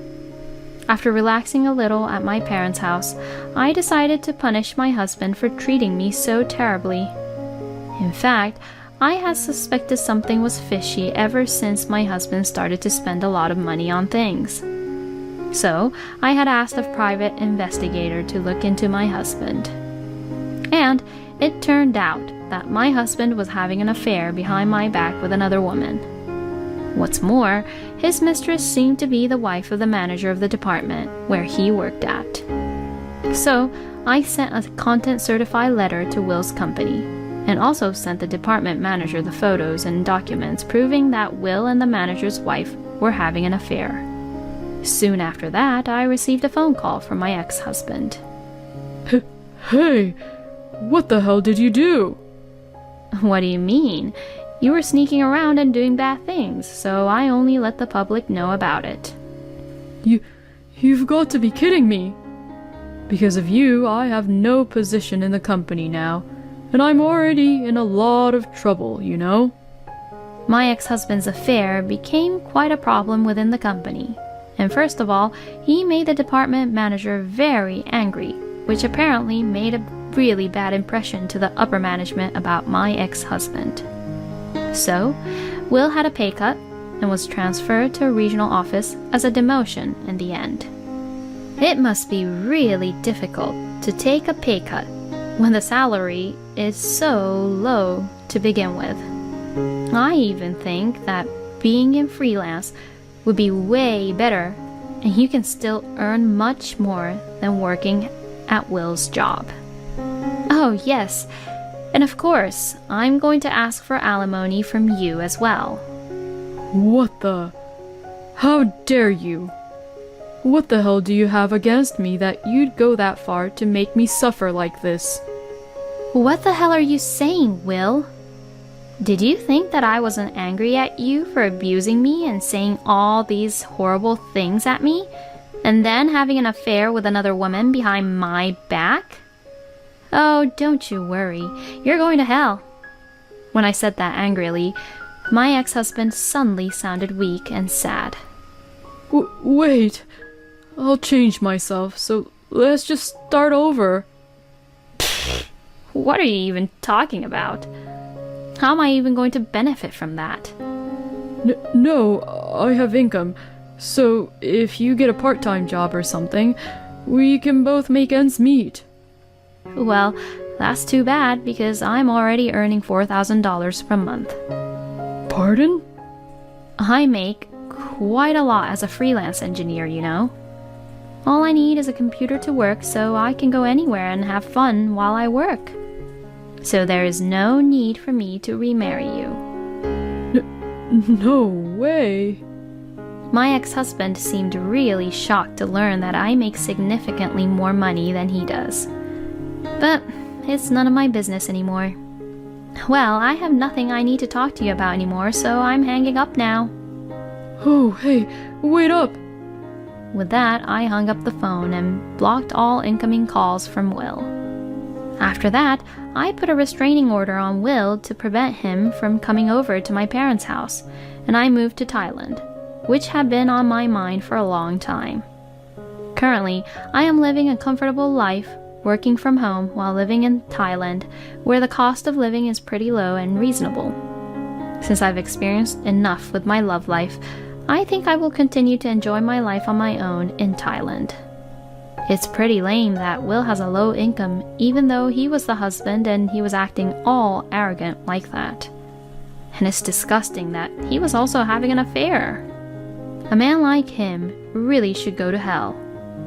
After relaxing a little at my parents' house, I decided to punish my husband for treating me so terribly. In fact, I had suspected something was fishy ever since my husband started to spend a lot of money on things. So, I had asked a private investigator to look into my husband. And it turned out that my husband was having an affair behind my back with another woman. What's more, his mistress seemed to be the wife of the manager of the department where he worked at. So, I sent a content-certified letter to Will's company, and also sent the department manager the photos and documents proving that Will and the manager's wife were having an affair. Soon after that, I received a phone call from my ex-husband. Hey, what the hell did you do? What do you mean? You were sneaking around and doing bad things, so I only let the public know about it. You've got to be kidding me. Because of you, I have no position in the company now, and I'm already in a lot of trouble, you know? My ex-husband's affair became quite a problem within the company. And first of all, he made the department manager very angry, which apparently made a really bad impression to the upper management about my ex-husband. So, Will had a pay cut and was transferred to a regional office as a demotion in the end. It must be really difficult to take a pay cut when the salary is so low to begin with. I even think that being in freelance would be way better, and you can still earn much more than working at Will's job. Oh yes, and of course, I'm going to ask for alimony from you as well. What the? How dare you? What the hell do you have against me that you'd go that far to make me suffer like this? What the hell are you saying, Will? Did you think that I wasn't angry at you for abusing me and saying all these horrible things at me, and then having an affair with another woman behind my back? Oh, don't you worry. You're going to hell. When I said that angrily, my ex-husband suddenly sounded weak and sad. Wait. I'll change myself, so let's just start over. What are you even talking about? How am I even going to benefit from that? No, I have income, so if you get a part-time job or something, we can both make ends meet. Well, that's too bad because I'm already earning $4,000 per month. Pardon? I make quite a lot as a freelance engineer, you know. All I need is a computer to work so I can go anywhere and have fun while I work. So there is no need for me to remarry you. No way. My ex-husband seemed really shocked to learn that I make significantly more money than he does. But it's none of my business anymore. Well, I have nothing I need to talk to you about anymore, so I'm hanging up now. Oh, hey, wait up. With that, I hung up the phone and blocked all incoming calls from Will. After that, I put a restraining order on Will to prevent him from coming over to my parents' house, and I moved to Thailand, which had been on my mind for a long time. Currently, I am living a comfortable life, working from home while living in Thailand, where the cost of living is pretty low and reasonable. Since I've experienced enough with my love life, I think I will continue to enjoy my life on my own in Thailand. It's pretty lame that Will has a low income even though he was the husband and he was acting all arrogant like that. And it's disgusting that he was also having an affair. A man like him really should go to hell,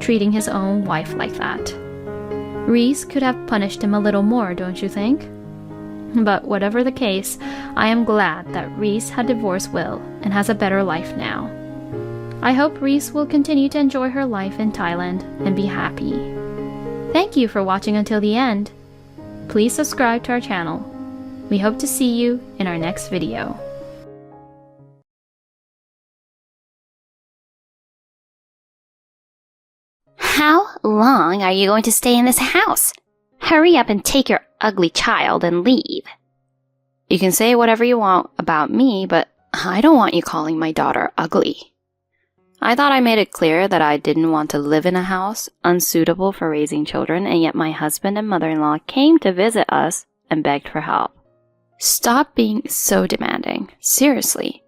treating his own wife like that. Reese could have punished him a little more, don't you think? But whatever the case, I am glad that Reese had divorced Will and has a better life now. I hope Reese will continue to enjoy her life in Thailand and be happy. Thank you for watching until the end. Please subscribe to our channel. We hope to see you in our next video. How long are you going to stay in this house? Hurry up and take your ugly child and leave. You can say whatever you want about me, but I don't want you calling my daughter ugly. I thought I made it clear that I didn't want to live in a house unsuitable for raising children, and yet my husband and mother-in-law came to visit us and begged for help. Stop being so demanding. Seriously.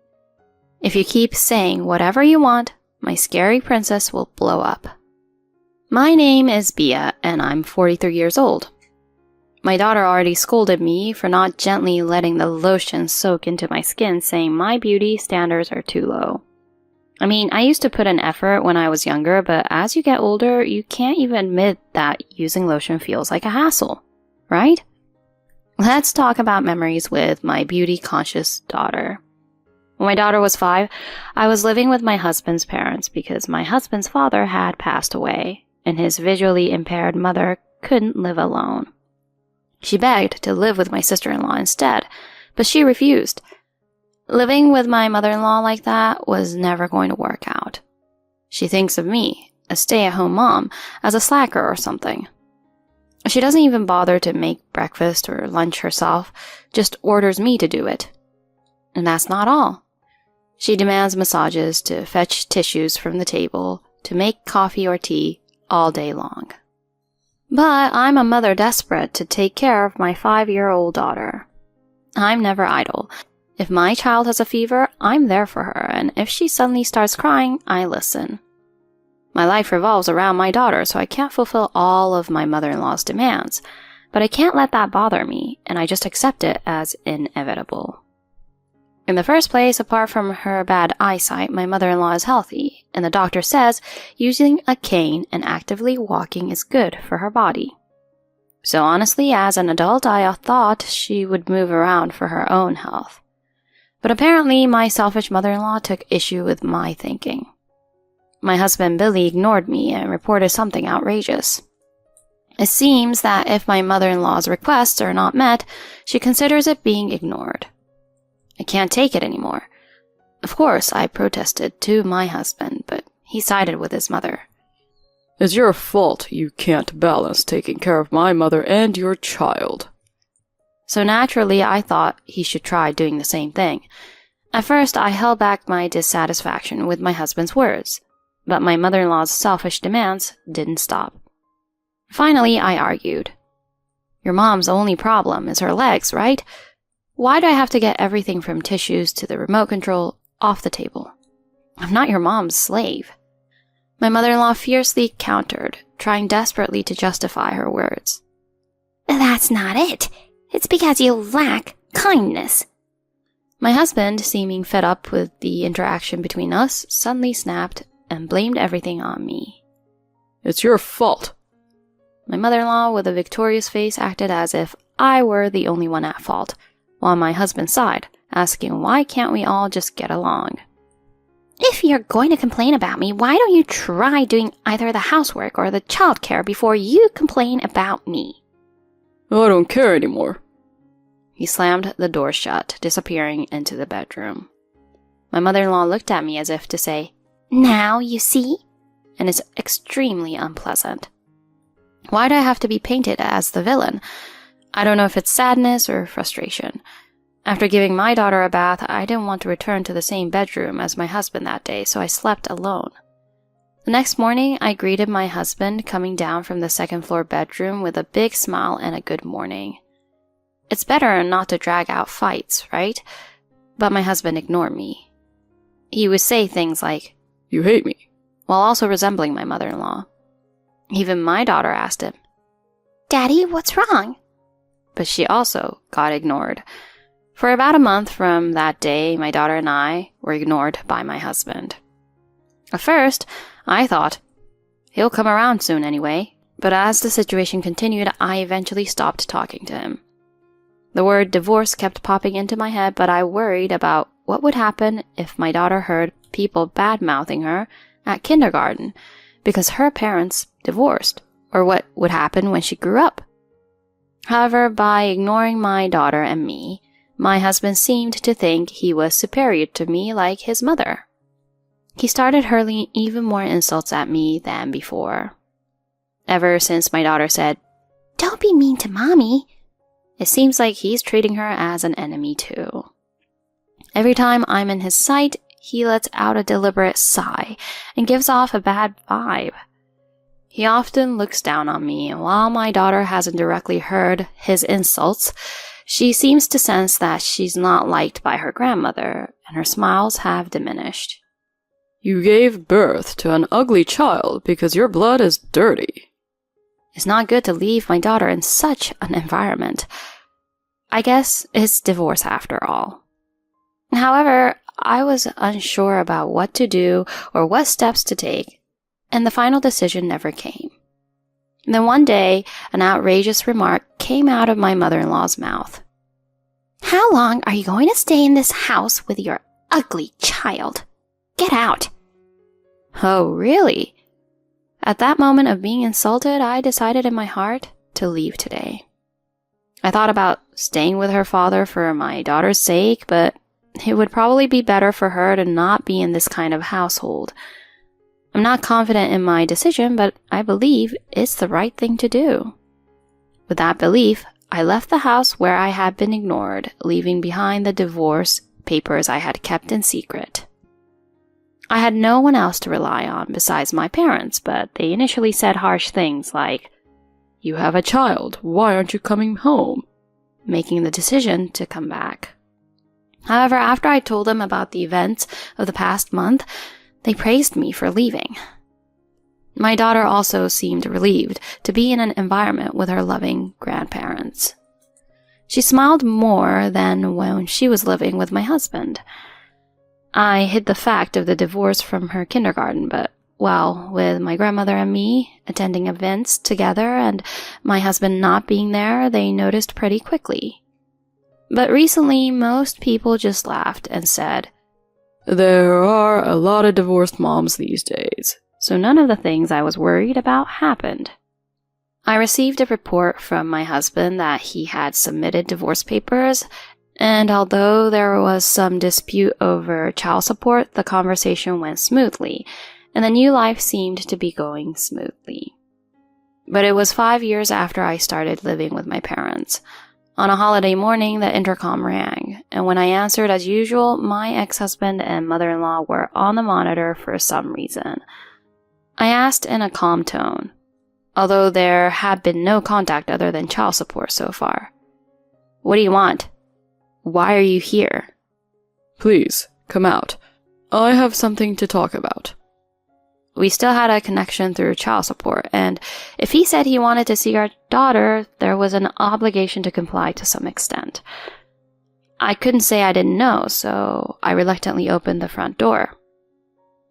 If you keep saying whatever you want, my scary princess will blow up. My name is Bia, and I'm 43 years old. My daughter already scolded me for not gently letting the lotion soak into my skin, saying my beauty standards are too low. I mean, I used to put in effort when I was younger, but as you get older, you can't even admit that using lotion feels like a hassle, right? Let's talk about memories with my beauty-conscious daughter. When my daughter was 5, I was living with my husband's parents because my husband's father had passed away, and his visually impaired mother couldn't live alone. She begged to live with my sister-in-law instead, but she refused. Living with my mother-in-law like that was never going to work out. She thinks of me, a stay-at-home mom, as a slacker or something. She doesn't even bother to make breakfast or lunch herself, just orders me to do it. And that's not all. She demands massages, to fetch tissues from the table, to make coffee or tea all day long. But I'm a mother desperate to take care of my 5-year-old daughter. I'm never idle. If my child has a fever, I'm there for her, and if she suddenly starts crying, I listen. My life revolves around my daughter, so I can't fulfill all of my mother-in-law's demands, but I can't let that bother me, and I just accept it as inevitable. In the first place, apart from her bad eyesight, my mother-in-law is healthy, and the doctor says using a cane and actively walking is good for her body. So honestly, as an adult, I thought she would move around for her own health. But apparently, my selfish mother-in-law took issue with my thinking. My husband Billy ignored me and reported something outrageous. It seems that if my mother-in-law's requests are not met, she considers it being ignored. I can't take it anymore. Of course, I protested to my husband, but he sided with his mother. It's your fault you can't balance taking care of my mother and your child. So naturally, I thought he should try doing the same thing. At first, I held back my dissatisfaction with my husband's words, but my mother-in-law's selfish demands didn't stop. Finally, I argued. Your mom's only problem is her legs, right? Why do I have to get everything from tissues to the remote control off the table? I'm not your mom's slave. My mother-in-law fiercely countered, trying desperately to justify her words. That's not it. It's because you lack kindness. My husband, seeming fed up with the interaction between us, suddenly snapped and blamed everything on me. It's your fault. My mother-in-law, with a victorious face, acted as if I were the only one at fault, while my husband sighed, asking why can't we all just get along. If you're going to complain about me, why don't you try doing either the housework or the childcare before you complain about me? I don't care anymore. He slammed the door shut, disappearing into the bedroom. My mother-in-law looked at me as if to say, "Now you see?" and it's extremely unpleasant. Why do I have to be painted as the villain? I don't know if it's sadness or frustration. After giving my daughter a bath, I didn't want to return to the same bedroom as my husband that day, so I slept alone. The next morning, I greeted my husband coming down from the second-floor bedroom with a big smile and a good morning. It's better not to drag out fights, right? But my husband ignored me. He would say things like, "You hate me," while also resembling my mother-in-law. Even my daughter asked him, "Daddy, what's wrong?" but she also got ignored. For about a month from that day, my daughter and I were ignored by my husband. At first, I thought, he'll come around soon anyway, but as the situation continued, I eventually stopped talking to him. The word divorce kept popping into my head, but I worried about what would happen if my daughter heard people bad-mouthing her at kindergarten because her parents divorced, or what would happen when she grew up. However, by ignoring my daughter and me, my husband seemed to think he was superior to me like his mother. He started hurling even more insults at me than before. Ever since my daughter said, "Don't be mean to Mommy," it seems like he's treating her as an enemy too. Every time I'm in his sight, he lets out a deliberate sigh and gives off a bad vibe. He often looks down on me, and while my daughter hasn't directly heard his insults, she seems to sense that she's not liked by her grandmother, and her smiles have diminished. "You gave birth to an ugly child because your blood is dirty." It's not good to leave my daughter in such an environment. I guess it's divorce after all. However, I was unsure about what to do or what steps to take, and the final decision never came. Then one day, an outrageous remark came out of my mother-in-law's mouth. "How long are you going to stay in this house with your ugly child? Get out." Oh, really? At that moment of being insulted, I decided in my heart to leave today. I thought about staying with her father for my daughter's sake, but it would probably be better for her to not be in this kind of household. I'm not confident in my decision, but I believe it's the right thing to do. With that belief, I left the house where I had been ignored, leaving behind the divorce papers I had kept in secret. I had no one else to rely on besides my parents, but they initially said harsh things like, "You have a child, why aren't you coming home?" making the decision to come back. However, after I told them about the events of the past month, they praised me for leaving. My daughter also seemed relieved to be in an environment with her loving grandparents. She smiled more than when she was living with my husband. I hid the fact of the divorce from her kindergarten, but, well, with my grandmother and me attending events together and my husband not being there, they noticed pretty quickly. But recently, most people just laughed and said, "There are a lot of divorced moms these days." So none of the things I was worried about happened. I received a report from my husband that he had submitted divorce papers, and although there was some dispute over child support, the conversation went smoothly, and the new life seemed to be going smoothly. But it was 5 years after I started living with my parents. On a holiday morning, the intercom rang, and when I answered as usual, my ex-husband and mother-in-law were on the monitor for some reason. I asked in a calm tone, although there had been no contact other than child support so far. "What do you want? Why are you here?" "Please, come out. I have something to talk about." We still had a connection through child support, and if he said he wanted to see our daughter, there was an obligation to comply to some extent. I couldn't say I didn't know, so I reluctantly opened the front door.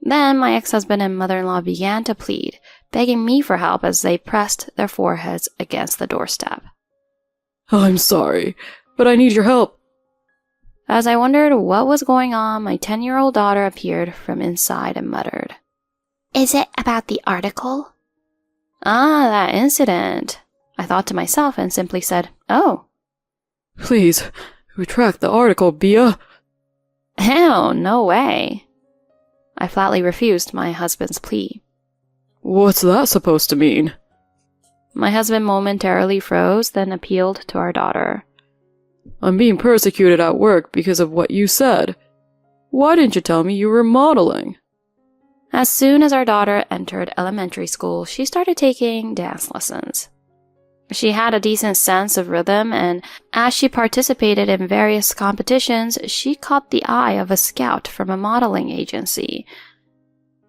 Then my ex-husband and mother-in-law began to plead, begging me for help as they pressed their foreheads against the doorstep. I'm sorry, but I need your help. As I wondered what was going on, my 10-year-old daughter appeared from inside and muttered, Is it about the article? Ah, that incident. I thought to myself and simply said, Oh. Please, retract the article, Bia. Hell, no way. I flatly refused my husband's plea. What's that supposed to mean? My husband momentarily froze, then appealed to our daughter. I'm being persecuted at work because of what you said. Why didn't you tell me you were modeling? As soon as our daughter entered elementary school, she started taking dance lessons. She had a decent sense of rhythm, and as she participated in various competitions, she caught the eye of a scout from a modeling agency.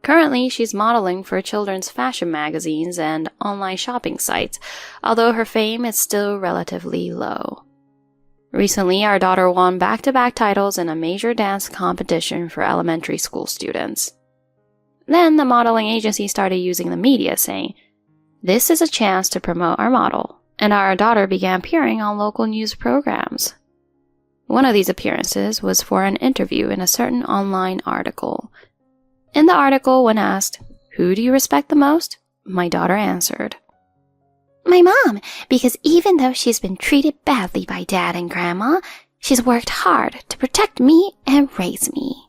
Currently, she's modeling for children's fashion magazines and online shopping sites, although her fame is still relatively low. Recently, our daughter won back-to-back titles in a major dance competition for elementary school students. Then the modeling agency started using the media, saying, This is a chance to promote our model, and our daughter began appearing on local news programs. One of these appearances was for an interview in a certain online article. In the article, when asked, Who do you respect the most? My daughter answered, My mom, because even though she's been treated badly by Dad and Grandma, she's worked hard to protect me and raise me.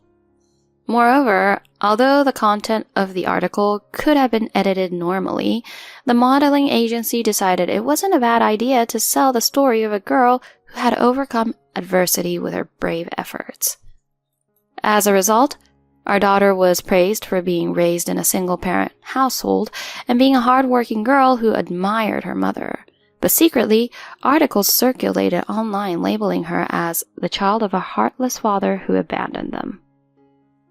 Moreover, although the content of the article could have been edited normally, the modeling agency decided it wasn't a bad idea to sell the story of a girl who had overcome adversity with her brave efforts. As a result, our daughter was praised for being raised in a single-parent household and being a hard-working girl who admired her mother. But secretly, articles circulated online labeling her as the child of a heartless father who abandoned them.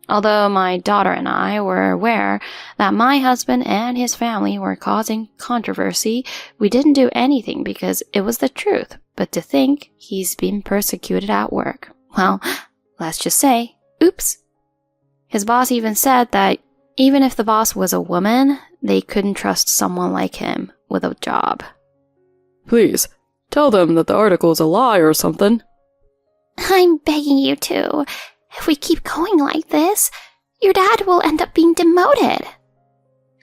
Although my daughter and I were aware that my husband and his family were causing controversy, we didn't do anything because it was the truth. But to think he's been persecuted at work, well, let's just say, oops. His boss even said that even if the boss was a woman, they couldn't trust someone like him with a job. Please, tell them that the article is a lie or something. I'm begging you to. If we keep going like this, your dad will end up being demoted.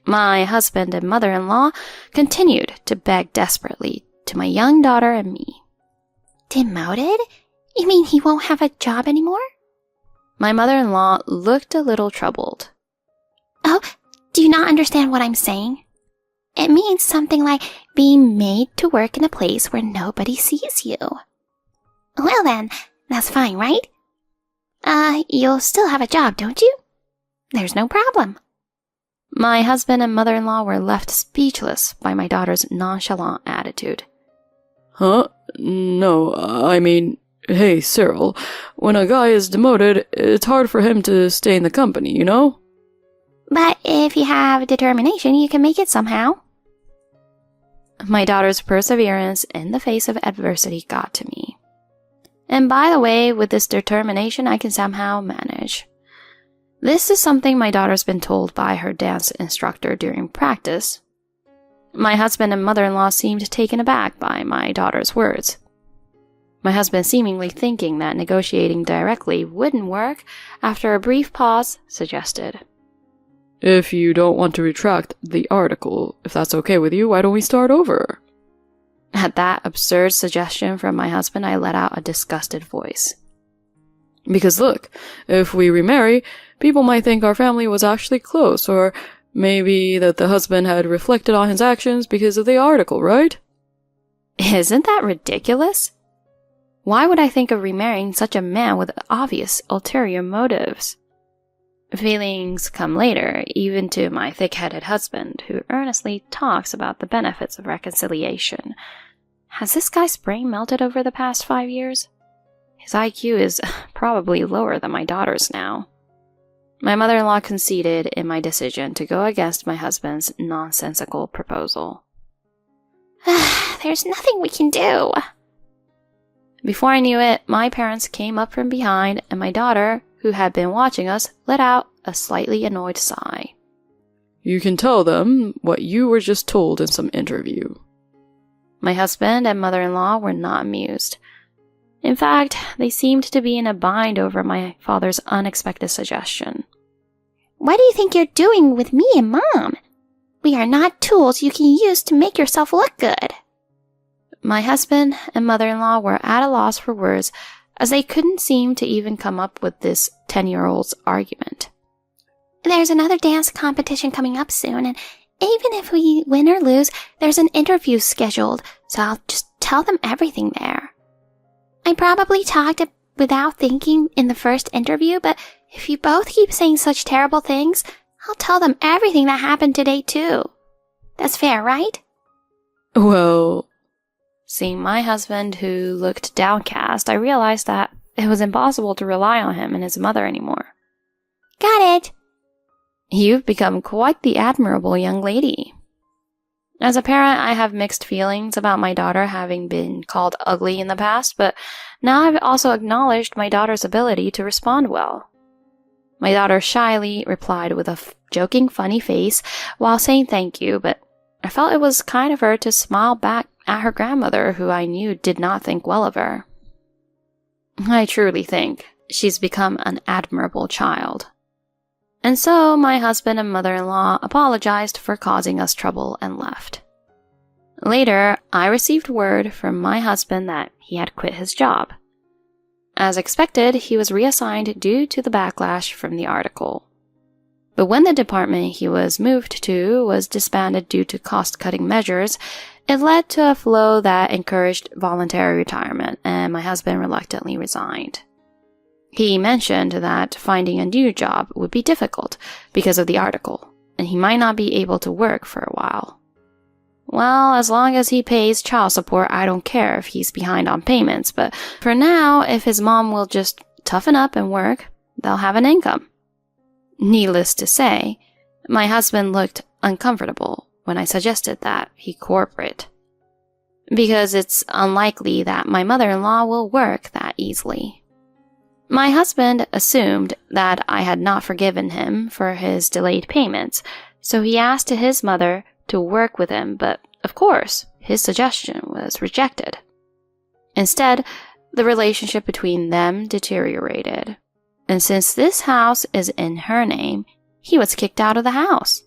My husband and mother-in-law continued to beg desperately to my young daughter and me. Demoted? You mean he won't have a job anymore? My mother-in-law looked a little troubled. Oh, do you not understand what I'm saying? It means something like being made to work in a place where nobody sees you. Well then, that's fine, right? You'll still have a job, don't you? There's no problem. My husband and mother-in-law were left speechless by my daughter's nonchalant attitude. Huh? No, I mean, hey, Cyril, when a guy is demoted, it's hard for him to stay in the company, you know? But if you have determination, you can make it somehow. My daughter's perseverance in the face of adversity got to me. And by the way, with this determination, I can somehow manage. This is something my daughter's been told by her dance instructor during practice. My husband and mother-in-law seemed taken aback by my daughter's words. My husband, seemingly thinking that negotiating directly wouldn't work, after a brief pause, suggested, If you don't want to retract the article, if that's okay with you, why don't we start over? At that absurd suggestion from my husband, I let out a disgusted voice. Because look, if we remarry, people might think our family was actually close, or maybe that the husband had reflected on his actions because of the article, right? Isn't that ridiculous? Why would I think of remarrying such a man with obvious ulterior motives? Feelings come later, even to my thick-headed husband, who earnestly talks about the benefits of reconciliation. Has this guy's brain melted over the past 5 years? His IQ is probably lower than my daughter's now. My mother-in-law conceded in my decision to go against my husband's nonsensical proposal. There's nothing we can do. Before I knew it, my parents came up from behind, and my daughter, who had been watching us, let out a slightly annoyed sigh. You can tell them what you were just told in some interview. My husband and mother-in-law were not amused. In fact, they seemed to be in a bind over my father's unexpected suggestion. What do you think you're doing with me and Mom? We are not tools you can use to make yourself look good. My husband and mother-in-law were at a loss for words, as they couldn't seem to even come up with this 10-year-old's argument. There's another dance competition coming up soon, and even if we win or lose, there's an interview scheduled, so I'll just tell them everything there. I probably talked without thinking in the first interview, but if you both keep saying such terrible things, I'll tell them everything that happened today too. That's fair, right? Well, seeing my husband, who looked downcast, I realized that it was impossible to rely on him and his mother anymore. Got it. You've become quite the admirable young lady. As a parent, I have mixed feelings about my daughter having been called ugly in the past, but now I've also acknowledged my daughter's ability to respond well. My daughter shyly replied with a joking, funny face while saying thank you, but I felt it was kind of her to smile back at her grandmother, who I knew did not think well of her. I truly think she's become an admirable child. And so my husband and mother-in-law apologized for causing us trouble and left. Later, I received word from my husband that he had quit his job. As expected, he was reassigned due to the backlash from the article. But when the department he was moved to was disbanded due to cost-cutting measures, it led to a flow that encouraged voluntary retirement, and my husband reluctantly resigned. He mentioned that finding a new job would be difficult because of the article, and he might not be able to work for a while. Well, as long as he pays child support, I don't care if he's behind on payments, but for now, if his mom will just toughen up and work, they'll have an income. Needless to say, my husband looked uncomfortable when I suggested that he cooperate, because it's unlikely that my mother-in-law will work that easily. My husband assumed that I had not forgiven him for his delayed payments, so he asked his mother to work with him, but of course, his suggestion was rejected. Instead, the relationship between them deteriorated, and since this house is in her name, he was kicked out of the house.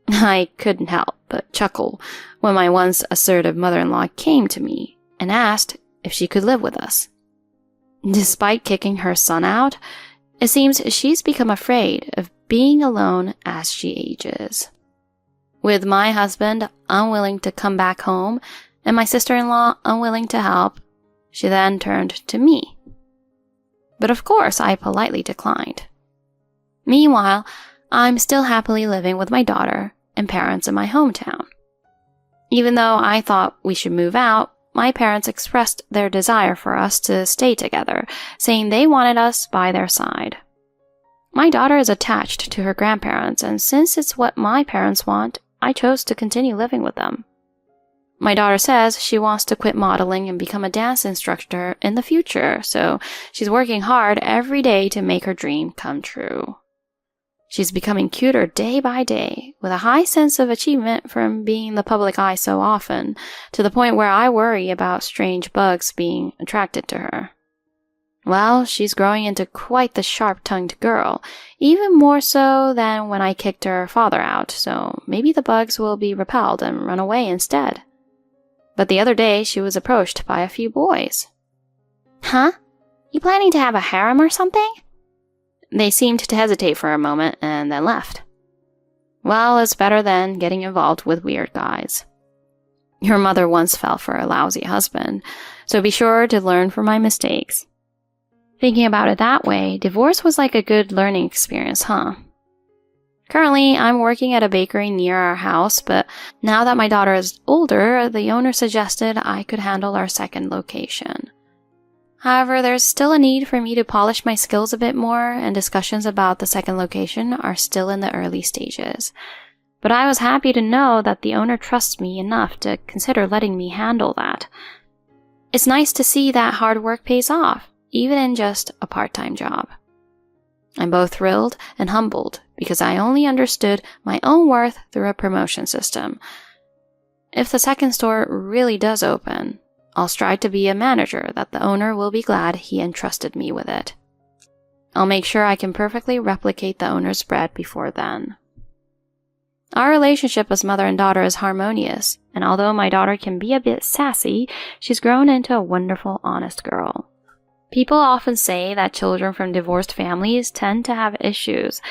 I couldn't help but chuckle when my once assertive mother-in-law came to me and asked if she could live with us. Despite kicking her son out, it seems she's become afraid of being alone as she ages. With my husband unwilling to come back home and my sister-in-law unwilling to help, she then turned to me. But of course, I politely declined. Meanwhile, I'm still happily living with my daughter and parents in my hometown. Even though I thought we should move out, my parents expressed their desire for us to stay together, saying they wanted us by their side. My daughter is attached to her grandparents, and since it's what my parents want, I chose to continue living with them. My daughter says she wants to quit modeling and become a dance instructor in the future, so she's working hard every day to make her dream come true. She's becoming cuter day by day, with a high sense of achievement from being in the public eye so often, to the point where I worry about strange bugs being attracted to her. Well, she's growing into quite the sharp-tongued girl, even more so than when I kicked her father out, so maybe the bugs will be repelled and run away instead. But the other day, she was approached by a few boys. Huh? You planning to have a harem or something? They seemed to hesitate for a moment and then left. Well, it's better than getting involved with weird guys. Your mother once fell for a lousy husband, so be sure to learn from my mistakes. Thinking about it that way, divorce was like a good learning experience, huh? Currently, I'm working at a bakery near our house, but now that my daughter is older, the owner suggested I could handle our second location. However, there's still a need for me to polish my skills a bit more, and discussions about the second location are still in the early stages. But I was happy to know that the owner trusts me enough to consider letting me handle that. It's nice to see that hard work pays off, even in just a part-time job. I'm both thrilled and humbled because I only understood my own worth through a promotion system. If the second store really does open, I'll strive to be a manager that the owner will be glad he entrusted me with it. I'll make sure I can perfectly replicate the owner's bread before then. Our relationship as mother and daughter is harmonious, and although my daughter can be a bit sassy, she's grown into a wonderful, honest girl. People often say that children from divorced families tend to have issues,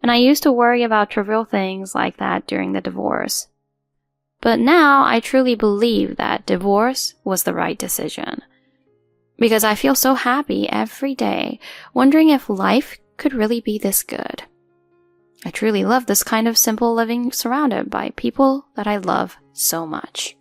and I used to worry about trivial things like that during the divorce. But now I truly believe that divorce was the right decision, because I feel so happy every day, wondering if life could really be this good. I truly love this kind of simple living surrounded by people that I love so much.